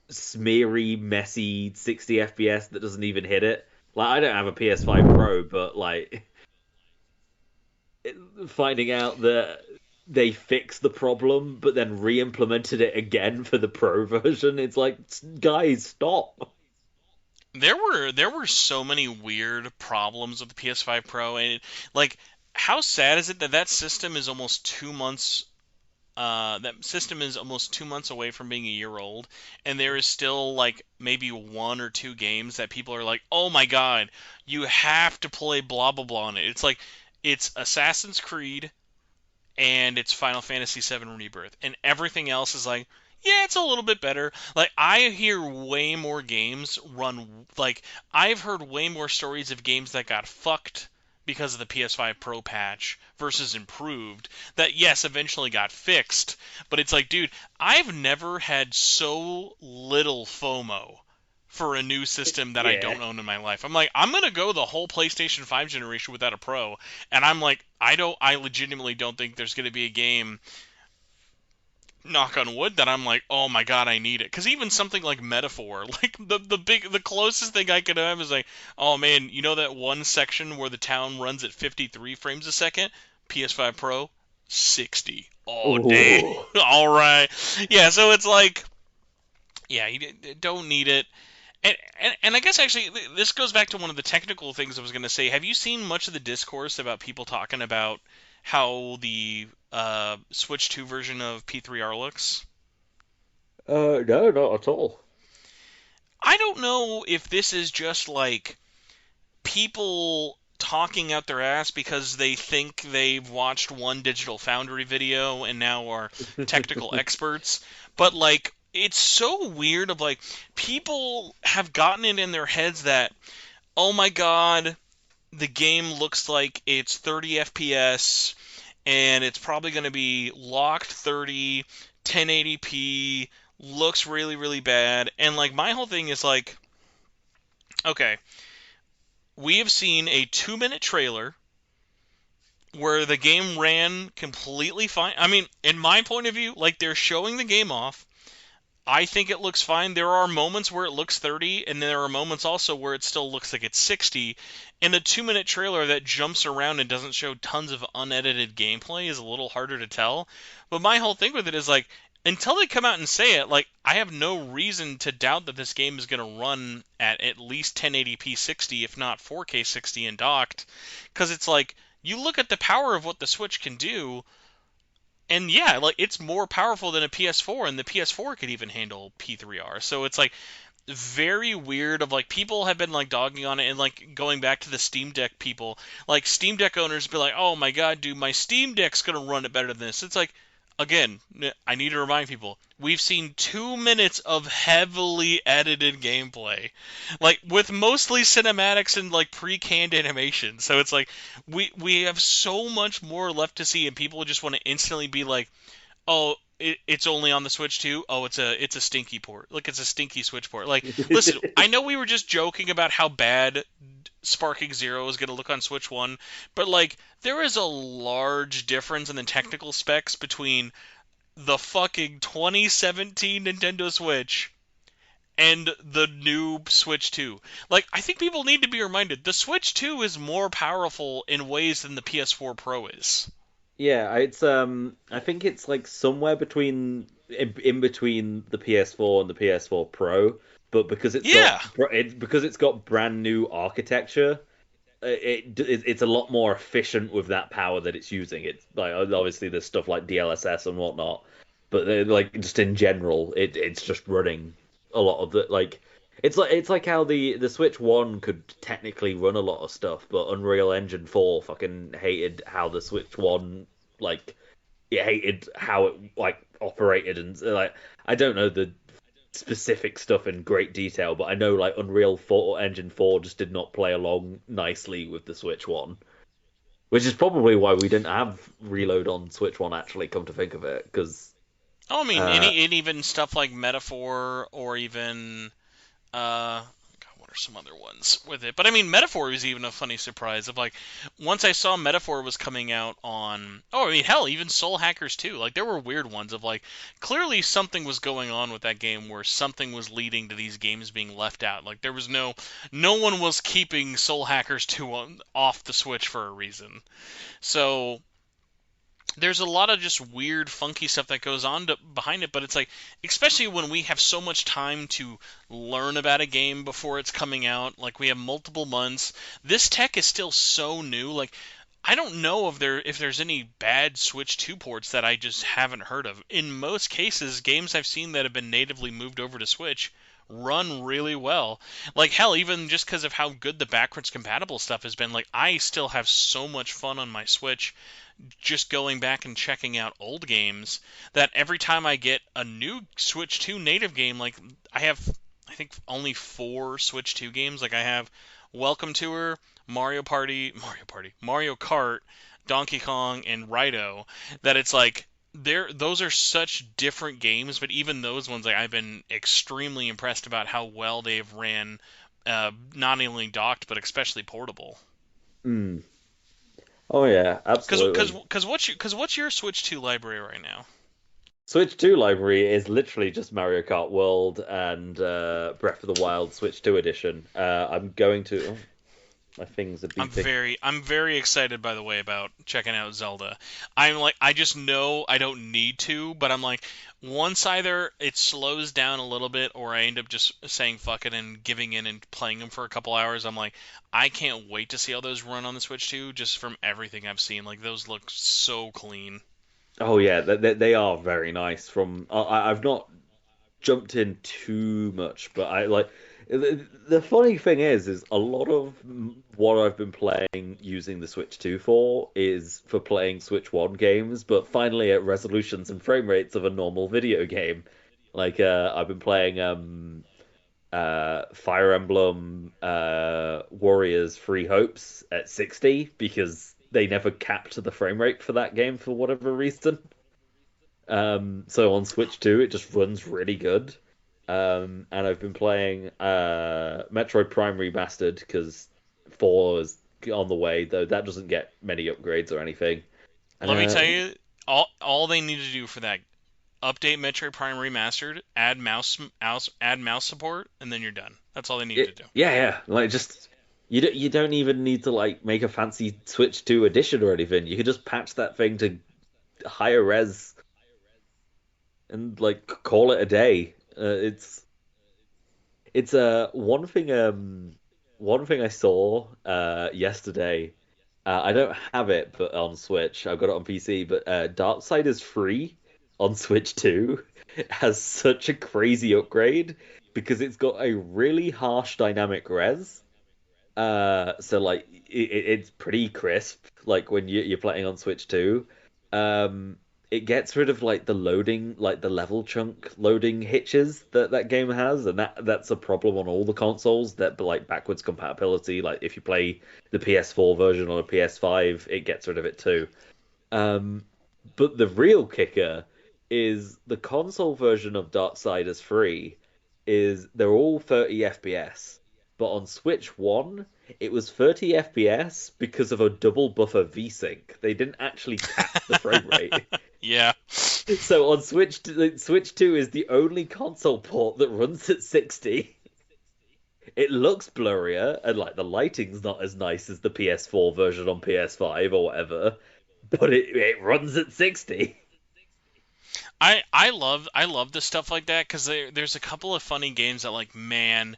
[SPEAKER 3] smeary, messy 60 FPS that doesn't even hit it. Like I don't have a PS5 Pro, but like finding out that they fixed the problem but then re-implemented it again for the pro version, it's like, guys, stop.
[SPEAKER 2] there were so many weird problems with the PS5 Pro, and like, how sad is it that that system is almost 2 months that system is almost 2 months away from being a year old, and there is still like maybe one or two games that people are like, "Oh my God, you have to play blah blah blah" on it. It's like it's Assassin's Creed and it's Final Fantasy VII Rebirth, and everything else is like, yeah, it's a little bit better. Like I hear way more games run like I've heard way more stories of games that got fucked because of the PS5 Pro patch versus improved that yes eventually got fixed, but it's like dude, I've never had so little FOMO for a new system that I
[SPEAKER 3] Yeah.
[SPEAKER 2] don't own in my life. I'm like, I'm gonna go the whole PlayStation 5 generation without a Pro, and I'm like, I legitimately don't think there's gonna be a game, knock on wood, that I'm like, oh my god, I need it. Because even something like Metaphor, like the closest thing I could have is like, oh man, you know that one section where the town runs at 53 frames a second? PS5 Pro, 60. Oh damn.
[SPEAKER 3] Ooh.
[SPEAKER 2] All right. Yeah, so it's like, yeah, you don't need it. And I guess actually this goes back to one of the technical things I was going to say. Have you seen much of the discourse about people talking about how the Switch 2 version of P3R looks?
[SPEAKER 3] No, not at all.
[SPEAKER 2] I don't know if this is just like people talking out their ass because they think they've watched one Digital Foundry video and now are technical experts, but like it's so weird of like people have gotten it in their heads that oh my god, the game looks like it's 30 FPS and it's probably going to be locked 30, 1080p, looks really, really bad. And like my whole thing is like, okay, we have seen a 2 minute trailer where the game ran completely fine. I mean, in my point of view, like they're showing the game off. I think it looks fine. There are moments where it looks 30, and there are moments also where it still looks like it's 60. And a 2 minute trailer that jumps around and doesn't show tons of unedited gameplay is a little harder to tell. But my whole thing with it is like, until they come out and say it, like I have no reason to doubt that this game is going to run at least 1080p 60, if not 4K 60 and docked, because it's like you look at the power of what the Switch can do, and yeah, like it's more powerful than a PS4, and the PS4 could even handle P3R. So it's like very weird of like people have been like dogging on it and like going back to the Steam Deck people, like Steam Deck owners be like, "Oh my god, dude, my Steam Deck's going to run it better than this." It's like again, I need to remind people, we've seen 2 minutes of heavily edited gameplay. Like with mostly cinematics and like pre-canned animation. So it's like we have so much more left to see and people just want to instantly be like, "Oh, it's only on the Switch too. Oh, it's a stinky port. Like it's a stinky Switch port." Like, listen, I know we were just joking about how bad Sparking Zero is going to look on Switch One, but like there is a large difference in the technical specs between the fucking 2017 Nintendo Switch and the new Switch 2. Like, I think people need to be reminded the Switch 2 is more powerful in ways than the PS4 Pro is.
[SPEAKER 3] Yeah, it's I think it's like somewhere in between the PS4 and the PS4 Pro, but
[SPEAKER 2] Yeah.
[SPEAKER 3] because it's got brand new architecture, it's a lot more efficient with that power that it's using. It's like obviously there's stuff like DLSS and whatnot, but like just in general, it's just running a lot of the like. It's like how the Switch One could technically run a lot of stuff, but Unreal Engine 4 fucking hated how the Switch One like it hated how it like operated and like I don't know the specific stuff in great detail, but I know like Unreal 4 Engine 4 just did not play along nicely with the Switch One, which is probably why we didn't have Reload on Switch One actually. Come to think of it, because
[SPEAKER 2] Oh, I mean,
[SPEAKER 3] uh,
[SPEAKER 2] any and even stuff like Metaphor or even God, what are some other ones with it? But I mean, Metaphor was even a funny surprise of like once I saw Metaphor was coming out on. Oh, I mean, hell, even Soul Hackers too. Like there were weird ones of like clearly something was going on with that game where something was leading to these games being left out. Like there was no one was keeping Soul Hackers 2 off the Switch for a reason. So there's a lot of just weird, funky stuff that goes on behind it, but it's like, especially when we have so much time to learn about a game before it's coming out, like we have multiple months. This tech is still so new. Like, I don't know if there's any bad Switch 2 ports that I just haven't heard of. In most cases, games I've seen that have been natively moved over to Switch run really well. Like hell, even just because of how good the backwards compatible stuff has been, like I still have so much fun on my Switch just going back and checking out old games that every time I get a new Switch 2 native game, like I have, I think only 4 Switch 2 games. Like I have Welcome Tour, Mario Kart, Donkey Kong, and Raidou. That it's like those are such different games, but even those ones, like I've been extremely impressed about how well they've ran, not only docked but especially portable.
[SPEAKER 3] mm, oh yeah, absolutely.
[SPEAKER 2] Because what's your Switch 2 library right now?
[SPEAKER 3] Switch 2 library is literally just Mario Kart World and Breath of the Wild Switch 2 edition. I'm going to. Oh, my things are beeping.
[SPEAKER 2] I'm very excited by the way about checking out Zelda. I'm like I just know I don't need to, but I'm like once either it slows down a little bit or I end up just saying fuck it and giving in and playing them for a couple hours. I'm like I can't wait to see how those run on the Switch 2 just from everything I've seen. Like those look so clean.
[SPEAKER 3] Oh yeah, they are very nice. I've not jumped in too much, but I like the funny thing is a lot of what I've been playing using the Switch 2 for is for playing Switch 1 games, but finally at resolutions and frame rates of a normal video game. Like I've been playing Fire Emblem Warriors Free Hopes at 60 because they never capped the frame rate for that game for whatever reason. So on Switch 2, it just runs really good. And I've been playing Metroid Prime Remastered because 4 is on the way, though that doesn't get many upgrades or anything.
[SPEAKER 2] Let me tell you, all they need to do for that update Metroid Prime Remastered, add mouse support, and then you're done. That's all they need to do.
[SPEAKER 3] Yeah, like just you don't even need to like make a fancy Switch 2 edition or anything. You could just patch that thing to higher res and like call it a day. It's one thing I saw yesterday. I don't have it, but on Switch, I've got it on PC. But Darksiders free on Switch 2 has such a crazy upgrade because it's got a really harsh dynamic res. So like it's pretty crisp. Like when you're playing on Switch 2, it gets rid of like the loading, like the level chunk loading hitches that that game has, and that's a problem on all the consoles. That like backwards compatibility, like if you play the PS4 version on a PS5, it gets rid of it too. Um, but the real kicker is the console version of Darksiders 3 is they're all 30 FPS. But on Switch 1, it was 30 FPS because of a double buffer VSync. They didn't actually cap the frame rate.
[SPEAKER 2] Yeah.
[SPEAKER 3] So on Switch 2 is the only console port that runs at 60. It looks blurrier and like the lighting's not as nice as the PS4 version on PS5 or whatever, but it runs at 60.
[SPEAKER 2] I love the stuff like that because there's a couple of funny games that like man,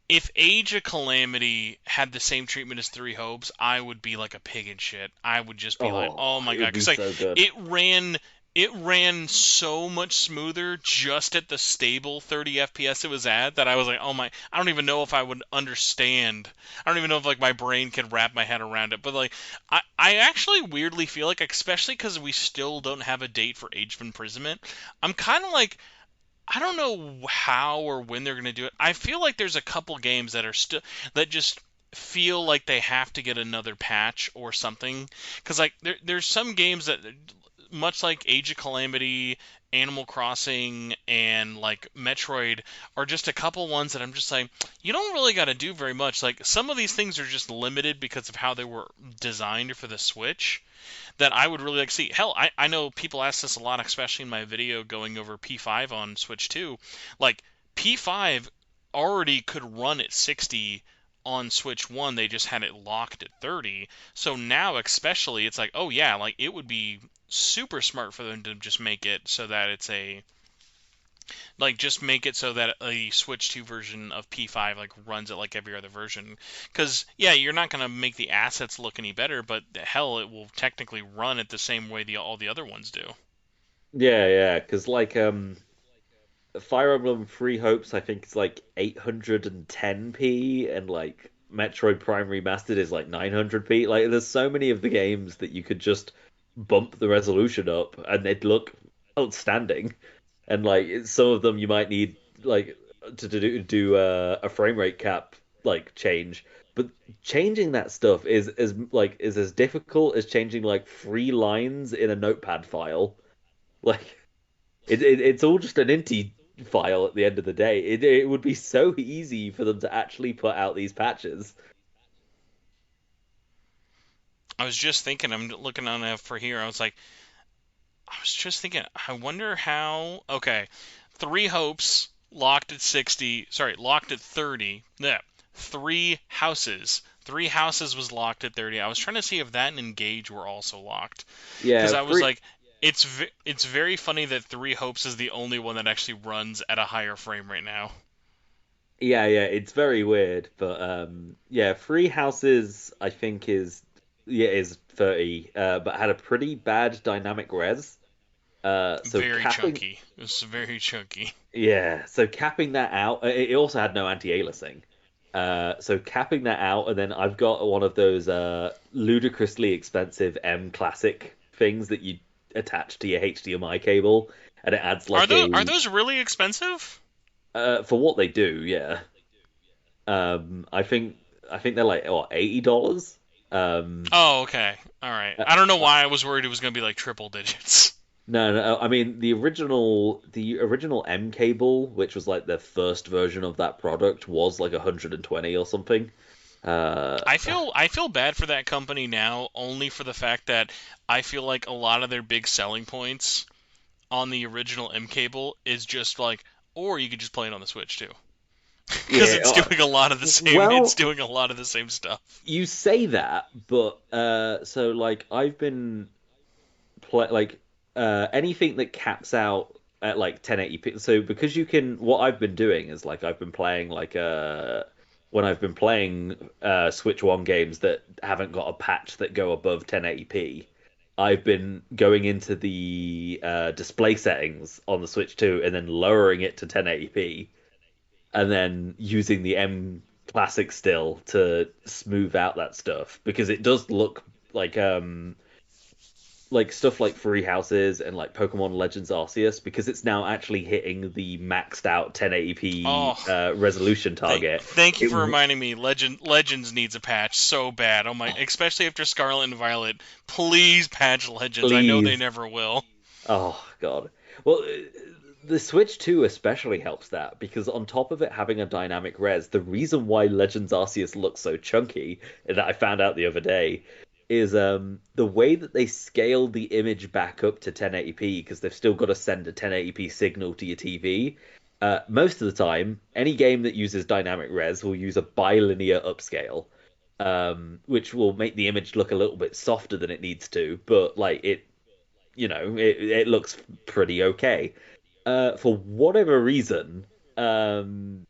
[SPEAKER 2] if Age of Calamity had the same treatment as Three Hopes, I would be like a pig in shit. I would just be like,
[SPEAKER 3] Oh,
[SPEAKER 2] oh my
[SPEAKER 3] it
[SPEAKER 2] god,
[SPEAKER 3] would be
[SPEAKER 2] because like
[SPEAKER 3] so good.
[SPEAKER 2] it ran so much smoother just at the stable 30 FPS it was at that I was like, oh my, I don't even know if I would understand. I don't even know if like my brain could wrap my head around it. But like, I actually weirdly feel like, especially because we still don't have a date for Age of Imprisonment, I'm kind of like I don't know how or when they're going to do it. I feel like there's a couple games that are still that just feel like they have to get another patch or something. Because like there's some games that, much like Age of Calamity, Animal Crossing, and like Metroid, are just a couple ones that I'm just like, you don't really got to do very much. Like some of these things are just limited because of how they were designed for the Switch that I would really like to see. Hell, I know people ask this a lot, especially in my video going over P5 on Switch 2. Like, P5 already could run at 60 on Switch 1, they just had it locked at 30. So now, especially, it's like, oh yeah, like it would be super smart for them to just make it so that it's a just make it so that a Switch 2 version of P5 like runs it like every other version. Because yeah, you're not gonna make the assets look any better, but hell, it will technically run it the same way all the other ones do.
[SPEAKER 3] Yeah, yeah, because like Fire Emblem Three Hopes, I think it's like 810p, and like Metroid Prime Remastered is like 900p. Like, there's so many of the games that you could just bump the resolution up and they'd look outstanding. And like some of them you might need like to do a frame rate cap like change. But changing that stuff is as difficult as changing like three lines in a notepad file. Like it's all just an inti file at the end of the day. It would be so easy for them to actually put out these patches.
[SPEAKER 2] I was just thinking, I'm looking on it for here. I was just thinking, I wonder how. Okay, Three Hopes locked at 60. Sorry, locked at 30. Yeah, Three Houses. Three Houses was locked at 30. I was trying to see if that and Engage were also locked, because
[SPEAKER 3] Yeah,
[SPEAKER 2] I was
[SPEAKER 3] free.
[SPEAKER 2] like, it's very funny that Three Hopes is the only one that actually runs at a higher frame right now.
[SPEAKER 3] Yeah, yeah, it's very weird, but yeah, Free Houses I think is 30, but had a pretty bad dynamic res. So
[SPEAKER 2] Very
[SPEAKER 3] capping,
[SPEAKER 2] chunky. It's very chunky.
[SPEAKER 3] yeah, so capping that out, it also had no anti-aliasing. So capping that out, and then I've got one of those ludicrously expensive M Classic things that you attach to your HDMI cable, and it adds
[SPEAKER 2] Are
[SPEAKER 3] like
[SPEAKER 2] those are
[SPEAKER 3] a
[SPEAKER 2] those really expensive?
[SPEAKER 3] for what they do, yeah. I think they're like what, $80.
[SPEAKER 2] Oh, okay. All right.
[SPEAKER 3] Uh,
[SPEAKER 2] I don't know
[SPEAKER 3] uh,
[SPEAKER 2] why I was worried it was going to be like triple digits.
[SPEAKER 3] no, no, I mean the original M cable, which was like the first version of that product, was like 120 or something. Uh,
[SPEAKER 2] I feel bad for that company now, only for the fact that I feel like a lot of their big selling points on the original M cable is just like, or you could just play it on the Switch too, because
[SPEAKER 3] yeah.
[SPEAKER 2] it's doing a lot of the same. It's
[SPEAKER 3] Well,
[SPEAKER 2] doing a lot of the same stuff.
[SPEAKER 3] you say that, but so like I've been play like. anything that caps out at like 1080p. So because you can, what I've been doing is like I've been playing like when I've been playing Switch One games that haven't got a patch that go above 1080p. I've been going into the display settings on the Switch 2 and then lowering it to 1080p and then using the M Classic still to smooth out that stuff because it does look like stuff like Free Houses and like Pokemon Legends Arceus because it's now actually hitting the maxed out 1080p
[SPEAKER 2] Oh,
[SPEAKER 3] resolution target.
[SPEAKER 2] thank you
[SPEAKER 3] It
[SPEAKER 2] for reminding me. Legends needs a patch so bad. Oh my, especially after Scarlet and Violet. Please patch Legends. I know they
[SPEAKER 3] please.
[SPEAKER 2] never will.
[SPEAKER 3] Oh God. Well, the Switch 2 especially helps that because on top of it having a dynamic res, the reason why Legends Arceus looks so chunky that I found out the other day is the way that they scale the image back up to 1080p because they've still got to send a 1080p signal to your TV. Most of the time, any game that uses dynamic res will use a bilinear upscale, which will make the image look a little bit softer than it needs to, but like it looks pretty okay. For whatever reason, um,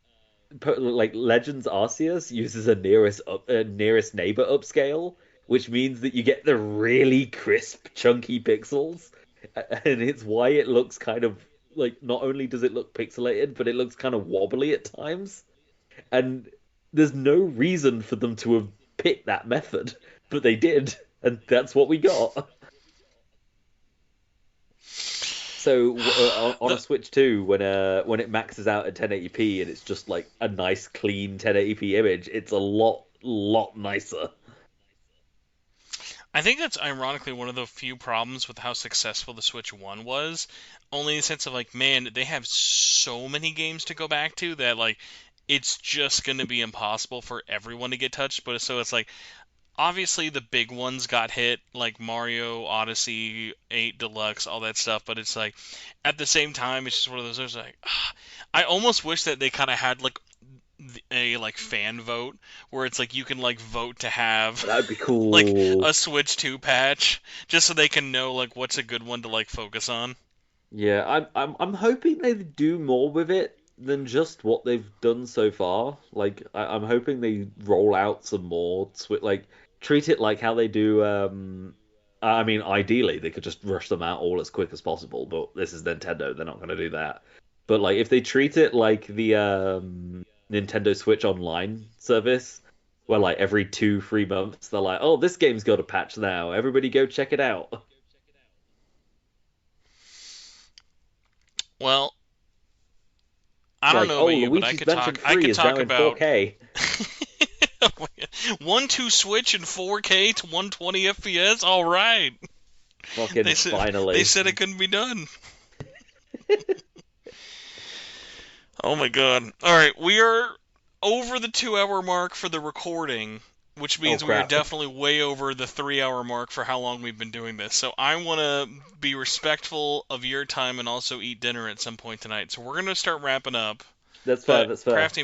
[SPEAKER 3] like Legends Arceus uses a nearest neighbor upscale, which means that you get the really crisp, chunky pixels, and it's why it looks kind of like not only does it look pixelated, but it looks kind of wobbly at times. And there's no reason for them to have picked that method, but they did, and that's what we got. So on a
[SPEAKER 2] The
[SPEAKER 3] Switch 2, when it maxes out at 1080p and it's just like a nice clean 1080p image, it's a lot nicer.
[SPEAKER 2] I think that's ironically one of the few problems with how successful the Switch 1 was. Only in the sense of like, man, they have so many games to go back to that like it's just going to be impossible for everyone to get touched. But so it's like obviously the big ones got hit, like Mario Odyssey 8 Deluxe, all that stuff. But it's like at the same time, it's just one of those. There's like, I almost wish that they kind of had like a like fan vote where it's like you can like vote to have
[SPEAKER 3] That would be
[SPEAKER 2] like
[SPEAKER 3] cool.
[SPEAKER 2] a Switch 2 patch just so they can know like what's a good one to like focus on.
[SPEAKER 3] Yeah, I'm hoping they do more with it than just what they've done so far. Like I'm hoping they roll out some more like treat it like how they do I mean ideally they could just rush them out all as quick as possible, but this is Nintendo, they're not going to do that. But like if they treat it like the Nintendo Switch Online service where like every 2 3 months they're like, "Oh, this game's got a patch now. Everybody go check it out."
[SPEAKER 2] Well, I don't
[SPEAKER 3] Like,
[SPEAKER 2] know
[SPEAKER 3] "Oh,
[SPEAKER 2] about you, but
[SPEAKER 3] Luigi's Mansion
[SPEAKER 2] I
[SPEAKER 3] 3
[SPEAKER 2] could
[SPEAKER 3] is
[SPEAKER 2] talk
[SPEAKER 3] now in
[SPEAKER 2] about
[SPEAKER 3] 4K."
[SPEAKER 2] 1-2 Switch in 4K to 120 FPS. All right.
[SPEAKER 3] Fucking
[SPEAKER 2] They
[SPEAKER 3] finally.
[SPEAKER 2] said it couldn't be done. Oh my god. All right, we are over the 2 hour mark for the recording, which
[SPEAKER 3] Oh
[SPEAKER 2] means we are
[SPEAKER 3] crap.
[SPEAKER 2] definitely way over the 3 hour mark for how long we've been doing this. So I want to be respectful of your time and also eat dinner at some point tonight. So we're going to start wrapping up.
[SPEAKER 3] That's fair,
[SPEAKER 2] But
[SPEAKER 3] that's fair.
[SPEAKER 2] Crafty,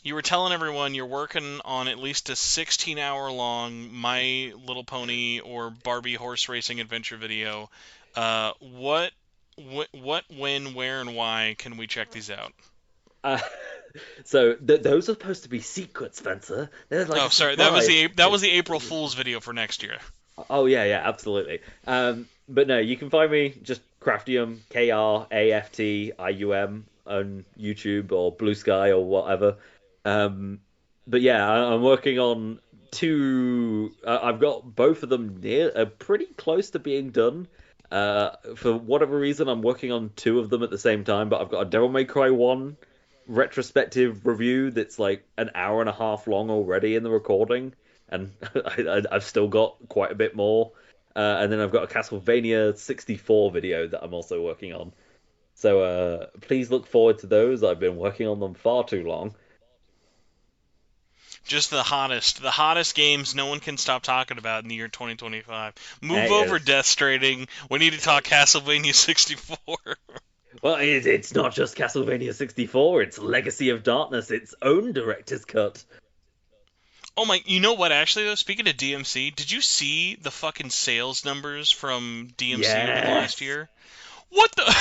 [SPEAKER 2] you were telling everyone you're working on at least a 16-hour long My Little Pony or Barbie horse racing adventure video. What, when, where, and why can we check these out?
[SPEAKER 3] Uh, so those are supposed to be secret, Spencer. They're like
[SPEAKER 2] Oh,
[SPEAKER 3] a
[SPEAKER 2] sorry, that was
[SPEAKER 3] surprise.
[SPEAKER 2] the April Fool's video for next year.
[SPEAKER 3] Oh yeah, yeah, absolutely. But no, you can find me just Kraftium, Kraftium on YouTube or Blue Sky or whatever. Um, but yeah, I'm working on two. I've got both of them pretty close to being done. For whatever reason, I'm working on two of them at the same time. But I've got a Devil May Cry 1 retrospective review that's like an hour and a half long already in the recording, and I've still got quite a bit more. And then I've got a Castlevania 64 video that I'm also working on. So please look forward to those. I've been working on them far too long.
[SPEAKER 2] Just the hottest games no one can stop talking about in the year 2025. Move
[SPEAKER 3] Hey,
[SPEAKER 2] over, Death Stranding. We need to talk Castlevania 64.
[SPEAKER 3] well, it's not just Castlevania 64, it's Legacy of Darkness, its own director's cut.
[SPEAKER 2] Oh my, you know what? Actually, though, speaking of DMC, did you see the fucking sales numbers from DMC over the last
[SPEAKER 3] Yes.
[SPEAKER 2] year? What the?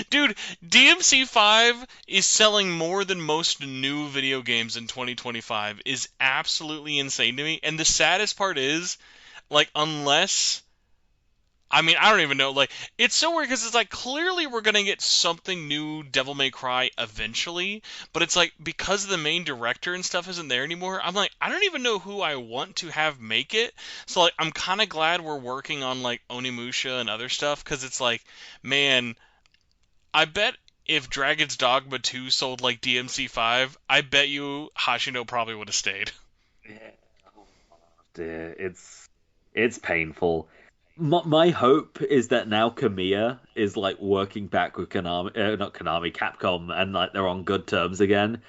[SPEAKER 2] Dude, DMC5 is selling more than most new video games in 2025 is absolutely insane to me. And the saddest part is, like, unless I mean, I don't even know. Like, it's so weird because it's like clearly we're gonna get something new Devil May Cry eventually, but it's like because the main director and stuff isn't there anymore. I'm like, I don't even know who I want to have make it. So like, I'm kind of glad we're working on like Onimusha and other stuff because it's like, man, I bet if Dragon's Dogma 2 sold like DMC5, I bet you Hashino probably would have stayed.
[SPEAKER 3] Yeah. Oh, dear. It's painful. My hope is that now Kamiya is like working back with Konami, not Konami, Capcom, and like they're on good terms again.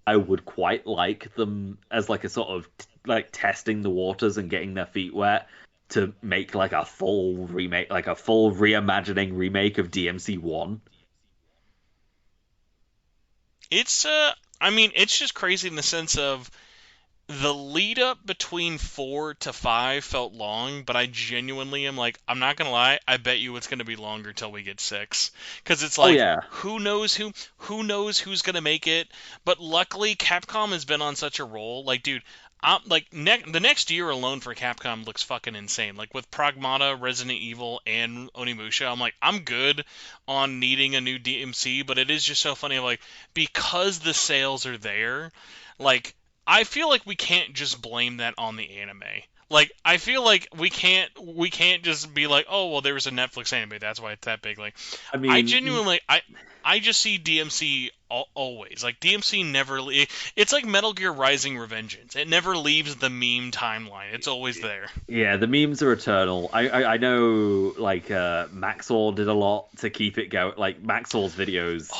[SPEAKER 3] I would quite like them as like a sort of like testing the waters and getting their feet wet to make like a full remake, like a full reimagining remake of DMC One.
[SPEAKER 2] It's I mean, it's just crazy in the sense of the lead up between 4 to 5 felt long, but I genuinely am like, I'm not gonna lie, I bet you it's gonna be longer till we get 6, because it's
[SPEAKER 3] Oh
[SPEAKER 2] like,
[SPEAKER 3] yeah,
[SPEAKER 2] who knows who's gonna make it. But luckily, Capcom has been on such a roll. Like, dude, the next year alone for Capcom looks fucking insane. Like with Pragmata, Resident Evil, and Onimusha, I'm like, I'm good on needing a new DMC, but it is just so funny, like because the sales are there, like I feel like we can't just blame that on the anime. Like I feel like we can't just be like, oh well, there was a Netflix anime, that's why it's that big. Like
[SPEAKER 3] I
[SPEAKER 2] I
[SPEAKER 3] mean,
[SPEAKER 2] genuinely I just see DMC always. Like DMC never it's like Metal Gear Rising Revengeance. It never leaves the meme timeline. It's always there.
[SPEAKER 3] yeah, the memes are eternal. I know like Maxor did a lot to keep it going. Like Maxor's videos,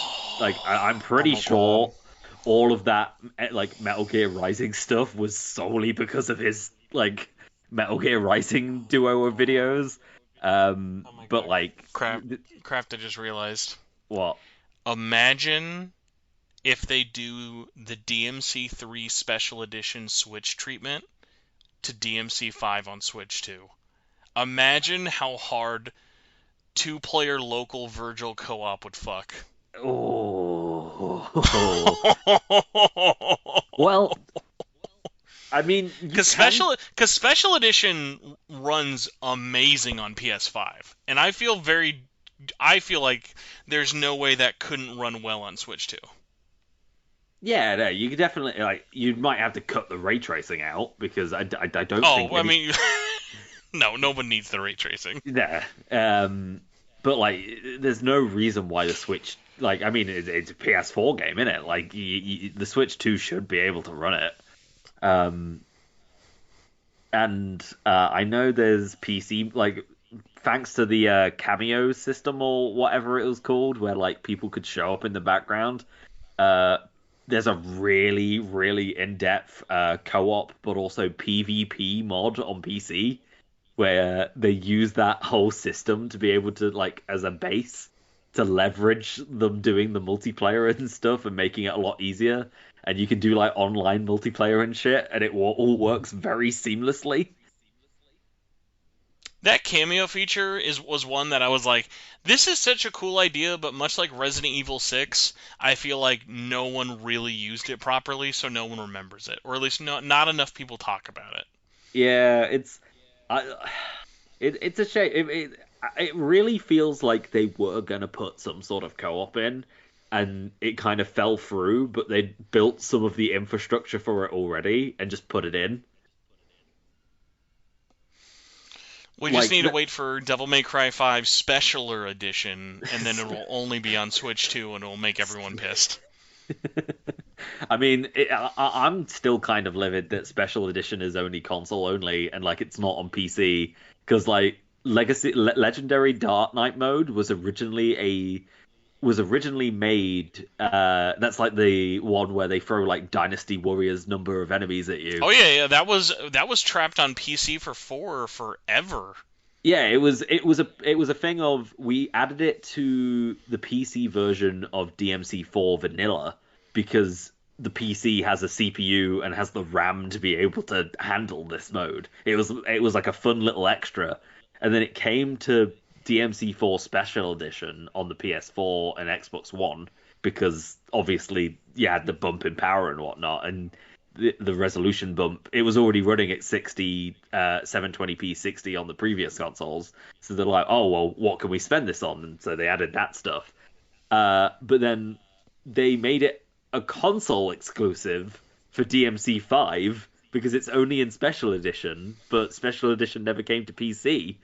[SPEAKER 3] like I'm
[SPEAKER 2] Oh
[SPEAKER 3] pretty
[SPEAKER 2] my god.
[SPEAKER 3] sure all of that like Metal Gear Rising stuff was solely because of his like Metal Gear Rising duo of videos.
[SPEAKER 2] Oh my
[SPEAKER 3] But
[SPEAKER 2] god.
[SPEAKER 3] like
[SPEAKER 2] Craft I just realized.
[SPEAKER 3] what?
[SPEAKER 2] Imagine if they do the DMC3 Special Edition Switch treatment to DMC5 on Switch 2. Imagine how hard two-player local Virgil co-op would fuck.
[SPEAKER 3] Oh, well, I mean, you can.
[SPEAKER 2] Because special edition runs amazing on PS5, and I feel like there's no way that couldn't run well on Switch 2.
[SPEAKER 3] Yeah, no, you could definitely like. You might have to cut the ray tracing out because I don't think
[SPEAKER 2] Oh, I
[SPEAKER 3] any.
[SPEAKER 2] mean, no one needs the ray tracing.
[SPEAKER 3] Yeah. But like, there's no reason why the Switch. Like, I mean, it's a PS4 game, isn't it? Like, the Switch 2 should be able to run it. Um, and I know there's PC like thanks to the cameo system or whatever it was called, where like people could show up in the background. Uh, there's a really, really in-depth co-op, but also PvP mod on PC where they use that whole system to be able to like as a base to leverage them doing the multiplayer and stuff and making it a lot easier. And you can do like online multiplayer and shit, and it all works very seamlessly.
[SPEAKER 2] That cameo feature was one that I was like, this is such a cool idea, but much like Resident Evil 6, I feel like no one really used it properly, so no one remembers it, or at least not enough people talk about it.
[SPEAKER 3] Yeah, I, it's a shame. It really feels like they were gonna put some sort of co-op in, and it kind of fell through. But they built some of the infrastructure for it already and just put it in.
[SPEAKER 2] We just
[SPEAKER 3] Like,
[SPEAKER 2] need to wait for Devil May Cry 5 Specialer Edition, and then it will only be on Switch 2, and it will make everyone pissed.
[SPEAKER 3] I mean, I'm still kind of livid that Special Edition is only console only, and like it's not on PC because like Legendary Dark Knight mode was originally made. That's like the one where they throw like Dynasty Warriors number of enemies at you.
[SPEAKER 2] Oh yeah, that was trapped on PC for 4 forever.
[SPEAKER 3] Yeah, it was a thing of we added it to the PC version of DMC4 Vanilla because the PC has a CPU and has the RAM to be able to handle this mode. It was like a fun little extra, and then it came to DMC4 Special Edition on the PS4 and Xbox One because obviously you had the bump in power and whatnot, and the resolution bump. It was already running at 60, 720p 60 on the previous consoles, so they're like, oh well, what can we spend this on? And so they added that stuff. But then they made it a console exclusive for DMC5 because it's only in Special Edition, but Special Edition never came to PC.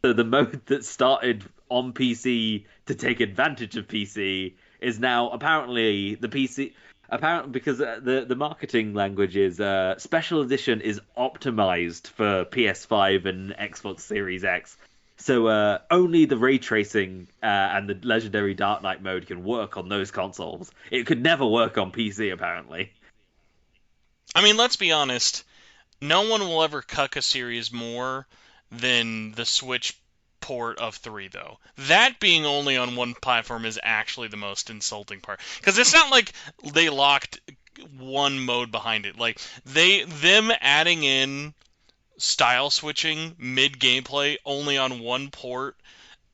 [SPEAKER 3] So the mode that started on PC to take advantage of PC is now apparently the PC. Apparently, because the marketing language is Special Edition is optimized for PS5 and Xbox Series X. So only the ray tracing and the legendary Dark Knight mode can work on those consoles. It could never work on PC, apparently.
[SPEAKER 2] I mean, let's be honest. No one will ever cuck a series more than the Switch port of 3, though. That being only on one platform is actually the most insulting part. Because it's not like they locked one mode behind it. Like, them adding in style switching mid gameplay only on one port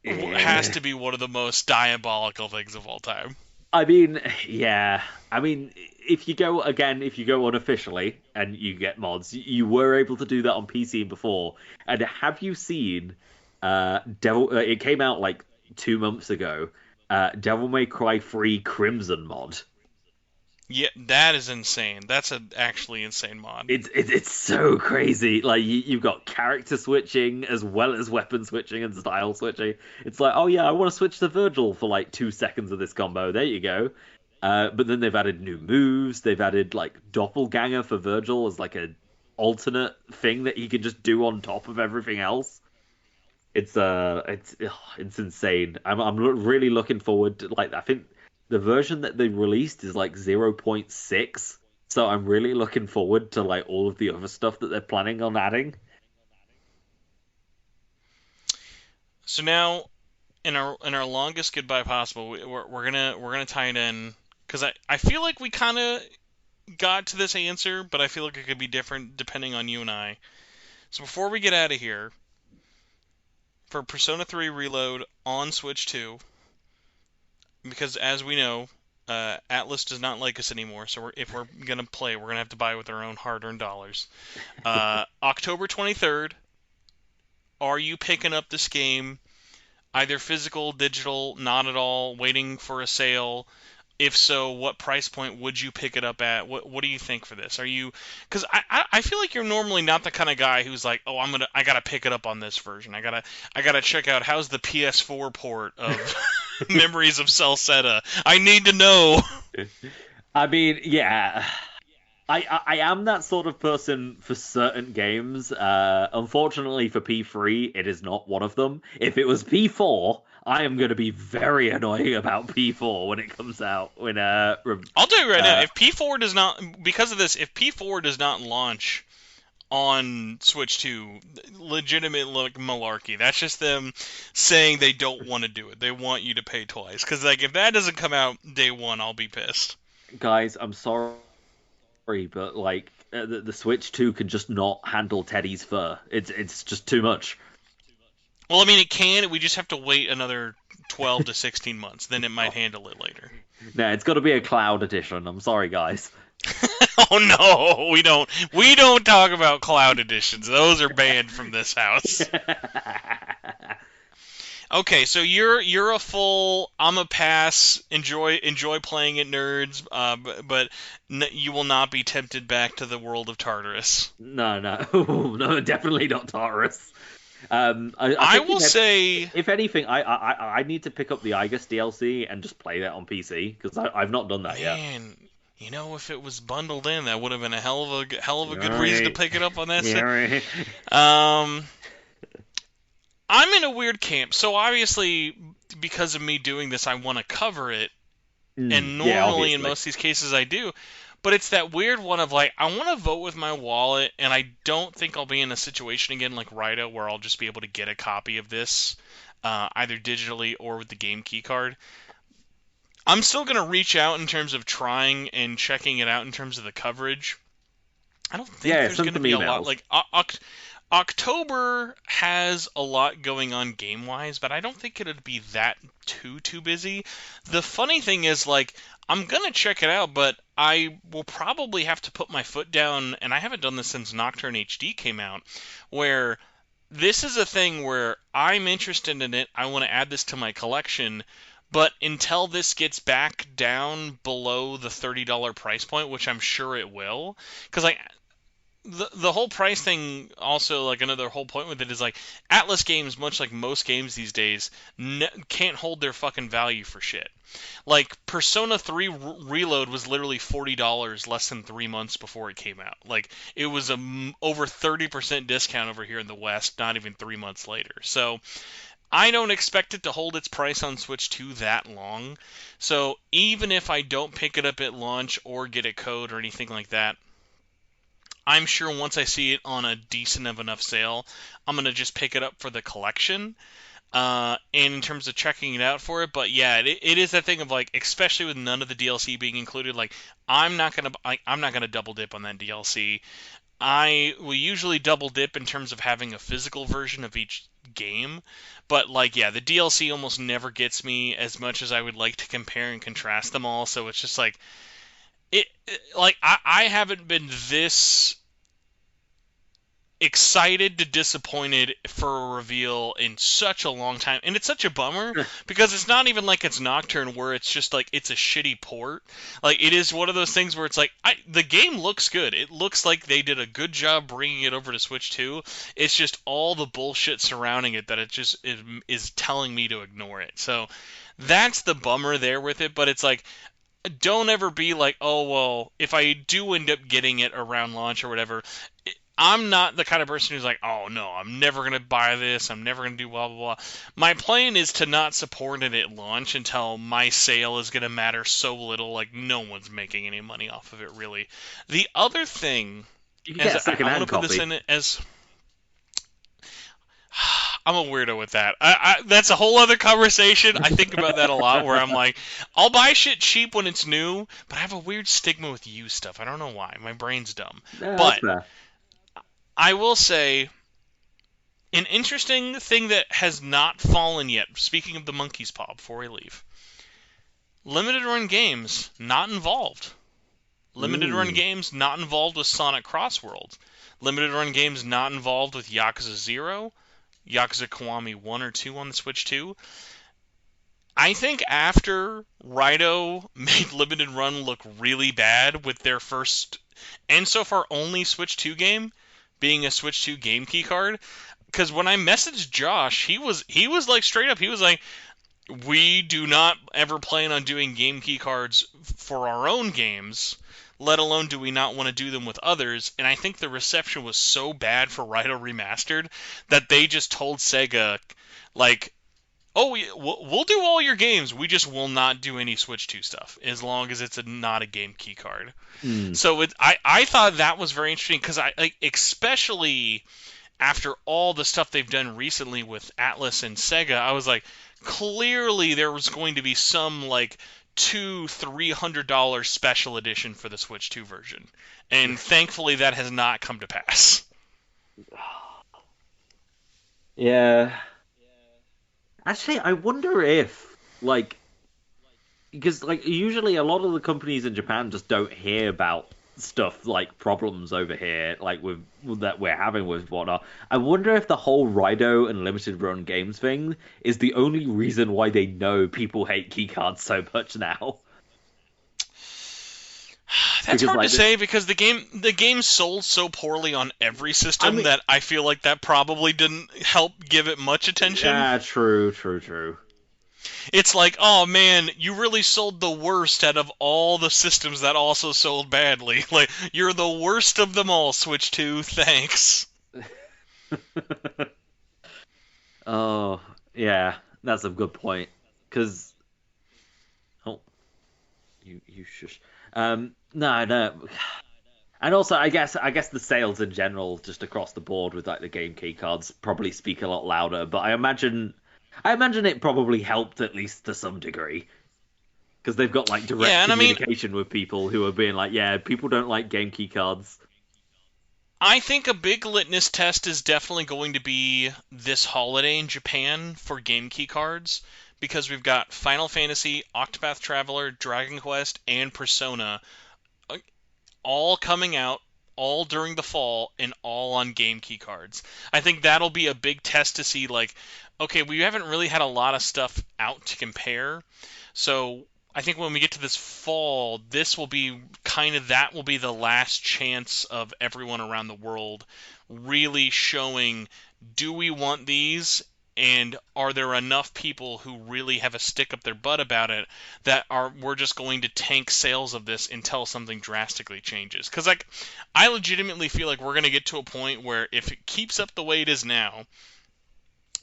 [SPEAKER 2] has
[SPEAKER 3] Yeah.
[SPEAKER 2] to be one of the most diabolical things of all time.
[SPEAKER 3] I mean, yeah. I mean, if you go unofficially and you get mods, you were able to do that on PC before. And have you seen Devil? It came out like 2 months ago. Devil May Cry 3 Crimson mod.
[SPEAKER 2] Yeah, that is insane. That's an actually insane mod.
[SPEAKER 3] It's so crazy. Like you've got character switching as well as weapon switching and style switching. It's like, oh yeah, I want to switch to Virgil for like 2 seconds of this combo. There you go. But then they've added new moves. They've added like doppelganger for Virgil as like a alternate thing that he can just do on top of everything else. It's insane. Really looking forward to like I think the version that they released is like 0.6. So I'm really looking forward to like all of the other stuff that they're planning on adding.
[SPEAKER 2] So now, in our longest goodbye possible, we're gonna tie it in because I feel like we kind of got to this answer, but I feel like it could be different depending on you and I. So before we get out of here, for Persona 3 Reload on Switch 2, because as we know, Atlus does not like us anymore. So if we're gonna play, we're gonna have to buy with our own hard-earned dollars. October 23rd. Are you picking up this game? Either physical, digital, not at all, waiting for a sale? If so, what price point would you pick it up at? What do you think for this? Are you because I feel like you're normally not the kind of guy who's like, oh, I gotta pick it up on this version. I gotta check out how's the PS4 port of Memories of Celceta. I need to know.
[SPEAKER 3] I mean, yeah. I am that sort of person for certain games. Unfortunately for P3, it is not one of them. If it was P4, I am going to be very annoying about P4 when it comes out.
[SPEAKER 2] I'll tell you right now, if P4 does not, because of this, if P4 does not launch on Switch 2, legitimate look malarkey. That's just them saying they don't want to do it. They want you to pay twice. Because like if that doesn't come out day one, I'll be pissed.
[SPEAKER 3] guys, I'm sorry, but like the Switch 2 can just not handle Teddy's fur. It's just too much.
[SPEAKER 2] Well, I mean, it can. We just have to wait another 12 to 16 months. Then it might handle it later.
[SPEAKER 3] No, it's got to be a cloud edition. I'm sorry, guys.
[SPEAKER 2] Oh no, we don't. We don't talk about cloud editions. Those are banned from this house. Okay, so you're a full. I'm a pass. Enjoy playing it, nerds. But you will not be tempted back to the world of Tartarus.
[SPEAKER 3] No, no, no, definitely not Taurus. I
[SPEAKER 2] I
[SPEAKER 3] think
[SPEAKER 2] will say,
[SPEAKER 3] if anything, I need to pick up the Igus DLC and just play that on PC because I've not done that yet.
[SPEAKER 2] man, if it was bundled in, that would have been a hell of a good reason to
[SPEAKER 3] Right.
[SPEAKER 2] pick it up on that.
[SPEAKER 3] Yeah, right.
[SPEAKER 2] Um, I'm in a weird camp. So obviously, because of me doing this, I want to cover it, and
[SPEAKER 3] Yeah,
[SPEAKER 2] normally in
[SPEAKER 3] obviously.
[SPEAKER 2] most of these cases I do. But it's that weird one of like, I want to vote with my wallet, and I don't think I'll be in a situation again like Raidou where I'll just be able to get a copy of this, either digitally or with the game key card. I'm still gonna reach out in terms of trying and checking it out in terms of the coverage. I don't think
[SPEAKER 3] Yeah,
[SPEAKER 2] there's
[SPEAKER 3] send
[SPEAKER 2] gonna
[SPEAKER 3] some
[SPEAKER 2] be a lot.
[SPEAKER 3] emails.
[SPEAKER 2] Like October has a lot going on game wise, but I don't think it'd be that too busy. The funny thing is, like, I'm gonna check it out, but I will probably have to put my foot down, and I haven't done this since Nocturne HD came out, where this is a thing where I'm interested in it. I want to add this to my collection, but until this gets back down below the $30 price point, which I'm sure it will, because like the whole price thing also, like, another whole point with it is like Atlus games, much like most games these days, can't hold their fucking value for shit. Like Persona 3 Reload was literally $40 less than 3 months before it came out. Like it was a over 30% discount over here in the West, not even 3 months later. So I don't expect it to hold its price on Switch 2 that long. So even if I don't pick it up at launch or get a code or anything like that, I'm sure once I see it on a decent of enough sale, I'm gonna just pick it up for the collection. And in terms of checking it out for it, but yeah, it is that thing of like, especially with none of the DLC being included, like I'm not gonna double dip on that DLC. I will usually double dip in terms of having a physical version of each game, but like yeah, the DLC almost never gets me as much as I would like to compare and contrast them all. So it's just like like I haven't been this excited to disappointed for a reveal in such a long time, and it's such a bummer because it's not even like it's Nocturne where it's just like it's a shitty port. Like it is one of those things where it's like the game looks good, it looks like they did a good job bringing it over to Switch 2. It's just all the bullshit surrounding it that it just is telling me to ignore it. So that's the bummer there with it. But it's like, don't ever be like, oh well, if I do end up getting it around launch or whatever, I'm not the kind of person who's like, oh no, I'm never gonna buy this. I'm never gonna do blah blah blah. My plan is to not support it at launch until my sale is gonna matter so little, like no one's making any money off of it really. The other thing,
[SPEAKER 3] You can
[SPEAKER 2] as
[SPEAKER 3] get a
[SPEAKER 2] I want to
[SPEAKER 3] second-hand
[SPEAKER 2] put this
[SPEAKER 3] copy.
[SPEAKER 2] in it as I'm a weirdo with that. That's a whole other conversation. I think about that a lot, where I'm like, I'll buy shit cheap when it's new, but I have a weird stigma with used stuff. I don't know why. My brain's dumb.
[SPEAKER 3] Yeah, that's
[SPEAKER 2] But
[SPEAKER 3] fair.
[SPEAKER 2] I will say an interesting thing that has not fallen yet. Speaking of the monkey's paw, before we leave, limited run games not involved. Limited run
[SPEAKER 3] Mm.
[SPEAKER 2] games not involved with Sonic Crossworld. Limited run games not involved with Yakuza 0, Yakuza Kiwami 1 or 2 on the Switch 2. I think after Raidou made Limited Run look really bad with their first and so far only Switch 2 game being a Switch 2 game key card, because when I messaged Josh, he was like straight up, he was like, we do not ever plan on doing game key cards for our own games, let alone do we not want to do them with others. And I think the reception was so bad for Raidou Remastered that they just told Sega, like, oh, we'll do all your games. We just will not do any Switch 2 stuff as long as it's not a game key card.
[SPEAKER 3] Mm.
[SPEAKER 2] So I thought that was very interesting because I like, especially after all the stuff they've done recently with Atlus and Sega, I was like, clearly there was going to be some like $200-300 special edition for the Switch 2 version, and thankfully that has not come to pass.
[SPEAKER 3] Yeah. Actually, I wonder if, like, because like usually a lot of the companies in Japan just don't hear about stuff like problems over here, like with that we're having with whatnot. I wonder if the whole Rido and limited run games thing is the only reason why they know people hate keycards so much now.
[SPEAKER 2] That's
[SPEAKER 3] Because
[SPEAKER 2] hard to
[SPEAKER 3] like this,
[SPEAKER 2] say because the game sold so poorly on every
[SPEAKER 3] I
[SPEAKER 2] system
[SPEAKER 3] mean,
[SPEAKER 2] that I feel like that probably didn't help give it much attention.
[SPEAKER 3] yeah, true, true, true.
[SPEAKER 2] It's like, oh man, you really sold the worst out of all the systems that also sold badly. Like, you're the worst of them all, Switch 2, thanks.
[SPEAKER 3] Oh, yeah, that's a good point. Because oh, you shush. No, no. And also, I guess the sales in general, just across the board with like the game key cards, probably speak a lot louder. But I imagine it probably helped at least to some degree. because they've got like direct
[SPEAKER 2] Yeah, and I mean,
[SPEAKER 3] communication with people who are being like, yeah, people don't like game key cards.
[SPEAKER 2] I think a big litmus test is definitely going to be this holiday in Japan for game key cards, because we've got Final Fantasy, Octopath Traveler, Dragon Quest, and Persona uh, all coming out, all during the fall, and all on game key cards. I think that'll be a big test to see, like, okay, we haven't really had a lot of stuff out to compare, so I think when we get to this fall, this will be that will be the last chance of everyone around the world really showing, do we want these? And are there enough people who really have a stick up their butt about it that we're just going to tank sales of this until something drastically changes? Because like, I legitimately feel like we're going to get to a point where if it keeps up the way it is now,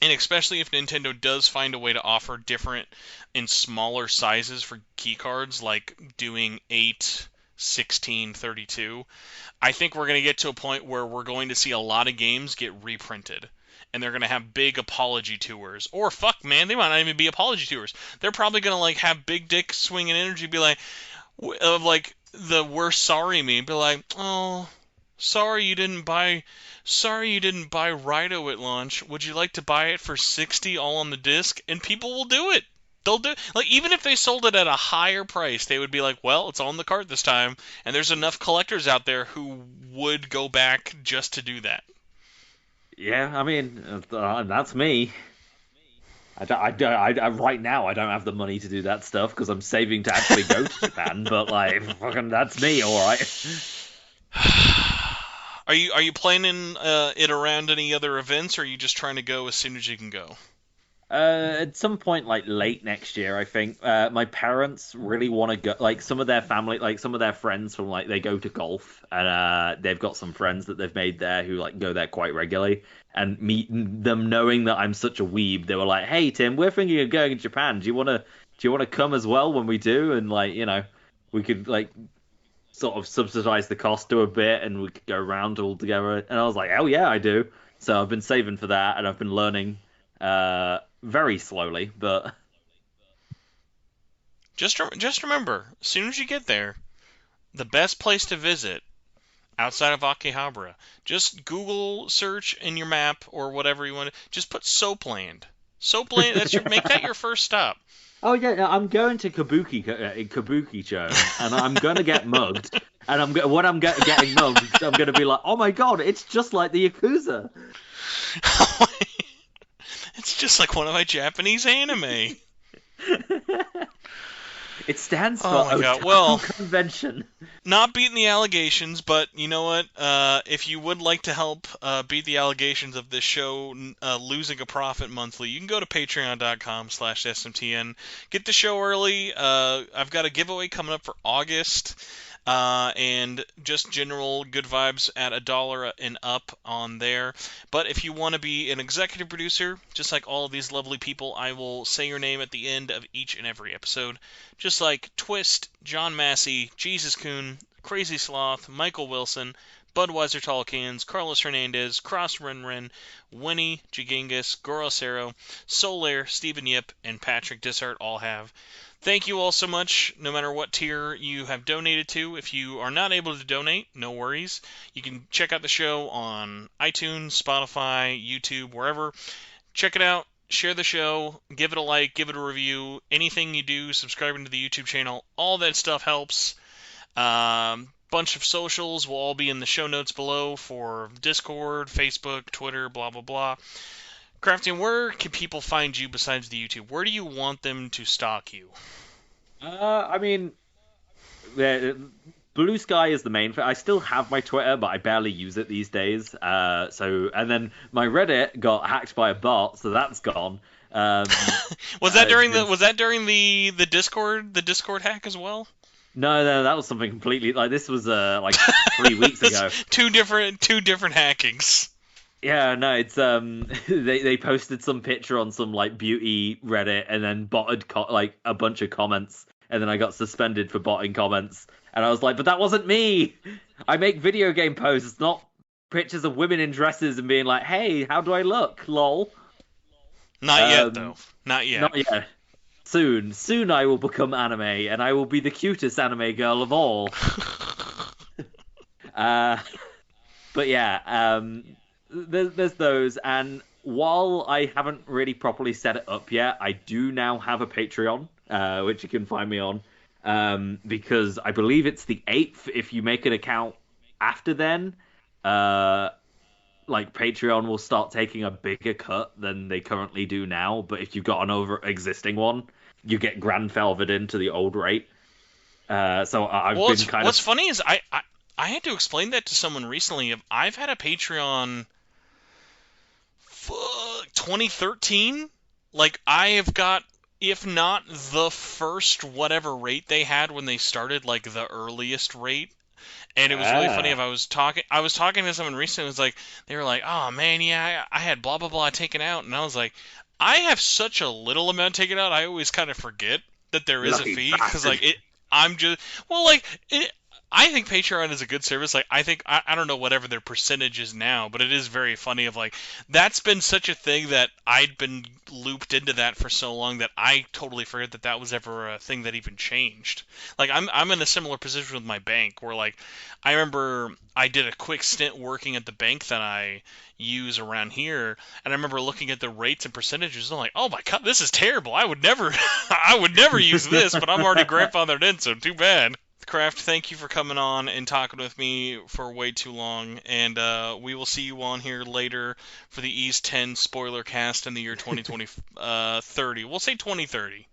[SPEAKER 2] and especially if Nintendo does find a way to offer different and smaller sizes for key cards, like doing 8, 16, 32, I think we're going to get to a point where we're going to see a lot of games get reprinted. And they're going to have big apology tours. Or, fuck, man, they might not even be apology tours. They're probably going to, like, have Big Dick Swinging Energy be like, of, like, the worst sorry meme. Be like, oh, sorry you didn't buy Raidou at launch. Would you like to buy it for 60 all on the disc? And people will do it. They'll do, like, even if they sold it at a higher price, they would be like, well, it's on the cart this time, and there's enough collectors out there who would go back just to do that.
[SPEAKER 3] Yeah, I mean, that's me. Right now I don't have the money to do that stuff because I'm saving to actually go to Japan. But like, fucking, that's me, all right.
[SPEAKER 2] Are you planning it around any other events, or are you just trying to go as soon as you can go?
[SPEAKER 3] At some point, like late next year, I think. My parents really want to go. Like some of their family, like some of their friends from like they go to golf, and they've got some friends that they've made there who like go there quite regularly. And meeting them, knowing that I'm such a weeb, they were like, "Hey Tim, we're thinking of going to Japan. Do you wanna come as well when we do? And like, we could like sort of subsidize the cost to a bit, and we could go around all together." And I was like, "Hell yeah, I do." So I've been saving for that, and I've been learning. Very slowly, but
[SPEAKER 2] Just remember, as soon as you get there, the best place to visit outside of Akihabara, just Google search in your map or whatever you want. Just put Soapland. Soapland. Make that your first stop.
[SPEAKER 3] oh yeah, no, I'm going to Kabuki-cho, and I'm gonna get mugged. And getting mugged, I'm gonna be like, oh my god, it's just like the Yakuza.
[SPEAKER 2] It's just like one of my Japanese anime.
[SPEAKER 3] It stands for
[SPEAKER 2] Oh my god.
[SPEAKER 3] Otaku
[SPEAKER 2] Well,
[SPEAKER 3] Convention.
[SPEAKER 2] not beating the allegations, but you know what? If you would like to help beat the allegations of this show losing a profit monthly, you can go to patreon.com/SMTN. Get the show early. I've got a giveaway coming up for August. And just general good vibes at $1 and up on there. But if you want to be an executive producer, just like all of these lovely people, I will say your name at the end of each and every episode. Just like Twist, John Massey, Jesus Coon, Crazy Sloth, Michael Wilson, Budweiser Tall Cans, Carlos Hernandez, Cross Ren, Winnie, Jigingus, Gorosero, Solaire, Stephen Yip, and Patrick Dishart all have. Thank you all so much, no matter what tier you have donated to. If you are not able to donate, no worries. You can check out the show on iTunes, Spotify, YouTube, wherever. Check it out, share the show, give it a like, give it a review. Anything you do, subscribing to the YouTube channel, all that stuff helps. Bunch of socials will all be in the show notes below for Discord, Facebook, Twitter, blah, blah, blah. Kraftium, where can people find you besides the YouTube? Where do you want them to stalk you?
[SPEAKER 3] I mean, Bluesky is the main. I still have my Twitter, but I barely use it these days. And then my Reddit got hacked by a bot, so that's gone.
[SPEAKER 2] Was that during the Discord hack as well?
[SPEAKER 3] No, that was something completely like this was like 3 weeks ago.
[SPEAKER 2] Two different hackings.
[SPEAKER 3] Yeah, no, it's they posted some picture on some like beauty Reddit and then botted like a bunch of comments, and then I got suspended for botting comments, and I was like, but that wasn't me. I make video game posts, not pictures of women in dresses and being like, hey, how do I look? Lol.
[SPEAKER 2] Not yet though. Not yet.
[SPEAKER 3] Not yet. Soon I will become anime, and I will be the cutest anime girl of all. Uh, but yeah, there's those, and while I haven't really properly set it up yet, I do now have a Patreon, which you can find me on, because I believe it's the 8th if you make an account after then. Uh, like Patreon will start taking a bigger cut than they currently do now, but if you've got an over existing one, you get grandfathered into the old rate. So I've
[SPEAKER 2] Well,
[SPEAKER 3] been
[SPEAKER 2] it's,
[SPEAKER 3] kind of
[SPEAKER 2] what's funny is I had to explain that to someone recently. I've had a Patreon 2013. Like I have got, if not the first whatever rate they had when they started, like the earliest rate. And it was really funny. If I was talking to someone recently. It was like they were like, "Oh man, yeah, I had blah blah blah taken out," and I was like, "I have such a little amount taken out. I always kind of forget that there is a
[SPEAKER 3] lucky
[SPEAKER 2] fee because
[SPEAKER 3] bastard.
[SPEAKER 2] like it. I'm just well, like it, I think Patreon is a good service. Like I think I don't know whatever their percentage is now, but it is very funny. Of like that's been such a thing that I'd been looped into that for so long that I totally forget that that was ever a thing that even changed. Like I'm in a similar position with my bank where like I remember I did a quick stint working at the bank that I use around here, and I remember looking at the rates and percentages, and I'm like, oh my god, this is terrible. I would never, I would never use this, but I'm already grandfathered in, so too bad. Craft, thank you for coming on and talking with me for way too long, and we will see you on here later for the Ease 10 spoiler cast in the year 2020, 30. We'll say 2030.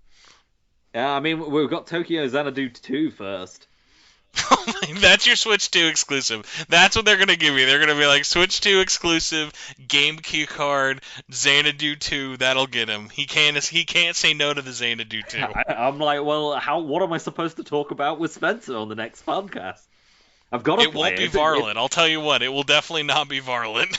[SPEAKER 3] Yeah, I mean, we've got Tokyo Xanadu 2 first.
[SPEAKER 2] That's your Switch 2 exclusive. That's what they're gonna give you. They're gonna be like Switch 2 exclusive, GameCube card, Xanadu 2. That'll get him. He can't say no to the Xanadu 2.
[SPEAKER 3] I'm like, well, what am I supposed to talk about with Spencer on the next podcast? I've got to
[SPEAKER 2] It
[SPEAKER 3] play
[SPEAKER 2] won't be
[SPEAKER 3] it.
[SPEAKER 2] Varlet. I'll tell you what. It will definitely not be Varlet.